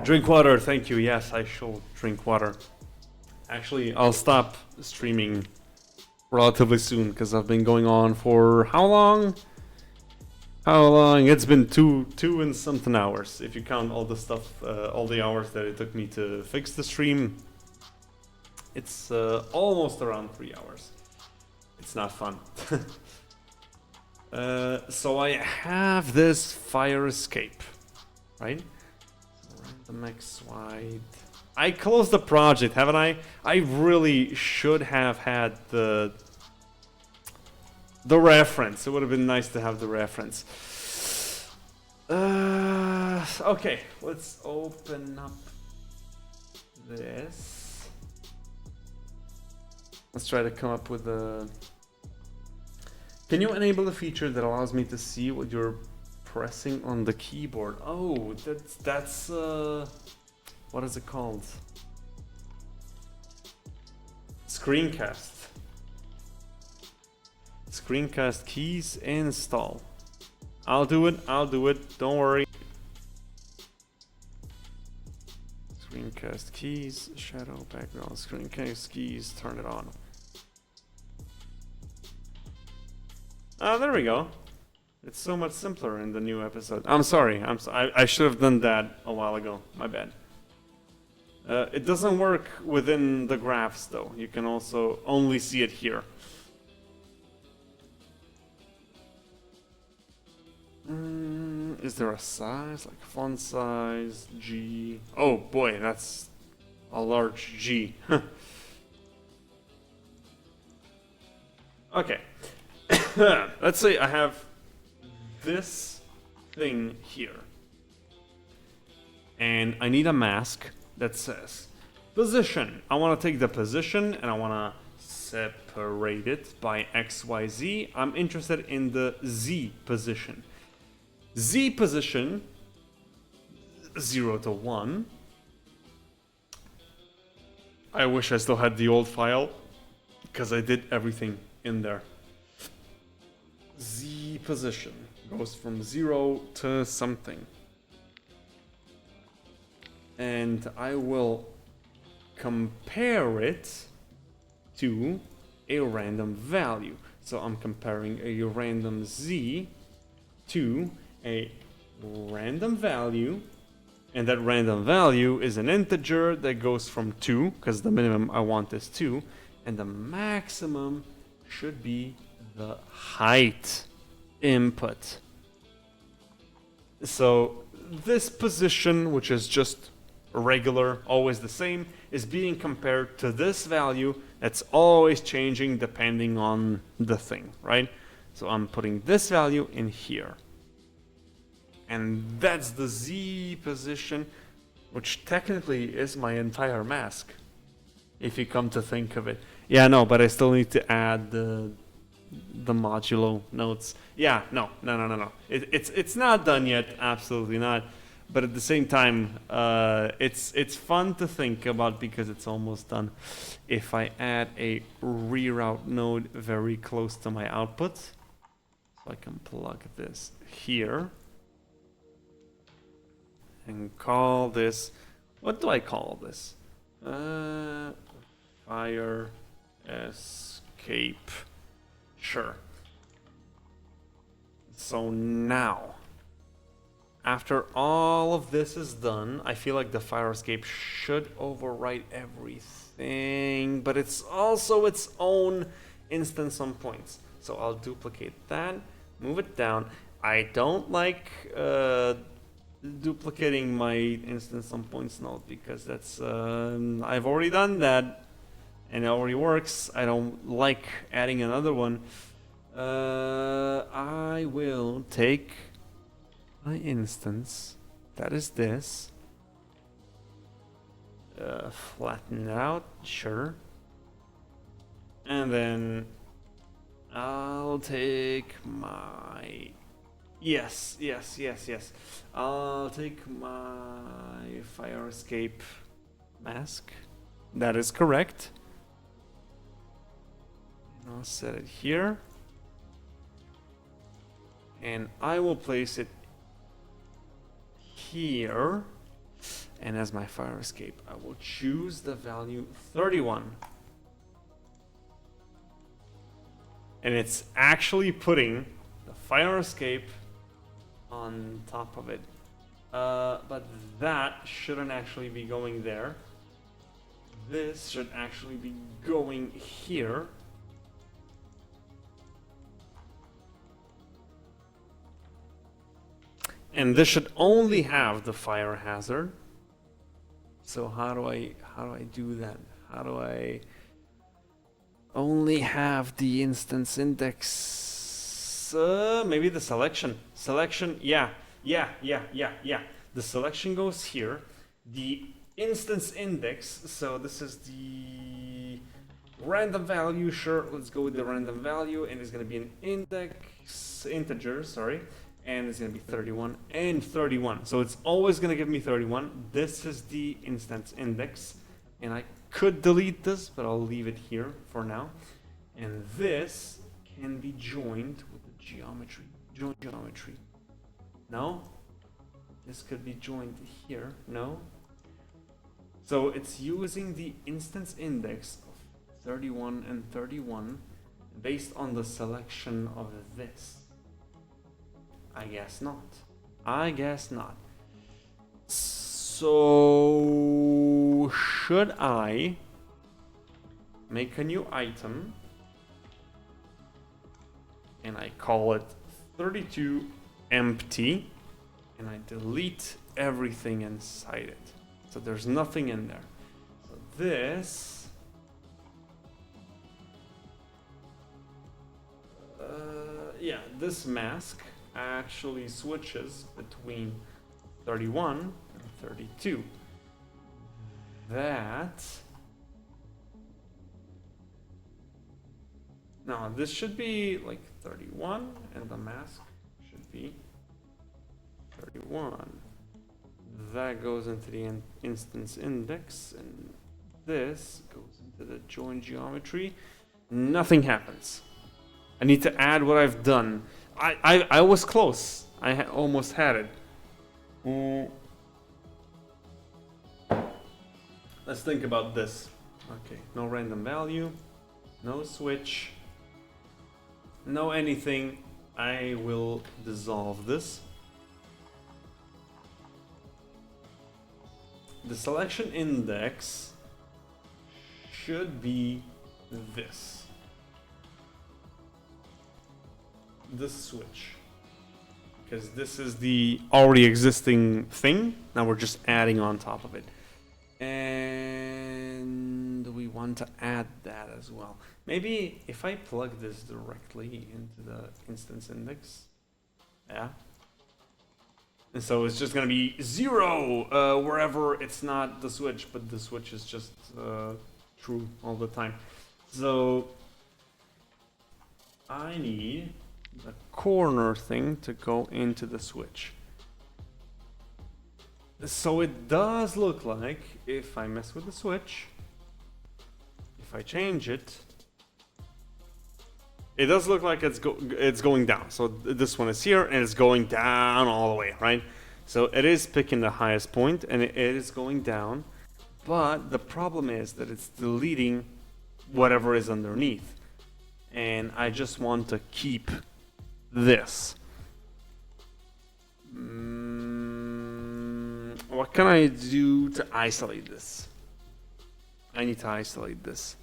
Drink water, thank you. Yes, I should drink water. Actually, I'll stop streaming relatively soon because I've been going on for how long? How long? It's been two and something hours. If you count all the stuff, all the hours that it took me to fix the stream, it's almost around 3 hours. It's not fun. So I have this fire escape, right? Random X wide. I closed the project, haven't I? I really should have had the reference. It would have been nice to have the reference. Okay, let's open up this. Let's try to come up with a... Can you enable a feature that allows me to see what you're pressing on the keyboard? Oh, that's what is it called? Screencast. Screencast keys install. I'll do it, don't worry. Screencast screencast keys, shadow, background, screencast keys, turn it on. Ah, there we go. It's so much simpler in the new episode. I'm sorry. I should have done that a while ago. My bad. It doesn't work within the graphs though. You can also only see it here. Is there a size? Like font size, G? Oh boy, that's a large G. Okay. Let's say I have this thing here. And I need a mask that says position. I want to take the position and I want to separate it by XYZ. I'm interested in the Z position. Z position 0 to 1. I wish I still had the old file because I did everything in there. Z position goes from 0 to something. And I will compare it to a random value. So I'm comparing a random Z to a random value, and that random value is an integer that goes from 2, because the minimum I want is 2, and the maximum should be the height input. So this position, which is just regular, always the same, is being compared to this value that's always changing depending on the thing, right? So I'm putting this value in here. And that's the Z position, which technically is my entire mask, if you come to think of it. Yeah, no, but I still need to add the modulo nodes. Yeah, no. It's not done yet, absolutely not. But at the same time, it's fun to think about because it's almost done. If I add a reroute node very close to my output, so I can plug this here and call this, what do I call this? Fire escape. Sure. So now, after all of this is done, I feel like the fire escape should overwrite everything, but it's also its own instance on points. So I'll duplicate that, move it down. I don't like duplicating my instance on points node because that's I've already done that and it already works. I don't like adding another one. I will take my instance, that is this, flatten it out, sure, and then I'll take my, yes, I'll take my fire escape mask, that is correct, and I'll set it here, and I will place it here, and as my fire escape I will choose the value 31, and it's actually putting the fire escape on top of it, but that shouldn't actually be going there. This should actually be going here. And this should only have the fire hazard. So how do I do that? How do I only have the instance index? Maybe the selection. Selection, yeah. The selection goes here. The instance index, so this is the random value, sure, let's go with the random value, and it's gonna be an integer, sorry. And it's going to be 31 and 31. So it's always going to give me 31. This is the instance index. And I could delete this, but I'll leave it here for now. And this can be joined with the geometry. Join geometry. No? This could be joined here. No? So it's using the instance index of 31 and 31 based on the selection of this. I guess not. I guess not. So should I make a new item and I call it 32 empty and I delete everything inside it? So there's nothing in there. So this yeah, this mask actually switches between 31 and 32. That now this should be like 31 and the mask should be 31. That goes into the instance index and this goes into the join geometry. Nothing happens. I need to add what I've done. I was close. I almost had it. Let's think about this. Okay, no random value, no switch, no anything. I will dissolve this. The selection index should be this switch, because this is the already existing thing. Now we're just adding on top of it, and we want to add that as well. Maybe if I plug this directly into the instance index, yeah. And so it's just gonna be 0 wherever it's not the switch, but the switch is just true all the time. So I need the corner thing to go into the switch. So it does look like if I mess with the switch, if I change it, it does look like it's going down. So this one is here and it's going down all the way, right? So it is picking the highest point and it is going down, but the problem is that it's deleting whatever is underneath. And I just want to keep this. What can I do to isolate this? I need to isolate this.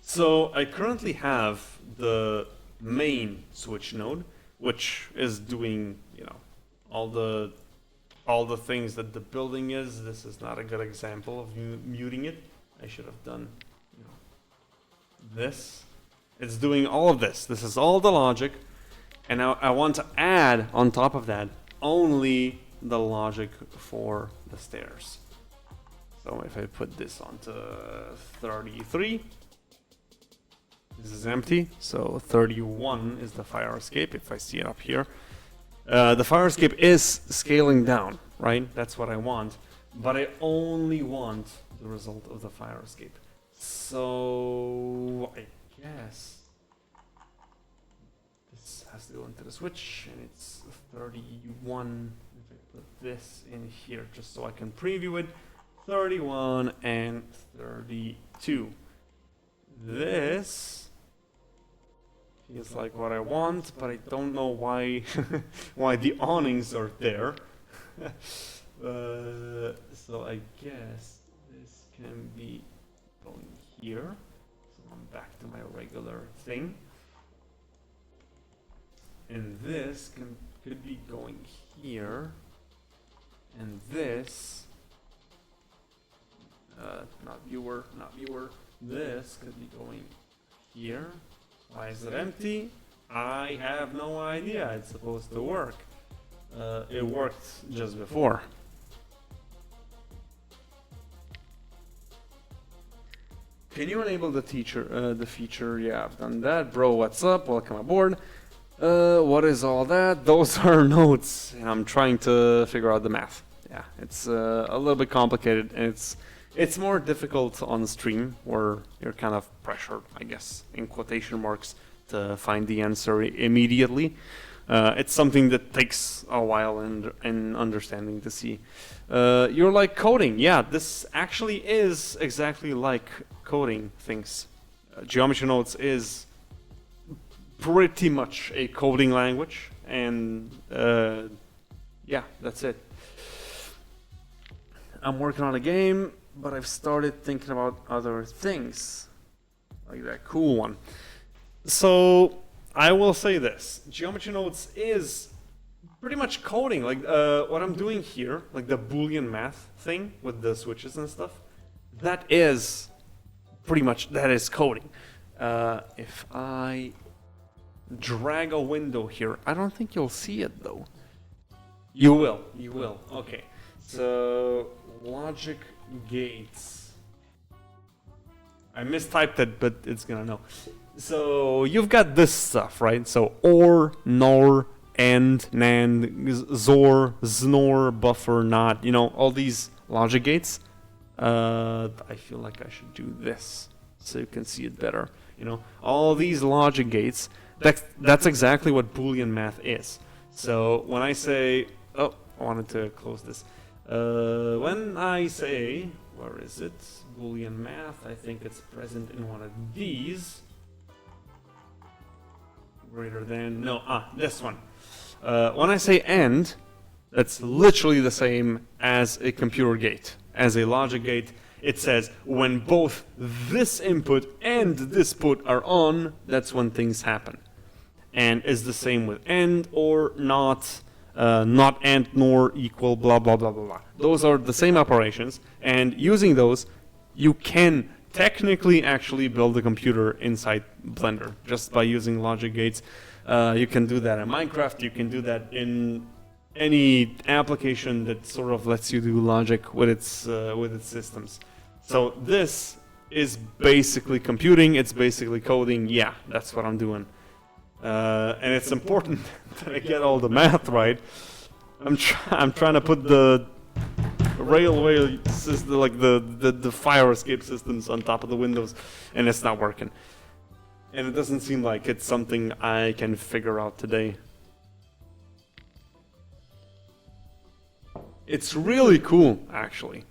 So I currently have the main switch node, which is doing, you know, all the things that the building is. This is not a good example of muting it. I should have done, you know, this. It's doing all of this. This is all the logic, and now I want to add on top of that only the logic for the stairs. So if I put this onto 33, this is empty. So 31 is the fire escape. If I see it up here, the fire escape is scaling down, right? That's what I want, but I only want the result of the fire escape. So I guess this has to go into the switch, and it's 31. If I put this in here, just so I can preview it. 31 and 32. This feels like what I want, but I don't know why why the awnings are there. So I guess this can be going here. So I'm back to my regular thing. And this could be going here. And this not viewer. This could be going here. Why is it empty? I have no idea. It's supposed to work. It worked just before. Can you enable the feature? Yeah, I've done that. Bro, what's up? Welcome aboard. What is all that? Those are notes, and I'm trying to figure out the math. Yeah, it's a little bit complicated, and it's more difficult on stream, where you're kind of pressured, I guess, in quotation marks, to find the answer immediately. It's something that takes a while in understanding to see. You're like coding. Yeah, this actually is exactly like coding things. Geometry Nodes is pretty much a coding language, and yeah, that's it. I'm working on a game, but I've started thinking about other things, like that cool one. So I will say this: Geometry Nodes is pretty much coding. Like what I'm doing here, like the Boolean math thing with the switches and stuff, that is pretty much coding. If I drag a window here, I don't think you'll see it though. You will. Okay. So logic gates. I mistyped it, but it's gonna know. So you've got this stuff, right? So OR, NOR, AND, NAND, XOR, XNOR, buffer, NOT, you know, all these logic gates. I feel like I should do this so you can see it better. You know, all these logic gates, that's exactly what Boolean math is. So when I say, oh, I wanted to close this. When I say, where is it? Boolean math, I think it's present in one of these. Greater than, no, this one. When I say AND, that's literally the same as a computer gate. As a logic gate, it says when both this input and this put are on, that's when things happen. And it's the same with AND or not AND nor equal, blah, blah, blah, blah, blah. Those are the same operations, and using those, you can technically actually build a computer inside Blender just by using logic gates. You can do that in Minecraft, you can do that in any application that sort of lets you do logic with its systems. So this is basically computing, it's basically coding. Yeah, that's what I'm doing. And it's important that I get all the math right. I'm trying to put the railway system, like the fire escape systems on top of the windows, and it's not working. And it doesn't seem like it's something I can figure out today. It's really cool, actually.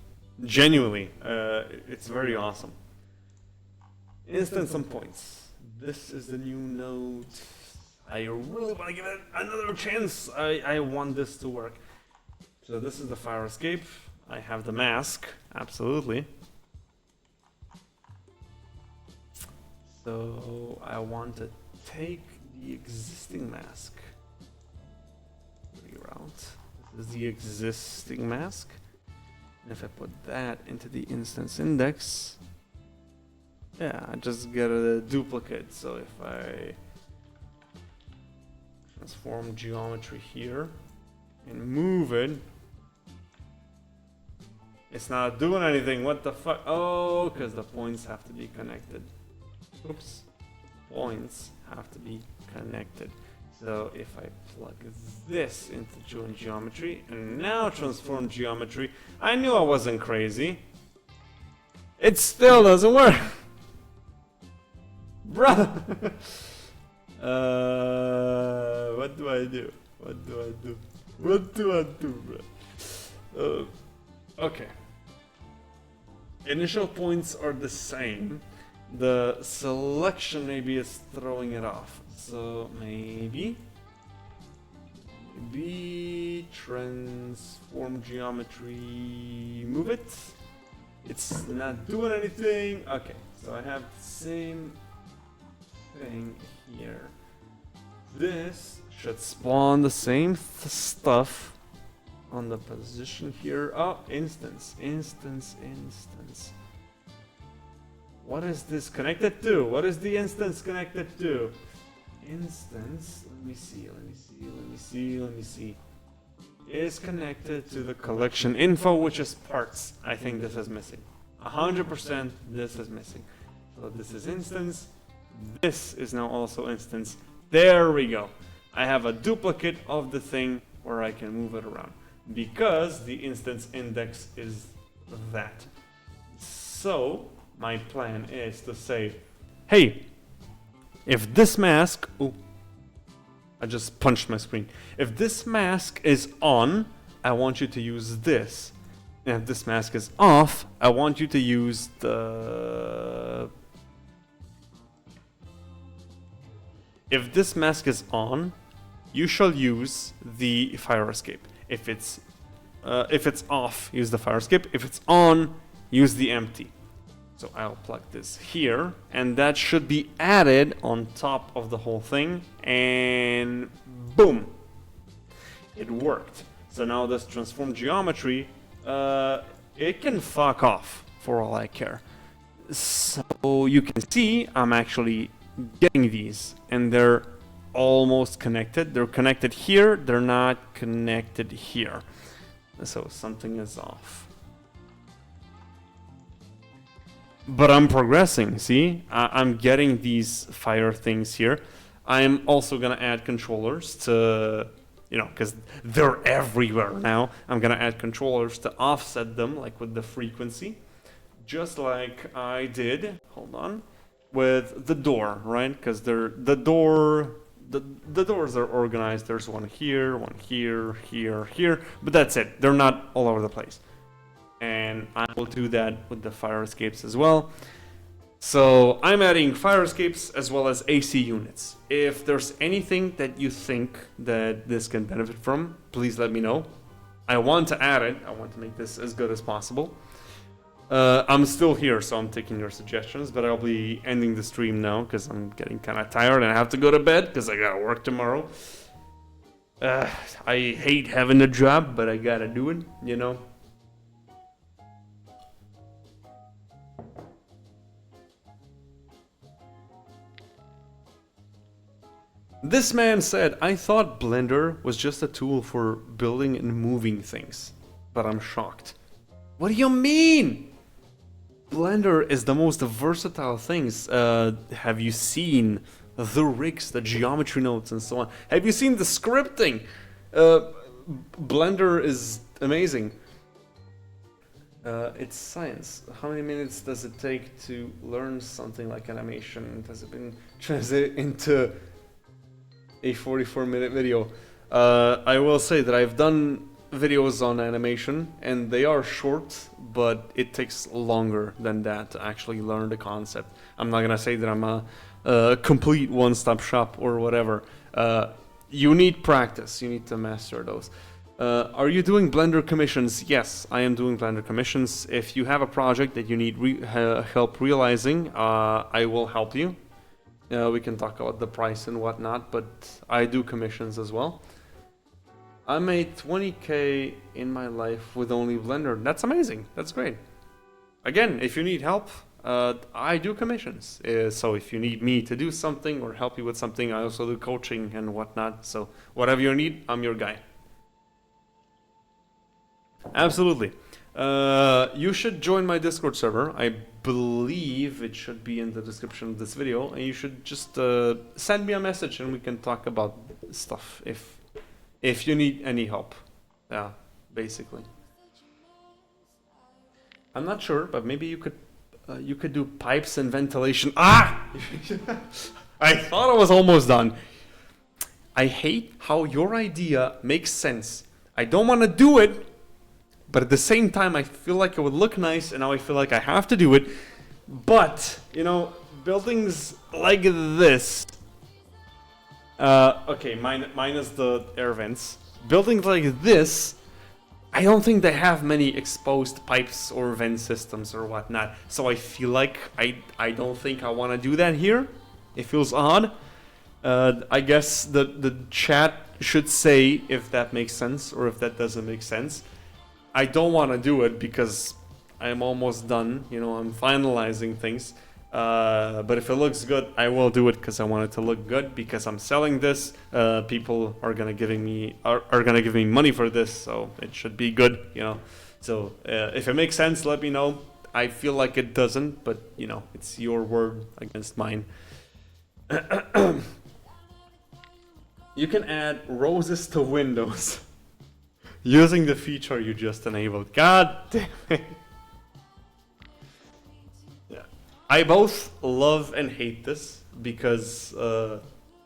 Genuinely, it's very awesome. Instant points. This is the new node. I really want to give it another chance. I want this to work. So this is the fire escape. I have the mask, absolutely. So I want to take the existing mask. Reroute. This is the existing mask. And if I put that into the instance index, yeah, I just get a duplicate. So if I transform geometry here and move it, it's not doing anything. What the fuck? Oh, because the points have to be connected. Oops. Points have to be connected. So if I plug this into join geometry and now transform geometry, I knew I wasn't crazy. It still doesn't work. Bruh. What do I do? What do I do? What do I do, bruh? Okay. Initial points are the same. The selection maybe is throwing it off. So maybe transform geometry, move it. It's not doing anything. Okay, so I have the same thing here. This should spawn the same stuff on the position here. Oh, instance. What is this connected to? What is the instance connected to? Instance, let me see. Is connected to the collection info, which is parts. I think this is missing. 100% this is missing. So this is instance. This is now also instance. There we go. I have a duplicate of the thing where I can move it around because the instance index is that. So my plan is to say, hey, if this mask, I just punched my screen. If this mask is on, I want you to use this. And if this mask is off, I want you to use the... If this mask is on, you shall use the fire escape. If it's off, use the fire escape. If it's on, use the empty. So I'll plug this here, and that should be added on top of the whole thing, and boom, it worked. So now this transform geometry, it can fuck off for all I care. So you can see I'm actually getting these, and they're almost connected. They're connected here, they're not connected here. So something is off. But I'm progressing, see? I'm getting these fire things here. I'm also gonna add controllers to, you know, because they're everywhere now. I'm gonna add controllers to offset them, like with the frequency. Just like I did, hold on, with the door, right? Because the doors are organized. There's one here, here, but that's it. They're not all over the place. And I will do that with the fire escapes as well. So I'm adding fire escapes as well as AC units. If there's anything that you think that this can benefit from, please let me know. I want to add it. I want to make this as good as possible. I'm still here, so I'm taking your suggestions, but I'll be ending the stream now because I'm getting kind of tired and I have to go to bed because I gotta work tomorrow. I hate having a job, but I gotta do it, you know. This man said, I thought Blender was just a tool for building and moving things, but I'm shocked. What do you mean? Blender is the most versatile things. Have you seen the rigs, the geometry nodes and so on? Have you seen the scripting? Blender is amazing. It's science. How many minutes does it take to learn something like animation? Has it been translated into a 44-minute video? I will say that I've done videos on animation and they are short, but it takes longer than that to actually learn the concept. I'm not gonna say that I'm a complete one-stop shop or whatever. You need practice, you need to master those. Are you doing Blender commissions? Yes, I am doing Blender commissions. If you have a project that you need help realizing, I will help you. We can talk about the price and whatnot, but I do commissions as well. I made 20k in my life with only Blender. That's amazing. That's great. Again, if you need help, I do commissions. So if you need me to do something or help you with something, I also do coaching and whatnot. So whatever you need, I'm your guy. Absolutely. You should join my Discord server. I believe it should be in the description of this video, and you should just send me a message and we can talk about stuff if you need any help. Yeah, basically. I'm not sure, but maybe you could do pipes and ventilation. Ah! I thought I was almost done. I hate how your idea makes sense. I don't want to do it, but at the same time, I feel like it would look nice, and now I feel like I have to do it. But, you know, buildings like this... okay, minus the air vents. Buildings like this, I don't think they have many exposed pipes or vent systems or whatnot. So I feel like I don't think I want to do that here. It feels odd. I guess the chat should say if that makes sense or if that doesn't make sense. I don't want to do it because I'm almost done, you know, I'm finalizing things. But if it looks good, I will do it because I want it to look good because I'm selling this. People are gonna give me money for this, so it should be good, you know. So if it makes sense, let me know. I feel like it doesn't, but you know, it's your word against mine. You can add roses to windows. Using the feature you just enabled. God damn it. Yeah. I both love and hate this because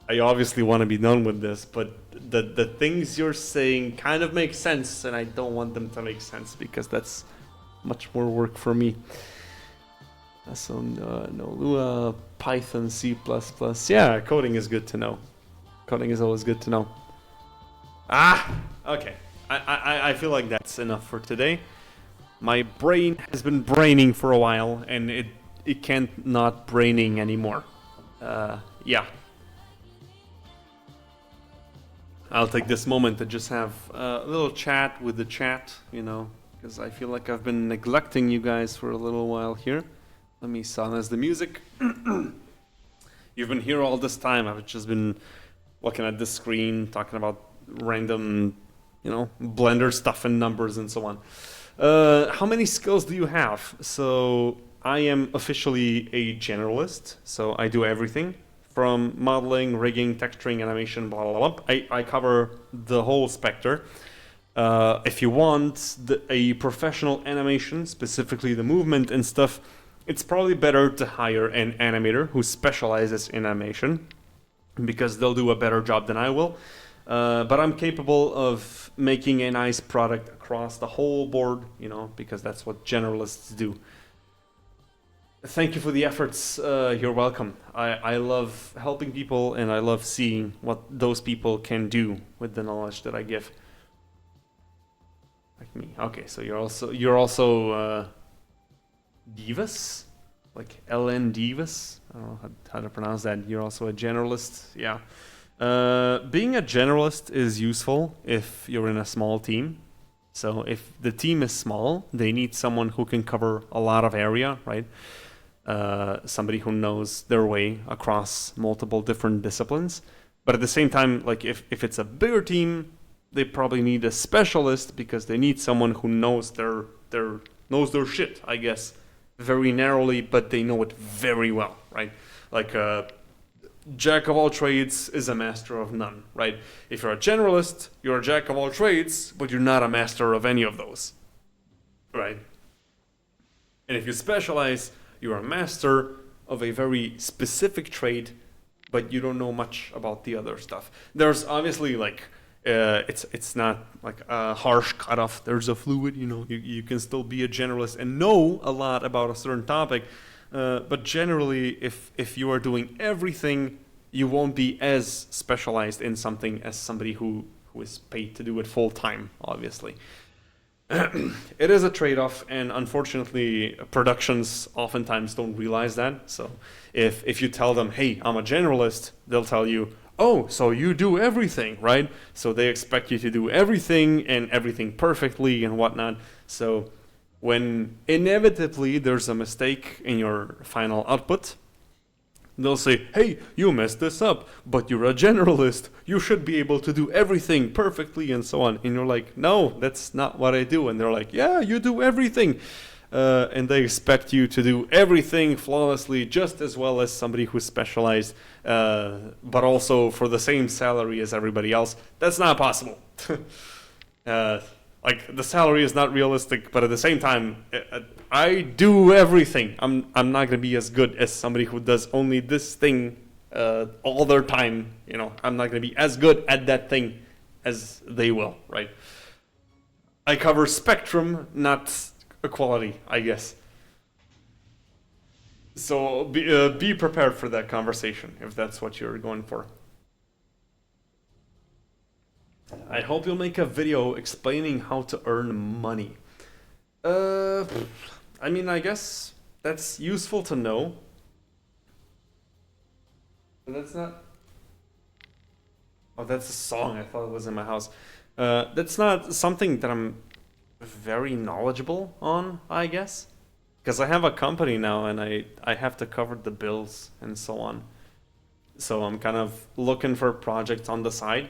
I obviously want to be done with this, but the things you're saying kind of make sense, and I don't want them to make sense because that's much more work for me. So no Lua, Python, C++. Yeah, coding is good to know. Coding is always good to know. Okay. I feel like that's enough for today. My brain has been braining for a while, and it can't not braining anymore. Yeah. I'll take this moment to just have a little chat with the chat, you know, because I feel like I've been neglecting you guys for a little while here. Let me silence the music. You've been here all this time. I've just been looking at the screen, talking about random, you know, Blender stuff and numbers and so on. How many skills do you have? So I am officially a generalist, so I do everything. From modeling, rigging, texturing, animation, blah, blah, blah. I cover the whole spectrum. If you want a professional animation, specifically the movement and stuff, it's probably better to hire an animator who specializes in animation, because they'll do a better job than I will. But I'm capable of making a nice product across the whole board, you know, because that's what generalists do. Thank you for the efforts. You're welcome. I love helping people, and I love seeing what those people can do with the knowledge that I give. Like me. Okay, so you're also Divas, like LN Divas. I don't know how to pronounce that. You're also a generalist. Yeah. Being a generalist is useful if you're in a small team. So if the team is small, they need someone who can cover a lot of area, right? Somebody who knows their way across multiple different disciplines. But at the same time, like if it's a bigger team, they probably need a specialist because they need someone who knows their shit, I guess, very narrowly, but they know it very well, right? Like jack of all trades is a master of none, right? If you're a generalist, you're a jack of all trades, but you're not a master of any of those, right? And if you specialize, you're a master of a very specific trade, but you don't know much about the other stuff. There's obviously like, it's not like a harsh cutoff. There's a fluid, you know, you can still be a generalist and know a lot about a certain topic. But generally, if you are doing everything, you won't be as specialized in something as somebody who is paid to do it full time, obviously. It is a trade-off, and unfortunately productions oftentimes don't realize that. So if you tell them, hey, I'm a generalist, they'll tell you, oh, so you do everything, right? So they expect you to do everything and everything perfectly and whatnot. So when inevitably there's a mistake in your final output, they'll say, hey, you messed this up, but you're a generalist. You should be able to do everything perfectly and so on. And you're like, no, that's not what I do. And they're like, yeah, you do everything. And they expect you to do everything flawlessly, just as well as somebody who's specialized, but also for the same salary as everybody else. That's not possible. Like, the salary is not realistic, but at the same time, I do everything. I'm not gonna be as good as somebody who does only this thing all their time. You know, I'm not gonna be as good at that thing as they will, right? I cover spectrum, not equality, I guess. So be prepared for that conversation if that's what you're going for. I hope you'll make a video explaining how to earn money. I mean, I guess that's useful to know. But that's not... Oh, that's a song. I thought it was in my house. That's not something that I'm very knowledgeable on, I guess. Because I have a company now and I have to cover the bills and so on. So I'm kind of looking for projects on the side.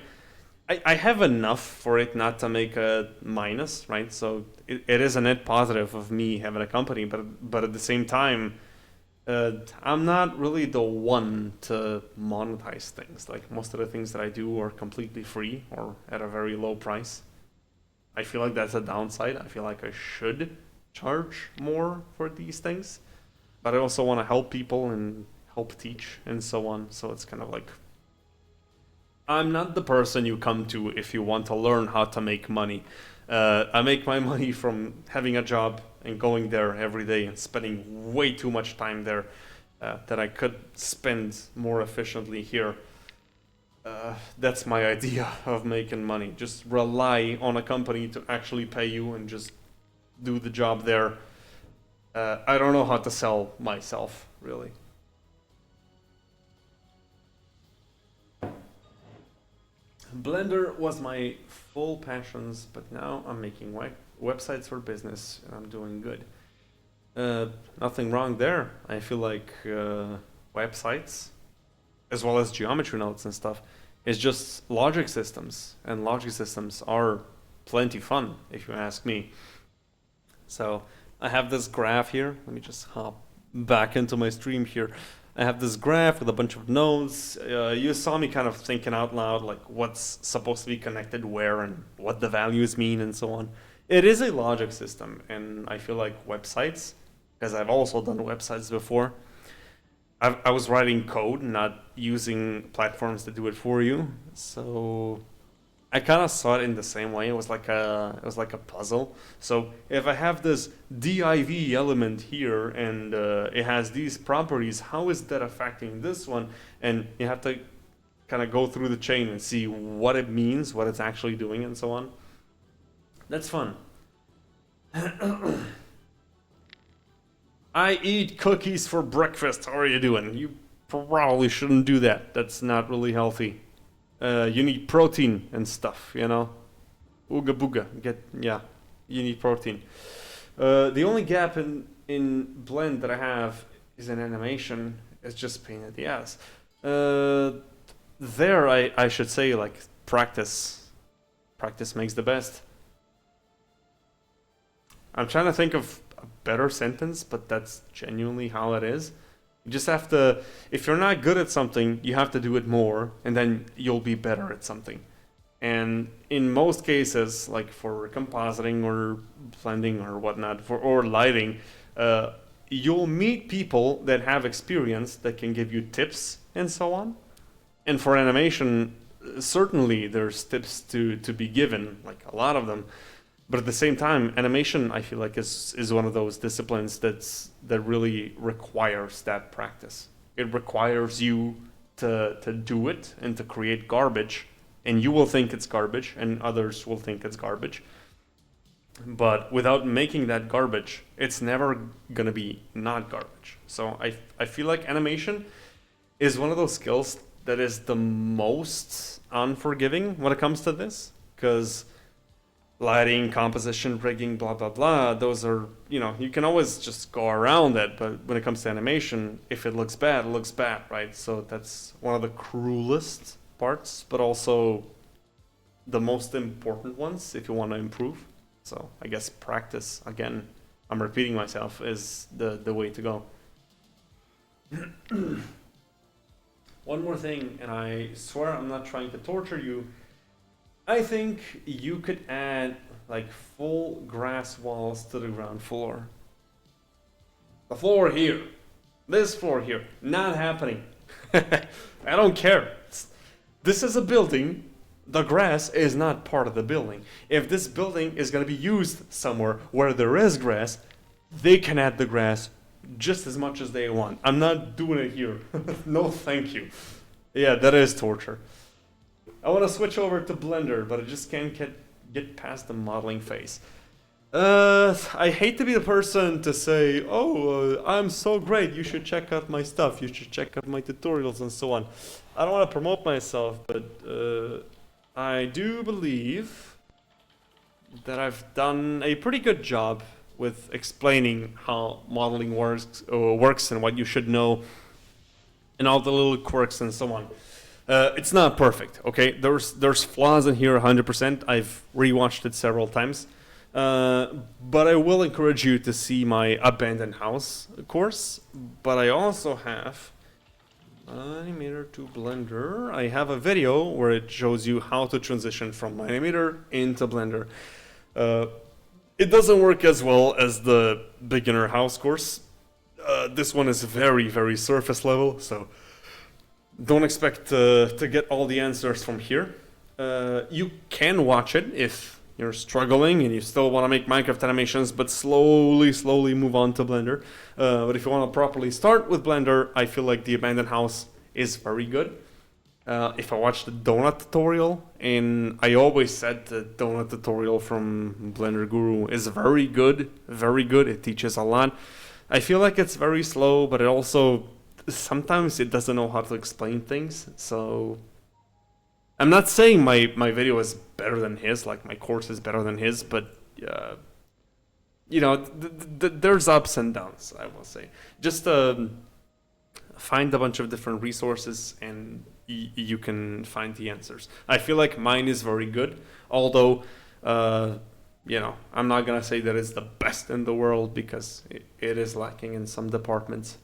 I have enough for it not to make a minus, right? So it is a net positive of me having a company, but at the same time, I'm not really the one to monetize things. Like, most of the things that I do are completely free or at a very low price. I feel like that's a downside. I feel like I should charge more for these things, but I also want to help people and help teach and so on. So it's kind of like I'm not the person you come to if you want to learn how to make money. I make my money from having a job and going there every day and spending way too much time there that I could spend more efficiently here. That's my idea of making money. Just rely on a company to actually pay you and just do the job there. I don't know how to sell myself, really. Blender was my full passions, but now I'm making websites for business and I'm doing good. Nothing wrong there. I feel like websites, as well as geometry nodes and stuff, is just logic systems, and logic systems are plenty fun, if you ask me. So I have this graph here. Let me just hop back into my stream here. I have this graph with a bunch of nodes. You saw me kind of thinking out loud, like what's supposed to be connected where and what the values mean and so on. It is a logic system, and I feel like websites, because I've also done websites before, I was writing code, not using platforms that do it for you. So I kind of saw it in the same way. It was like a puzzle. So if I have this div element here and it has these properties, how is that affecting this one? And you have to kind of go through the chain and see what it means, what it's actually doing, and so on. That's fun. I eat cookies for breakfast. How are you doing? You probably shouldn't do that. That's not really healthy. You need protein and stuff, you know. Ooga booga. You need protein. The only gap in Blend that I have is in animation. It's just pain in the ass. There, I should say, like, practice. Practice makes the best. I'm trying to think of a better sentence, but that's genuinely how it is. You just have to, if you're not good at something, you have to do it more, and then you'll be better at something. And in most cases, like for compositing or blending or whatnot, or lighting, you'll meet people that have experience that can give you tips and so on. And for animation, certainly there's tips to be given, like a lot of them. But at the same time, animation, I feel like, is one of those disciplines that really requires that practice. It requires you to do it and to create garbage, and you will think it's garbage, and others will think it's garbage. But without making that garbage, it's never gonna be not garbage. So I feel like animation is one of those skills that is the most unforgiving when it comes to this, because lighting, composition, rigging, blah, blah, blah, those are, you know, you can always just go around it, but when it comes to animation, if it looks bad, right? So that's one of the cruelest parts, but also the most important ones if you want to improve. So I guess practice, again, I'm repeating myself, is the way to go. One more thing, and I swear I'm not trying to torture you. I think you could add like full grass walls to the ground floor. The floor here. This floor here. Not happening. I don't care. This is a building. The grass is not part of the building. If this building is going to be used somewhere where there is grass, they can add the grass just as much as they want. I'm not doing it here. No, thank you. Yeah, that is torture. I want to switch over to Blender, but I just can't get past the modeling phase. I hate to be the person to say, oh, I'm so great, you should check out my stuff, you should check out my tutorials and so on. I don't want to promote myself, but I do believe that I've done a pretty good job with explaining how modeling works and what you should know, and all the little quirks and so on. It's not perfect, okay? There's flaws in here 100%. I've rewatched it several times. But I will encourage you to see my Abandoned House course. But I also have Animator to Blender. I have a video where it shows you how to transition from Animator into Blender. It doesn't work as well as the Beginner House course. This one is very, very surface level, so don't expect to get all the answers from here. You can watch it if you're struggling and you still want to make Minecraft animations, but slowly move on to Blender. But if you want to properly start with Blender, I feel like the Abandoned House is very good. If I watched the donut tutorial, and I always said the donut tutorial from Blender Guru is very good, it teaches a lot. I feel like it's very slow, but it also, sometimes it doesn't know how to explain things, so I'm not saying my video is better than his, like my course is better than his, but you know, there's ups and downs, I will say. Just find a bunch of different resources and you can find the answers. I feel like mine is very good, although, you know, I'm not gonna say that it's the best in the world because it is lacking in some departments.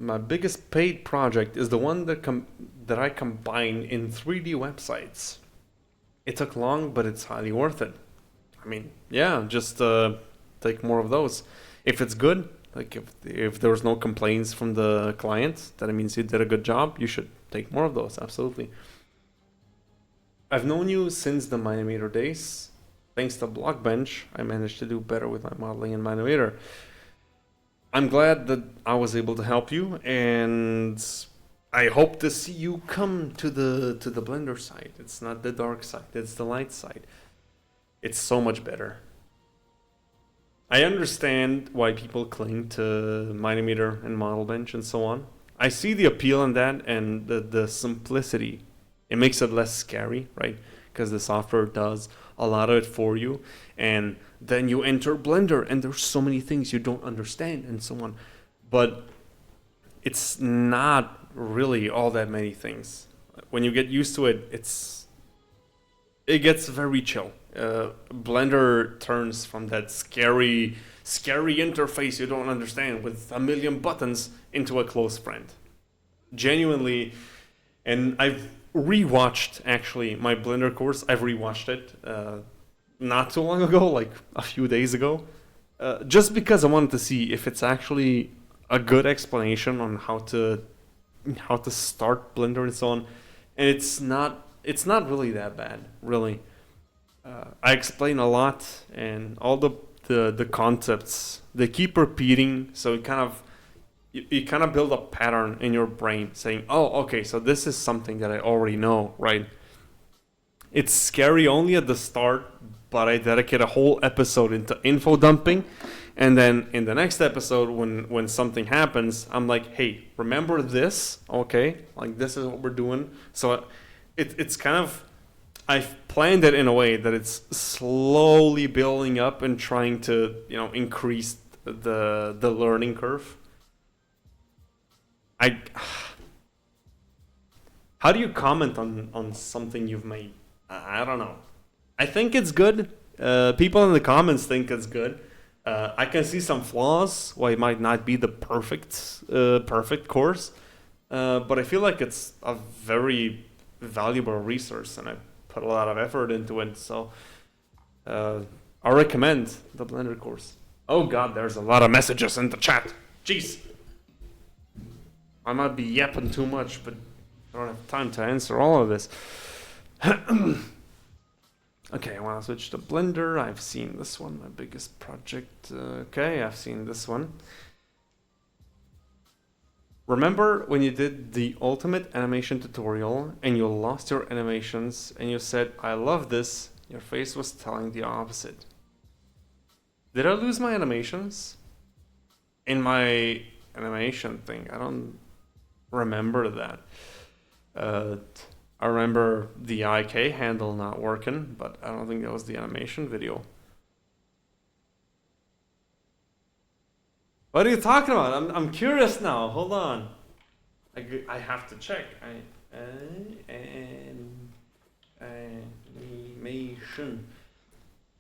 My biggest paid project is the one that I combine in 3D websites. It took long, but it's highly worth it. I mean, yeah, just take more of those. If it's good, like if there's no complaints from the client, that means you did a good job, you should take more of those, absolutely. I've known you since the Minimator days. Thanks to Blockbench, I managed to do better with my modeling in Minimator. I'm glad that I was able to help you, and I hope to see you come to the Blender side. It's not the dark side, it's the light side. It's so much better. I understand why people cling to Minimator and Model Bench and so on. I see the appeal in that and the simplicity. It makes it less scary, right? Because the software does a lot of it for you, and then you enter Blender and there's so many things you don't understand and so on. But it's not really all that many things. When you get used to it, it gets very chill. Blender turns from that scary interface you don't understand with a million buttons into a close friend. Genuinely, and I've rewatched actually my Blender course. I've rewatched it not too long ago, like a few days ago, just because I wanted to see if it's actually a good explanation on how to start Blender and so on. And it's not really that bad, really. I explain a lot, and all the concepts they keep repeating, so it kind of you kind of build a pattern in your brain saying, oh, okay, so this is something that I already know, right? It's scary only at the start, but I dedicate a whole episode into info dumping, and then in the next episode when something happens, I'm like, hey, remember this? Okay, like this is what we're doing. So it's kind of, I've planned it in a way that it's slowly building up and trying to, you know, increase the learning curve. How do you comment on something you've made? I don't know. I think it's good. People in the comments think it's good. I can see some flaws why it might not be the perfect course, but I feel like it's a very valuable resource, and I put a lot of effort into it. So I recommend the Blender course. Oh God, there's a lot of messages in the chat. Jeez. I might be yapping too much, but I don't have time to answer all of this. Okay, I want to switch to Blender. I've seen this one, my biggest project. Okay, I've seen this one. Remember when you did the ultimate animation tutorial and you lost your animations and you said, I love this, your face was telling the opposite. Did I lose my animations? In my animation thing, I don't remember that. I remember the IK handle not working, but I don't think that was the animation video. What are you talking about? I'm curious now. Hold on. I have to check. Animation.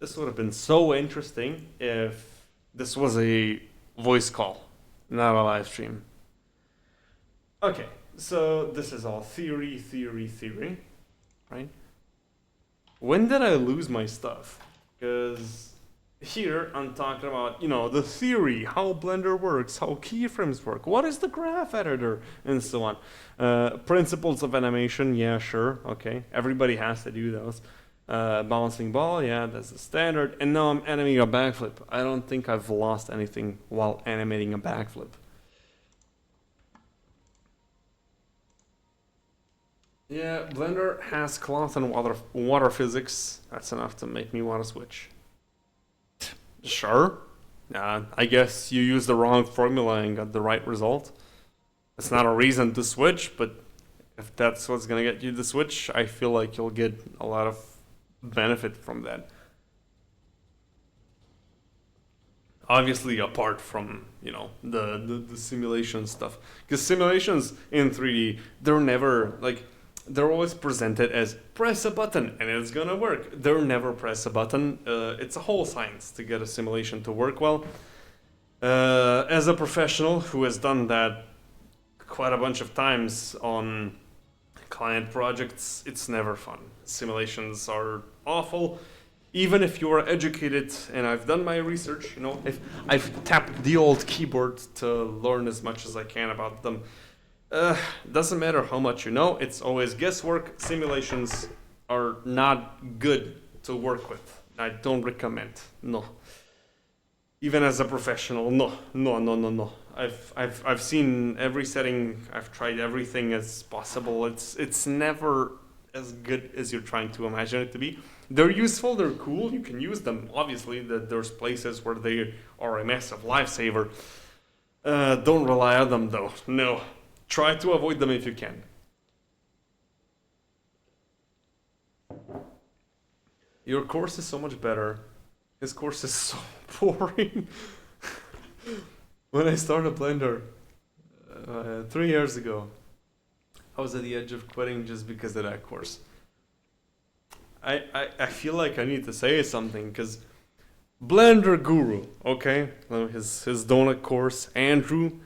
This would have been so interesting if this was a voice call, not a live stream. Okay, so this is all theory, right? When did I lose my stuff? Because Here I'm talking about, you know, the theory, how Blender works, how keyframes work, what is the graph editor, and so on. Principles of animation, yeah, sure, okay. Everybody has to do those. Bouncing ball, yeah, that's the standard. And now I'm animating a backflip. I don't think I've lost anything while animating a backflip. Yeah, Blender has cloth and water physics. That's enough to make me want to switch. Sure. I guess you used the wrong formula and got the right result. It's not a reason to switch, but if that's what's gonna get you to switch, I feel like you'll get a lot of benefit from that. Obviously, apart from, you know, the simulation stuff, because simulations in 3D, they're never like, they're always presented as press a button and it's gonna work. They're never press a button. It's a whole science to get a simulation to work well. As a professional who has done that quite a bunch of times on client projects, it's never fun. Simulations are awful. Even if you are educated, and I've done my research, you know, if I've tapped the old keyboard to learn as much as I can about them. Doesn't matter how much you know, it's always guesswork. Simulations are not good to work with. I don't recommend. No. Even as a professional, no. I've seen every setting. I've tried everything as possible. It's never as good as you're trying to imagine it to be. They're useful. They're cool. You can use them. Obviously, there's places where they are a massive lifesaver. Don't rely on them though. No. Try to avoid them if you can. Your course is so much better. His course is so boring. When I started Blender 3 years ago, I was at the edge of quitting just because of that course. I feel like I need to say something because Blender Guru, okay, his donut course, Andrew.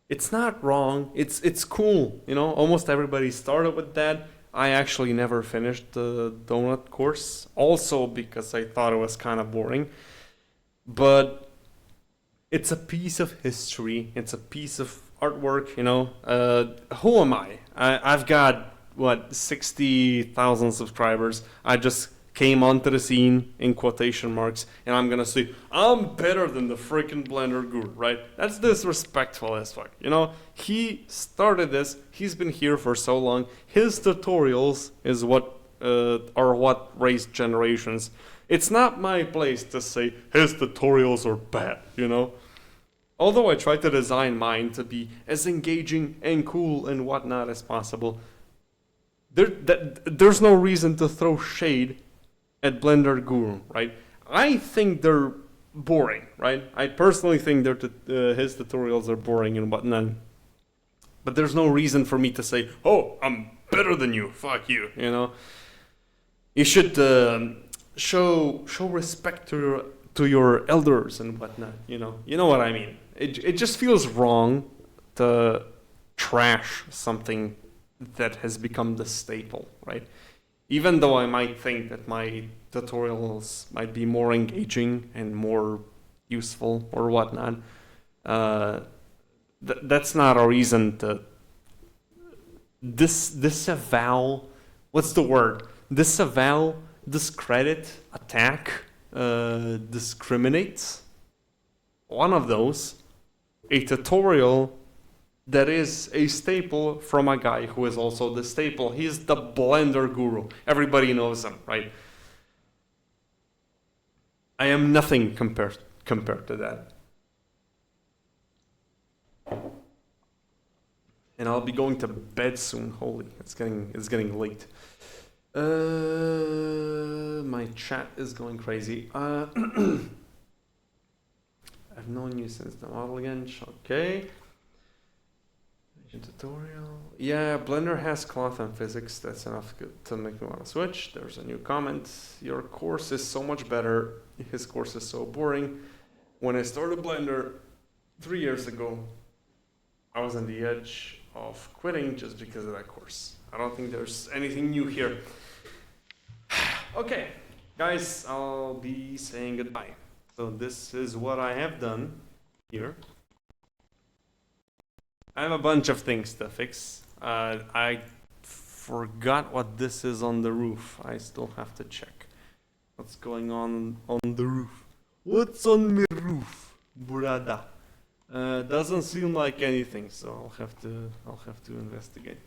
It's not wrong. It's cool. You know, almost everybody started with that. I actually never finished the donut course, also because I thought it was kind of boring. But it's a piece of history. It's a piece of artwork. You know, who am I? I've got what 60,000 subscribers. I just came onto the scene in quotation marks, and I'm gonna say I'm better than the freaking Blender Guru, right? That's disrespectful as fuck. You know, he started this. He's been here for so long. His tutorials is what are what raised generations. It's not my place to say his tutorials are bad. You know, although I try to design mine to be as engaging and cool and whatnot as possible. There's no reason to throw shade at Blender Guru, right? I think they're boring, right? I personally think his tutorials are boring and whatnot. But there's no reason for me to say, "Oh, I'm better than you. Fuck you." You know, you should show respect to your elders and whatnot. You know what I mean. It just feels wrong to trash something that has become the staple, right? Even though I might think that my tutorials might be more engaging and more useful or whatnot, that's not a reason to disavow. What's the word? Disavow, discredit, attack, discriminate. One of those, a tutorial that is a staple from a guy who is also the staple. He's the Blender Guru. Everybody knows him, right? I am nothing compared to that. And I'll be going to bed soon. Holy, it's getting late. My chat is going crazy. I've known you since the model again. Okay. Tutorial. Yeah, Blender has cloth and physics. That's enough to make me want to switch. There's a new comment. Your course is so much better. His course is so boring. When I started Blender 3 years ago, I was on the edge of quitting just because of that course. I don't think there's anything new here. Okay, guys, I'll be saying goodbye. So this is what I have done here. I have a bunch of things to fix. I forgot what this is on the roof. I still have to check what's going on the roof. What's on the roof, brother? Doesn't seem like anything, so I'll have to investigate.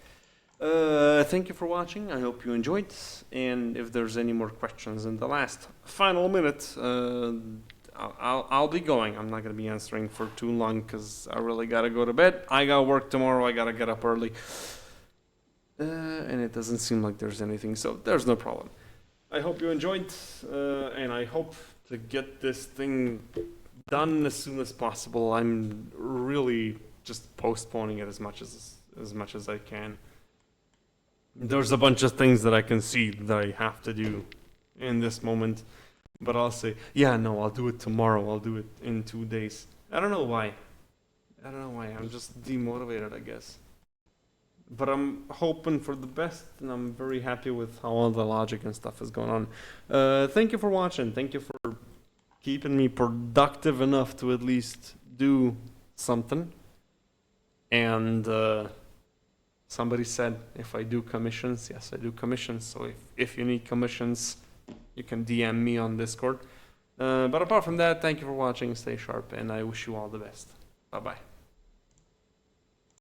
Thank you for watching. I hope you enjoyed. And if there's any more questions in the last final minute, I'll be going. I'm not gonna be answering for too long because I really gotta go to bed. I got work tomorrow. I gotta get up early, and it doesn't seem like there's anything, so there's no problem. I hope you enjoyed, and I hope to get this thing done as soon as possible. I'm really just postponing it as much as I can. There's a bunch of things that I can see that I have to do in this moment, but I'll say, yeah, no, I'll do it tomorrow. I'll do it in 2 days. I don't know why. I'm just demotivated, I guess. But I'm hoping for the best, and I'm very happy with how all the logic and stuff is going on. Thank you for watching. Thank you for keeping me productive enough to at least do something. And somebody said if I do commissions, yes, I do commissions. So if you need commissions, you can DM me on Discord. But apart from that, thank you for watching. Stay sharp, and I wish you all the best. Bye-bye.